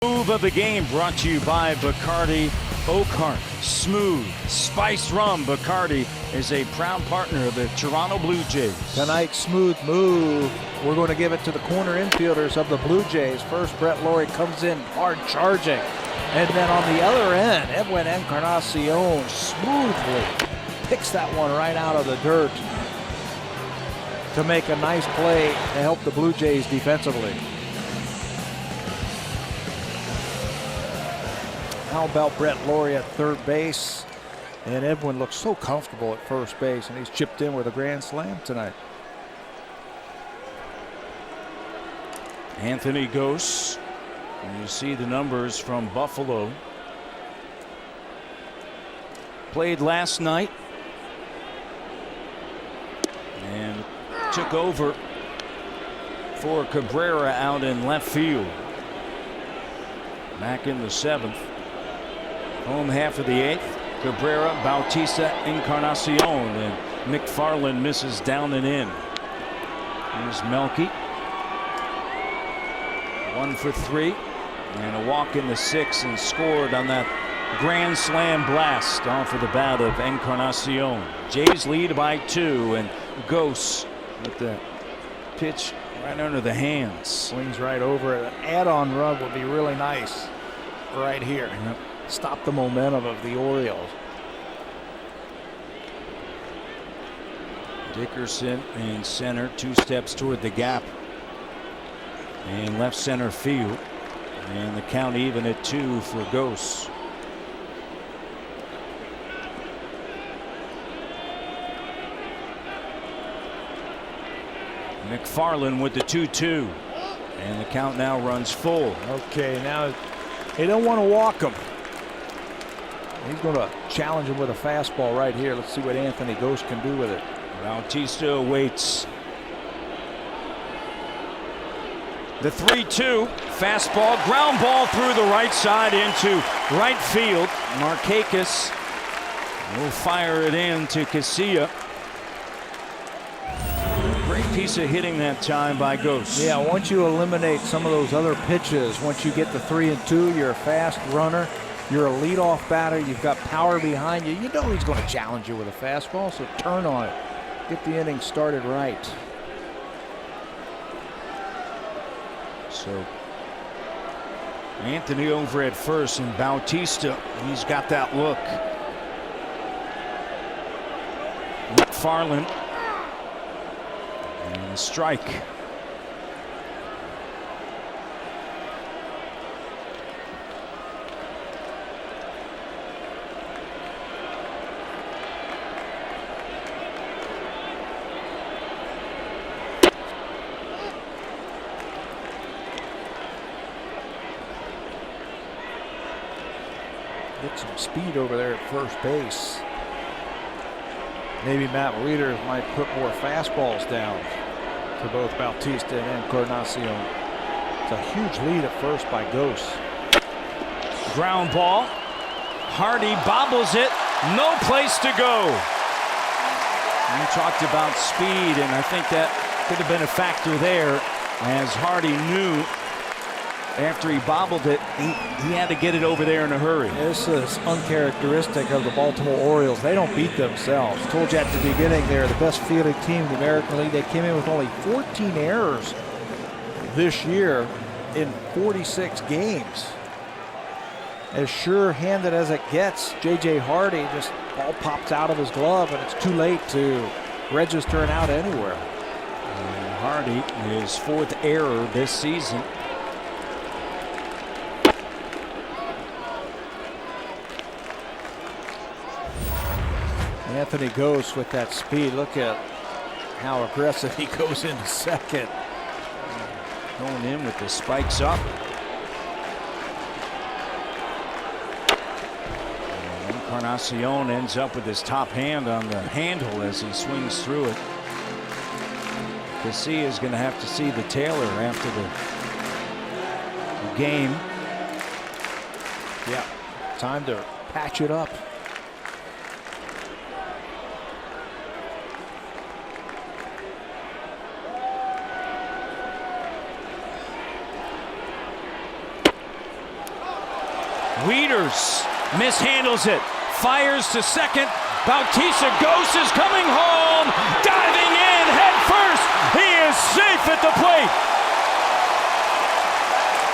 Move of the game brought to you by Bacardi Oakhart. Smooth, spiced rum. Bacardi is a proud partner of the Toronto Blue Jays. Tonight's smooth move, we're going to give it to the corner infielders of the Blue Jays. First, Brett Laurie comes in hard charging. And then on the other end, Edwin Encarnacion smoothly picks that one right out of the dirt to make a nice play to help the Blue Jays defensively. How about Brett Laurie at third base? And Edwin looks so comfortable at first base, and he's chipped in with a grand slam tonight. Anthony Gose. And you see the numbers from Buffalo. Played last night and took over for Cabrera out in left field. Back in the 7th. Home half of the 8th. Cabrera, Bautista, Encarnacion, and McFarland misses down and in. Here's Melky. 1 for 3. And a walk in the 6th and scored on that grand slam blast off of the bat of Encarnacion. Jays lead by 2, and Ghost with the pitch right under the hands. Swings right over it. An add-on run would be really nice right here. Yep. Stop the momentum of the Orioles. Dickerson in center, 2 steps toward the gap in left center field, and the count even at 2 for Ghost. McFarland with the 2-2, and the count now runs full. Okay, now they don't want to walk him. He's going to challenge him with a fastball right here. Let's see what Anthony Ghost can do with it. Bautista awaits. The 3-2 fastball, ground ball through the right side into right field. Markakis will fire it in to Casilla. Great piece of hitting that time by Ghost. Yeah, once you eliminate some of those other pitches, once you get the 3-2, you're a fast runner. You're a leadoff batter. You've got power behind you. You know he's going to challenge you with a fastball, so turn on it. Get the inning started right. So Anthony over at first, and Bautista, he's got that look. McFarland, and a strike. Get some speed over there at first base. Maybe Matt Wieters might put more fastballs down to both Bautista and Encarnacion. It's a huge lead at first by Ghost. Ground ball. Hardy bobbles it. No place to go. We talked about speed, and I think that could have been a factor there, as Hardy knew after he bobbled it, he had to get it over there in a hurry. This is uncharacteristic of the Baltimore Orioles. They don't beat themselves. Told you at the beginning they're the best fielding team in the American League. They came in with only 14 errors this year in 46 games. As sure-handed as it gets, J.J. Hardy, just ball pops out of his glove, and it's too late to register an out anywhere. And Hardy, his 4th error this season. Anthony Ghost with that speed. Look at how aggressive he goes into second. Going in with the spikes up. And Encarnacion ends up with his top hand on the handle as he swings through it. Casilla is going to have to see the Taylor after the game. Yeah, time to patch it up. Wieters mishandles it, fires to second. Bautista Ghost is coming home, diving in head first. He is safe at the plate.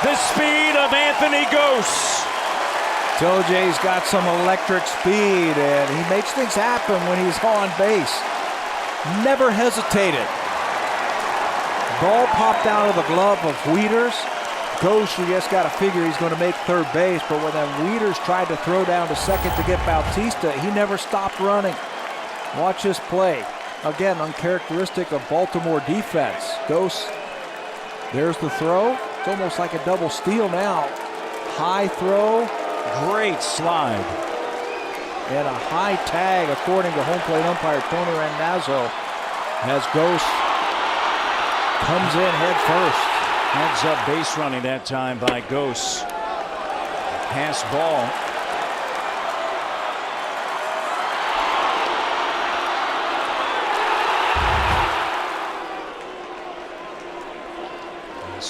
The speed of Anthony Ghost. Told you he's got some electric speed, and he makes things happen when he's on base. Never hesitated. Ball popped out of the glove of Wieters. Ghost, you just got to figure he's going to make third base, but when then Wieters tried to throw down to second to get Bautista, he never stopped running. Watch this play. Again, uncharacteristic of Baltimore defense. Ghost, there's the throw. It's almost like a double steal now. High throw. Great slide. And a high tag, according to home plate umpire Tony Randazzo, as Ghost comes in head first. Heads up base running that time by Ghost. Pass ball.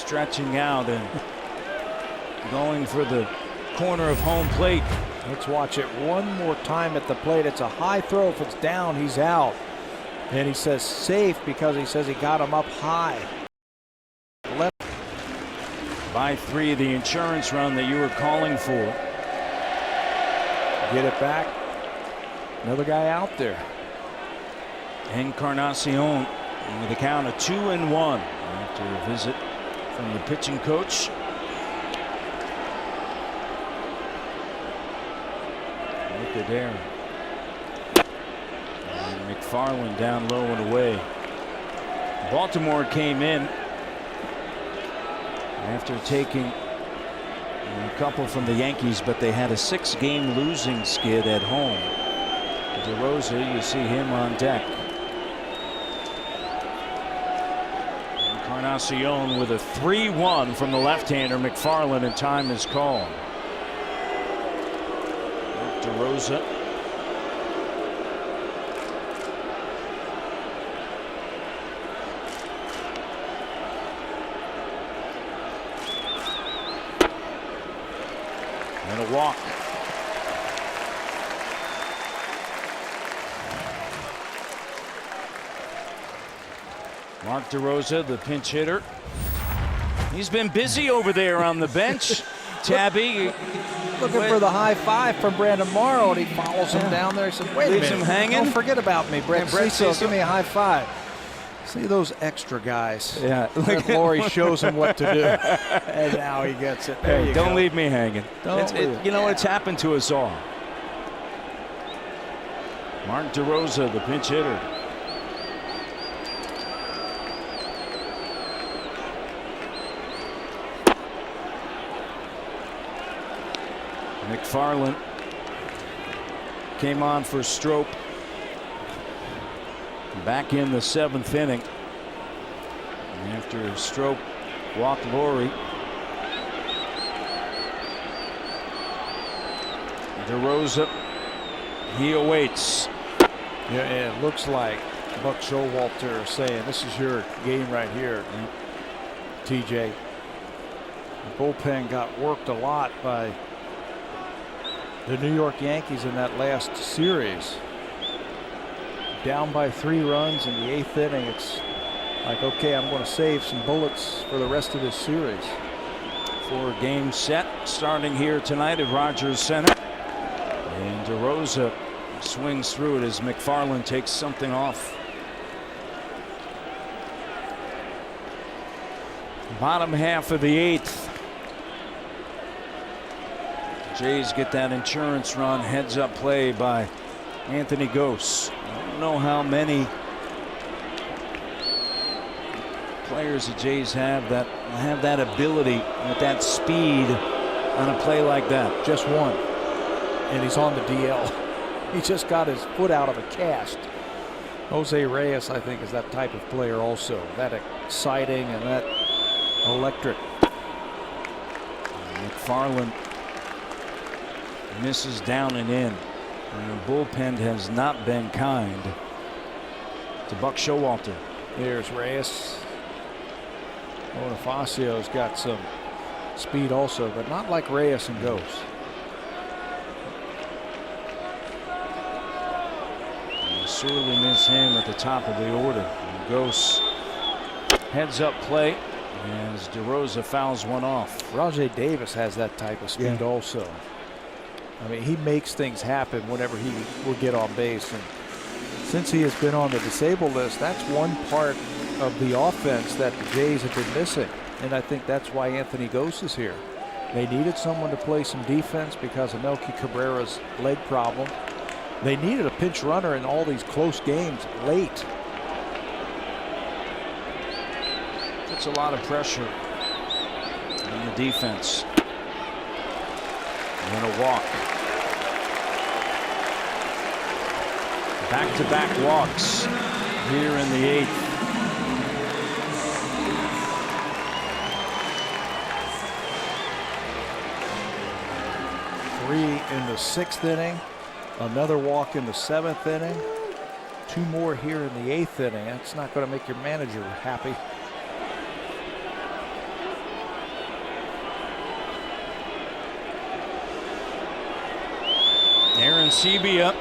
stretching out and going for the corner of home plate. Let's watch it one more time at the plate. It's a high throw. If it's down, he's out. And he says safe because he says he got him up high. Left. By 3, the insurance run that you were calling for. Get it back. Another guy out there. Encarnacion with a count of 2-1 after a visit from the pitching coach. Look at there. And McFarland down low and away. Baltimore came in after taking a couple from the Yankees, but they had a 6-game losing skid at home. DeRosa, you see him on deck. Encarnacion with a 3-1 from the left-hander McFarland, and time is called. DeRosa. And a walk. Mark DeRosa, the pinch hitter. He's been busy over there on the bench. Tabby looking for the high five from Brandon Morrow, and he follows him down there. He says, wait a minute, him hanging. Don't forget about me, Brett Cecil. Give me a high five. See those extra guys. Yeah. Laurie shows him what to do, and now he gets it. There you don't go. leave me hanging. You know, it's happened to us all. Mark DeRosa, the pinch hitter. McFarland came on for Strope. Back in the 7th inning after Strope walked Laurie. DeRosa, he awaits. Yeah, it looks like Buck Showalter is saying, this is your game right here, TJ. The bullpen got worked a lot by the New York Yankees in that last series. Down by 3 runs in the 8th inning. It's like, okay, I'm going to save some bullets for the rest of this series. 4-game set starting here tonight at Rogers Center. And DeRosa swings through it as McFarland takes something off. Bottom half of the 8th. Jays get that insurance run. Heads up play by Anthony Gose. I don't know how many players the Jays have that ability with that speed on a play like that. Just one, and he's on the DL. He just got his foot out of a cast. Jose Reyes, I think, is that type of player also. That exciting and that electric. McFarland misses down and in. And the bullpen has not been kind to Buck Showalter. There's Reyes. Bonifacio's got some speed also, but not like Reyes and Gose. You sorely miss him at the top of the order. And Gose heads up play as DeRosa fouls one off. Rajay Davis has that type of speed also. I mean, he makes things happen whenever he will get on base. And since he has been on the disabled list, that's one part of the offense that the Jays have been missing. And I think that's why Anthony Gose is here. They needed someone to play some defense because of Melky Cabrera's leg problem. They needed a pinch runner in all these close games late. Puts a lot of pressure on the defense. And a walk. Back-to-back walks here in the 8th. Three in the 6th inning. Another walk in the 7th inning. 2 more here in the 8th inning. That's not going to make your manager happy. Sebia.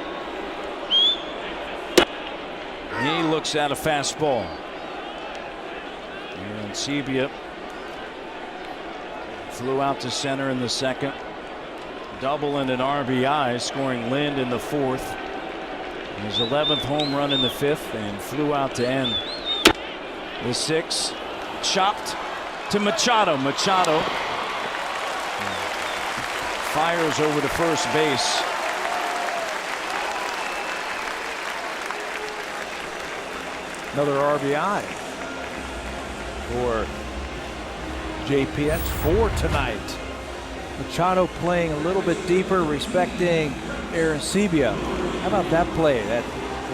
He looks at a fastball. And Sebia flew out to center in the second. Double and an RBI, scoring Lind in the fourth. His 11th home run in the fifth, and flew out to end the sixth. Chopped to Machado. Machado fires over to first base. Another RBI for JP. That's 4 tonight. Machado playing a little bit deeper, respecting Aaron Sebia. How about that play? That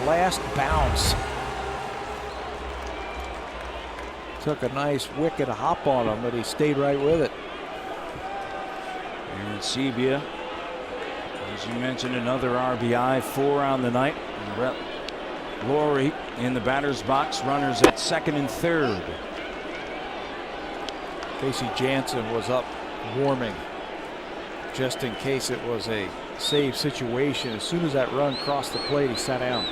last bounce. Took a nice wicked hop on him, but he stayed right with it. Aaron Sebia, as you mentioned, another RBI, 4 on the night. And Brett Lawrie in the batter's box, runners at second and third. Casey Jansen was up warming just in case it was a save situation. As soon as that run crossed the plate, he sat down.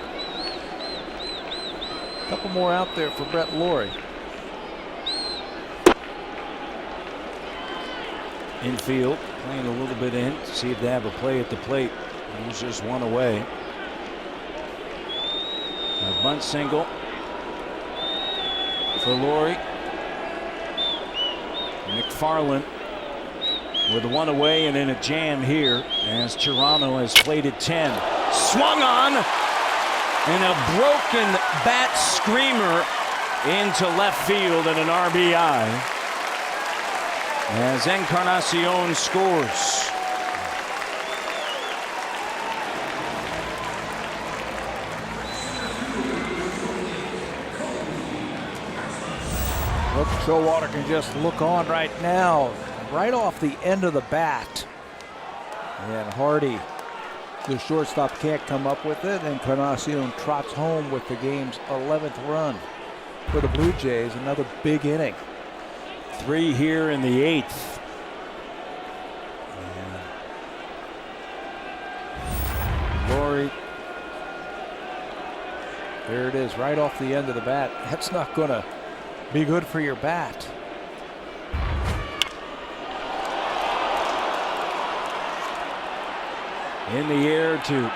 A couple more out there for Brett Lawrie. Infield, playing a little bit in, see if they have a play at the plate. There's just one away. A bunt single for Lawrie. McFarland with one away and in a jam here as Toronto has played at 10. Swung on, and a broken bat screamer into left field and an RBI as Encarnacion scores. Look, Showalter can just look on right now, right off the end of the bat. And Hardy, the shortstop, can't come up with it. And Encarnacion trots home with the game's 11th run for the Blue Jays. Another big inning. 3 here in the 8th. Lawrie. There it is, right off the end of the bat. That's not going to be good for your bat. In the air to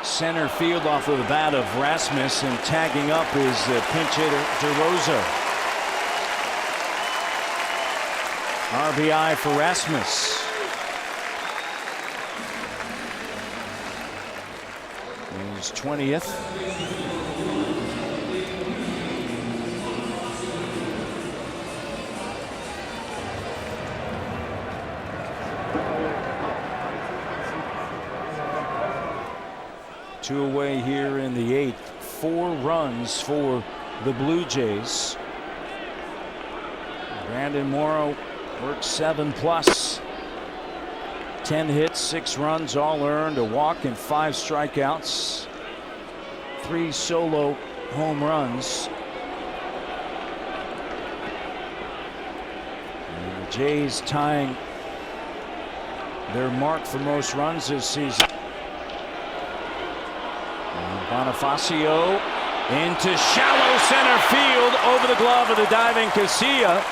center field off of the bat of Rasmus, and tagging up is the pinch hitter DeRosa. RBI for Rasmus. His 20th. Two away here in the 8th. 4 runs for the Blue Jays. Brandon Morrow worked 7+. 10 hits, 6 runs, all earned, a walk and 5 strikeouts. 3 solo home runs. And the Jays tying their mark for most runs this season. Bonifacio into shallow center field over the glove of the diving Casilla.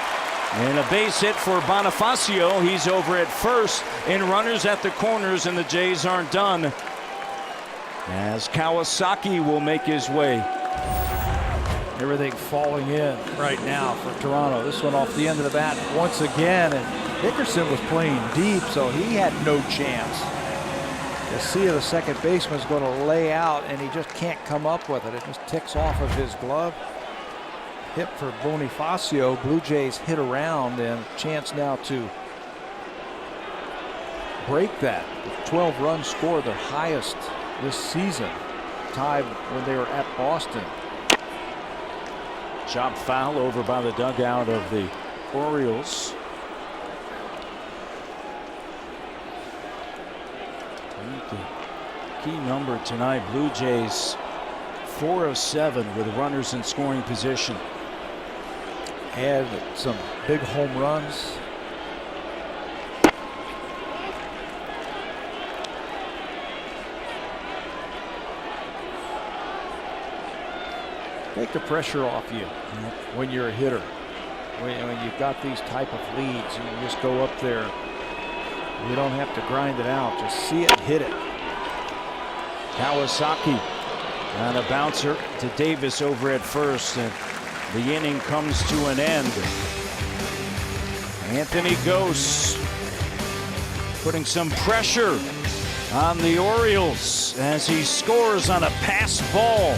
And a base hit for Bonifacio. He's over at first, and runners at the corners, and the Jays aren't done as Kawasaki will make his way. Everything falling in right now for Toronto. This one off the end of the bat once again, and Dickerson was playing deep, so he had no chance. Casilla, the second baseman, is going to lay out, and he just can't come up with it. It just ticks off of his glove. Hit for Bonifacio. Blue Jays hit around, and chance now to break that. 12-run score, their highest this season, tied when they were at Boston. Chop foul over by the dugout of the Orioles. The key number tonight, Blue Jays 4 of 7 with runners in scoring position. Had some big home runs. Take the pressure off you when you're a hitter. When you've got these type of leads, you just go up there. You don't have to grind it out. Just see it and hit it. Kawasaki on a bouncer to Davis over at first, and the inning comes to an end. Anthony Gose putting some pressure on the Orioles as he scores on a pass ball.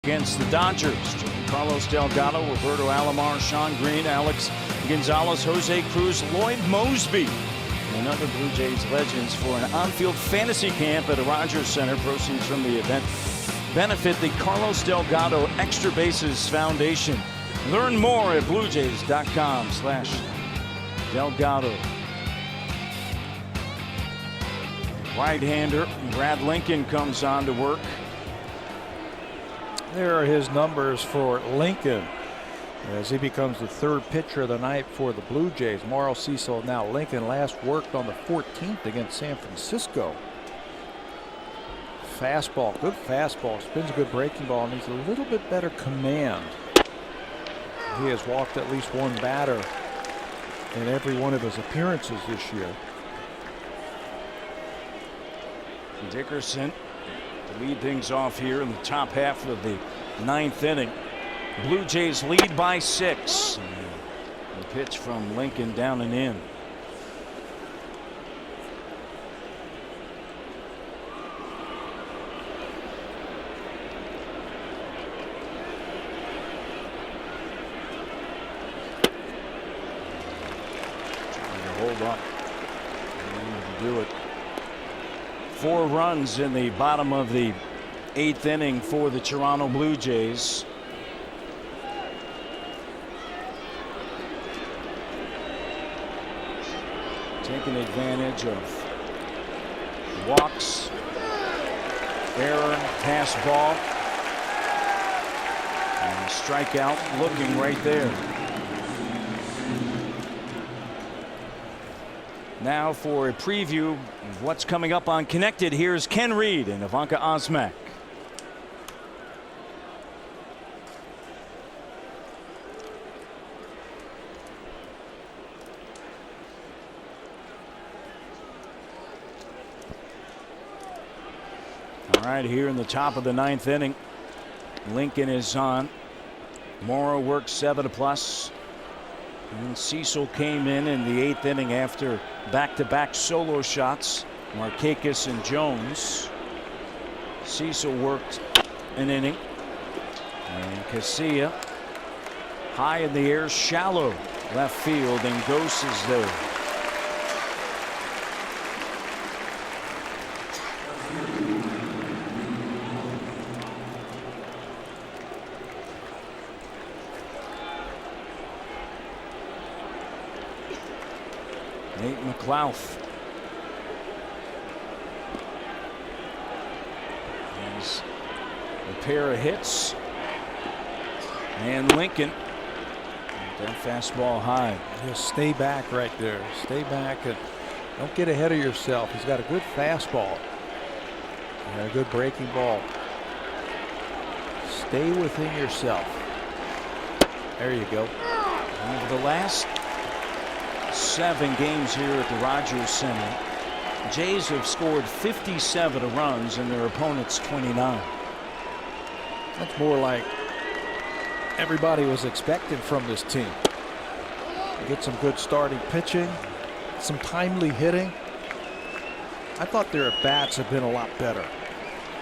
Against the Dodgers, Carlos Delgado, Roberto Alomar, Sean Green, Alex Gonzalez, Jose Cruz, Lloyd Mosby, and other Blue Jays legends for an on-field fantasy camp at the Rogers Center. Proceeds from the event benefit the Carlos Delgado Extra Bases Foundation. Learn more at bluejays.com/Delgado. Right-hander Brad Lincoln comes on to work. There are his numbers for Lincoln as he becomes the third pitcher of the night for the Blue Jays. Morrow, Cecil, now Lincoln last worked on the 14th against San Francisco. Fastball, good fastball, spins a good breaking ball, and he's a little bit better command. He has walked at least one batter in every one of his appearances this year. Dickerson to lead things off here in the top half of the ninth inning. Blue Jays lead by 6. The pitch from Lincoln down and in. Trying to hold up. Do it. 4 runs in the bottom of the 8th inning for the Toronto Blue Jays. Taking advantage of walks, error, pass ball, and strikeout looking right there. Now for a preview of what's coming up on Connected, here's Ken Reed and Ivanka Osmak. All right, here in the top of the 9th inning, Lincoln is on. Morrow works 7+. And Cecil came in the 8th inning after back-to-back solo shots. Markakis and Jones. Cecil worked an inning. And Casilla high in the air, shallow left field, and Gose is there. Nate McLouth. Has a pair of hits. And Lincoln, that fastball high. Just stay back right there. Stay back and don't get ahead of yourself. He's got a good fastball and a good breaking ball. Stay within yourself. There you go. Over the last 7 games here at the Rogers Center, Jays have scored 57 runs and their opponents 29. That's more like everybody was expecting from this team. Get some good starting pitching, some timely hitting. I thought their at-bats have been a lot better.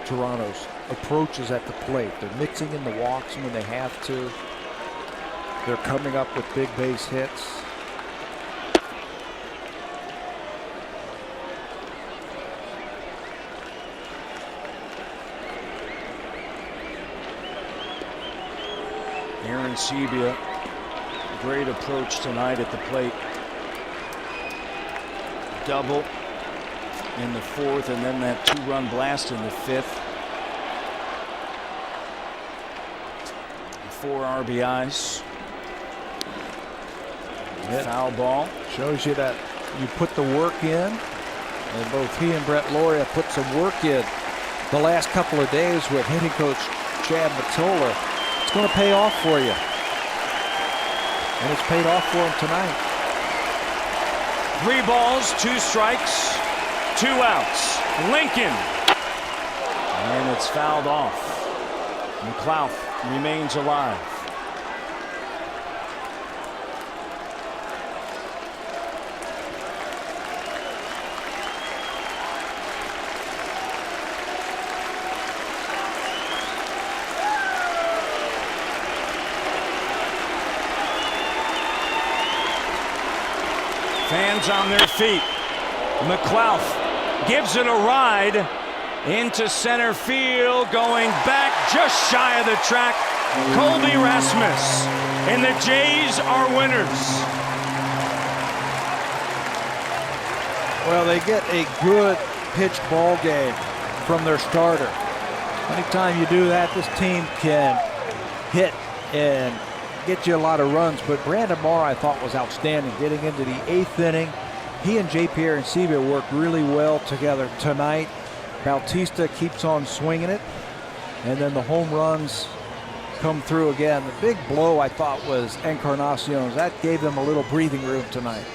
Toronto's approaches at the plate. They're mixing in the walks when they have to. They're coming up with big base hits. Aaron Sebia, great approach tonight at the plate. Double in the 4th and then that 2-run blast in the 5th. 4 RBIs. Foul ball. Shows you that you put the work in. And both he and Brett Laurie have put some work in the last couple of days with hitting coach Chad Mottola. It's going to pay off for you. And it's paid off for him tonight. 3 balls, 2 strikes, 2 outs. Lincoln. And it's fouled off. McLouth remains alive. Fans on their feet. McLouth gives it a ride into center field, going back just shy of the track. Colby Rasmus, and the Jays are winners. Well, they get a good pitched ball game from their starter. Anytime you do that, this team can hit and get you a lot of runs. But Brandon Marr, I thought, was outstanding getting into the 8th inning. He and J.P. Arencibia worked really well together tonight. Bautista keeps on swinging it, and then the home runs come through again. The big blow, I thought, was Encarnacion's. That gave them a little breathing room tonight.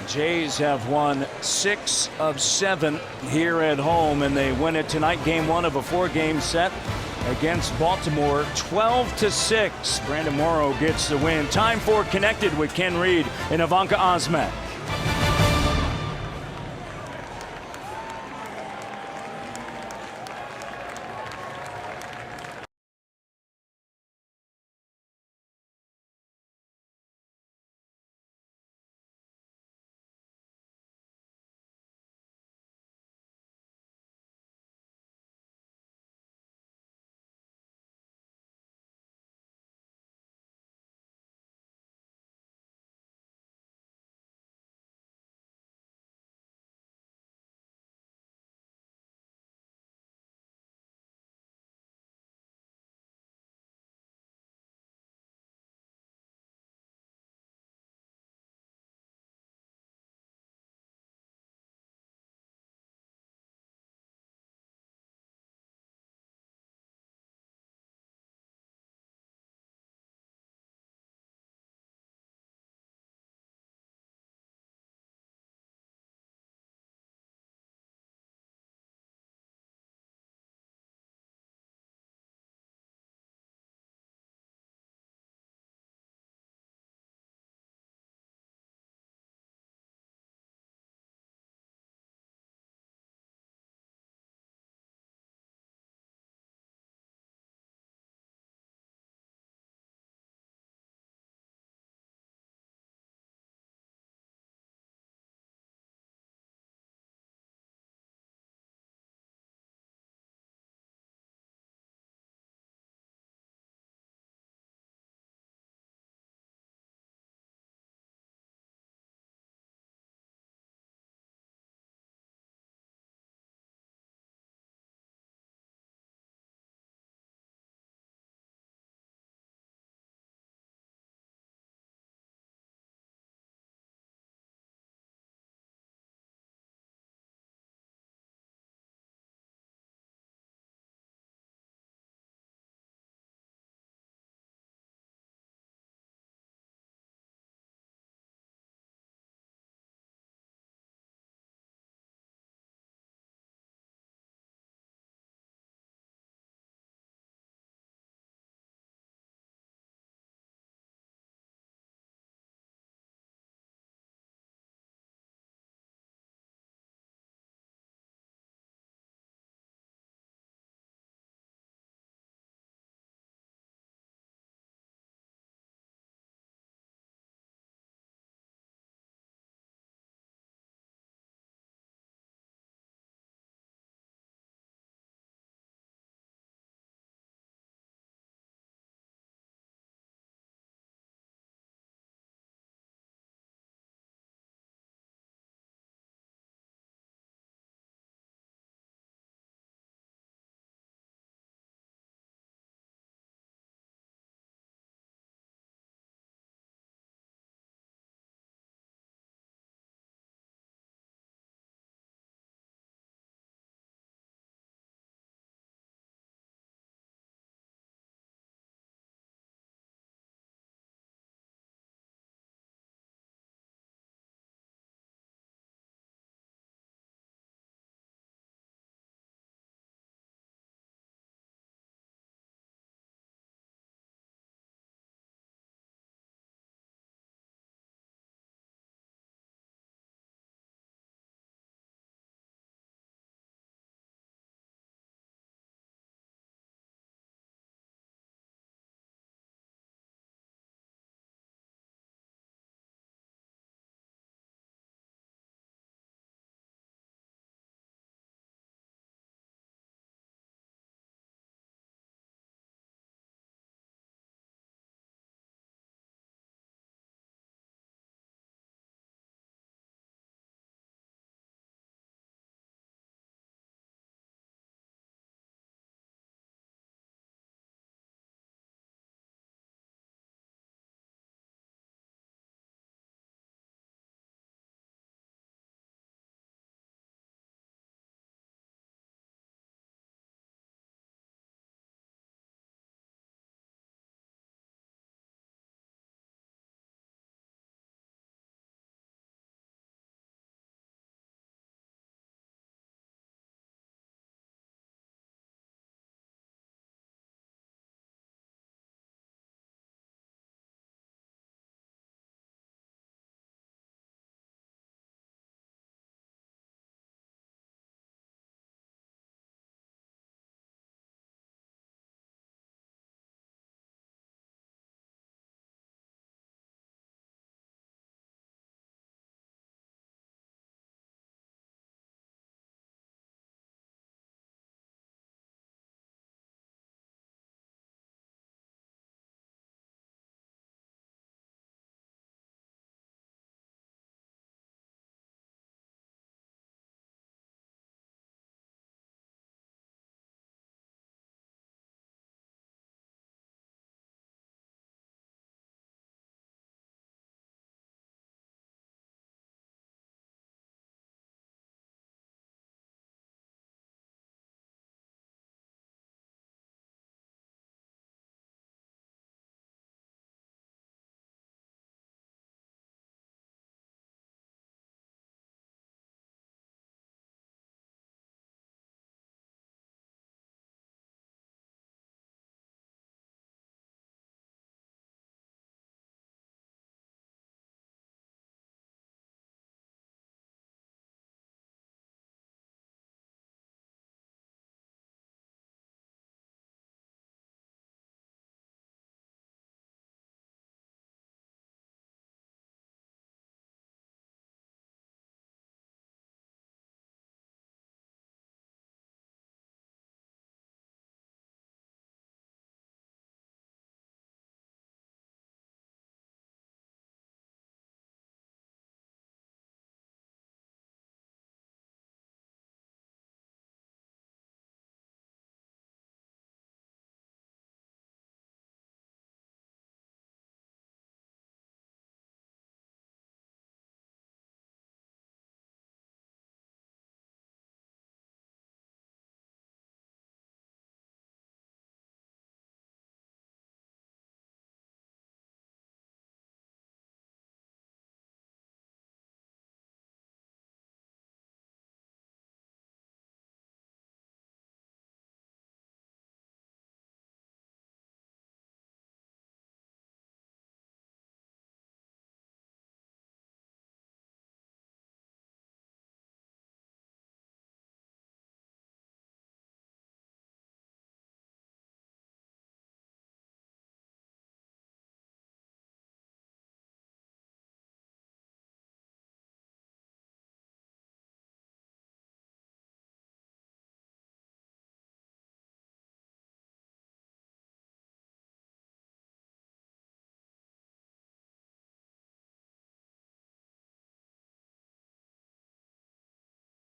Jays have won 6 of 7 here at home, and they win it tonight. Game 1 of a 4-game set against Baltimore, 12-6. Brandon Morrow gets the win. Time for Connected with Ken Reed and Ivanka Osmat.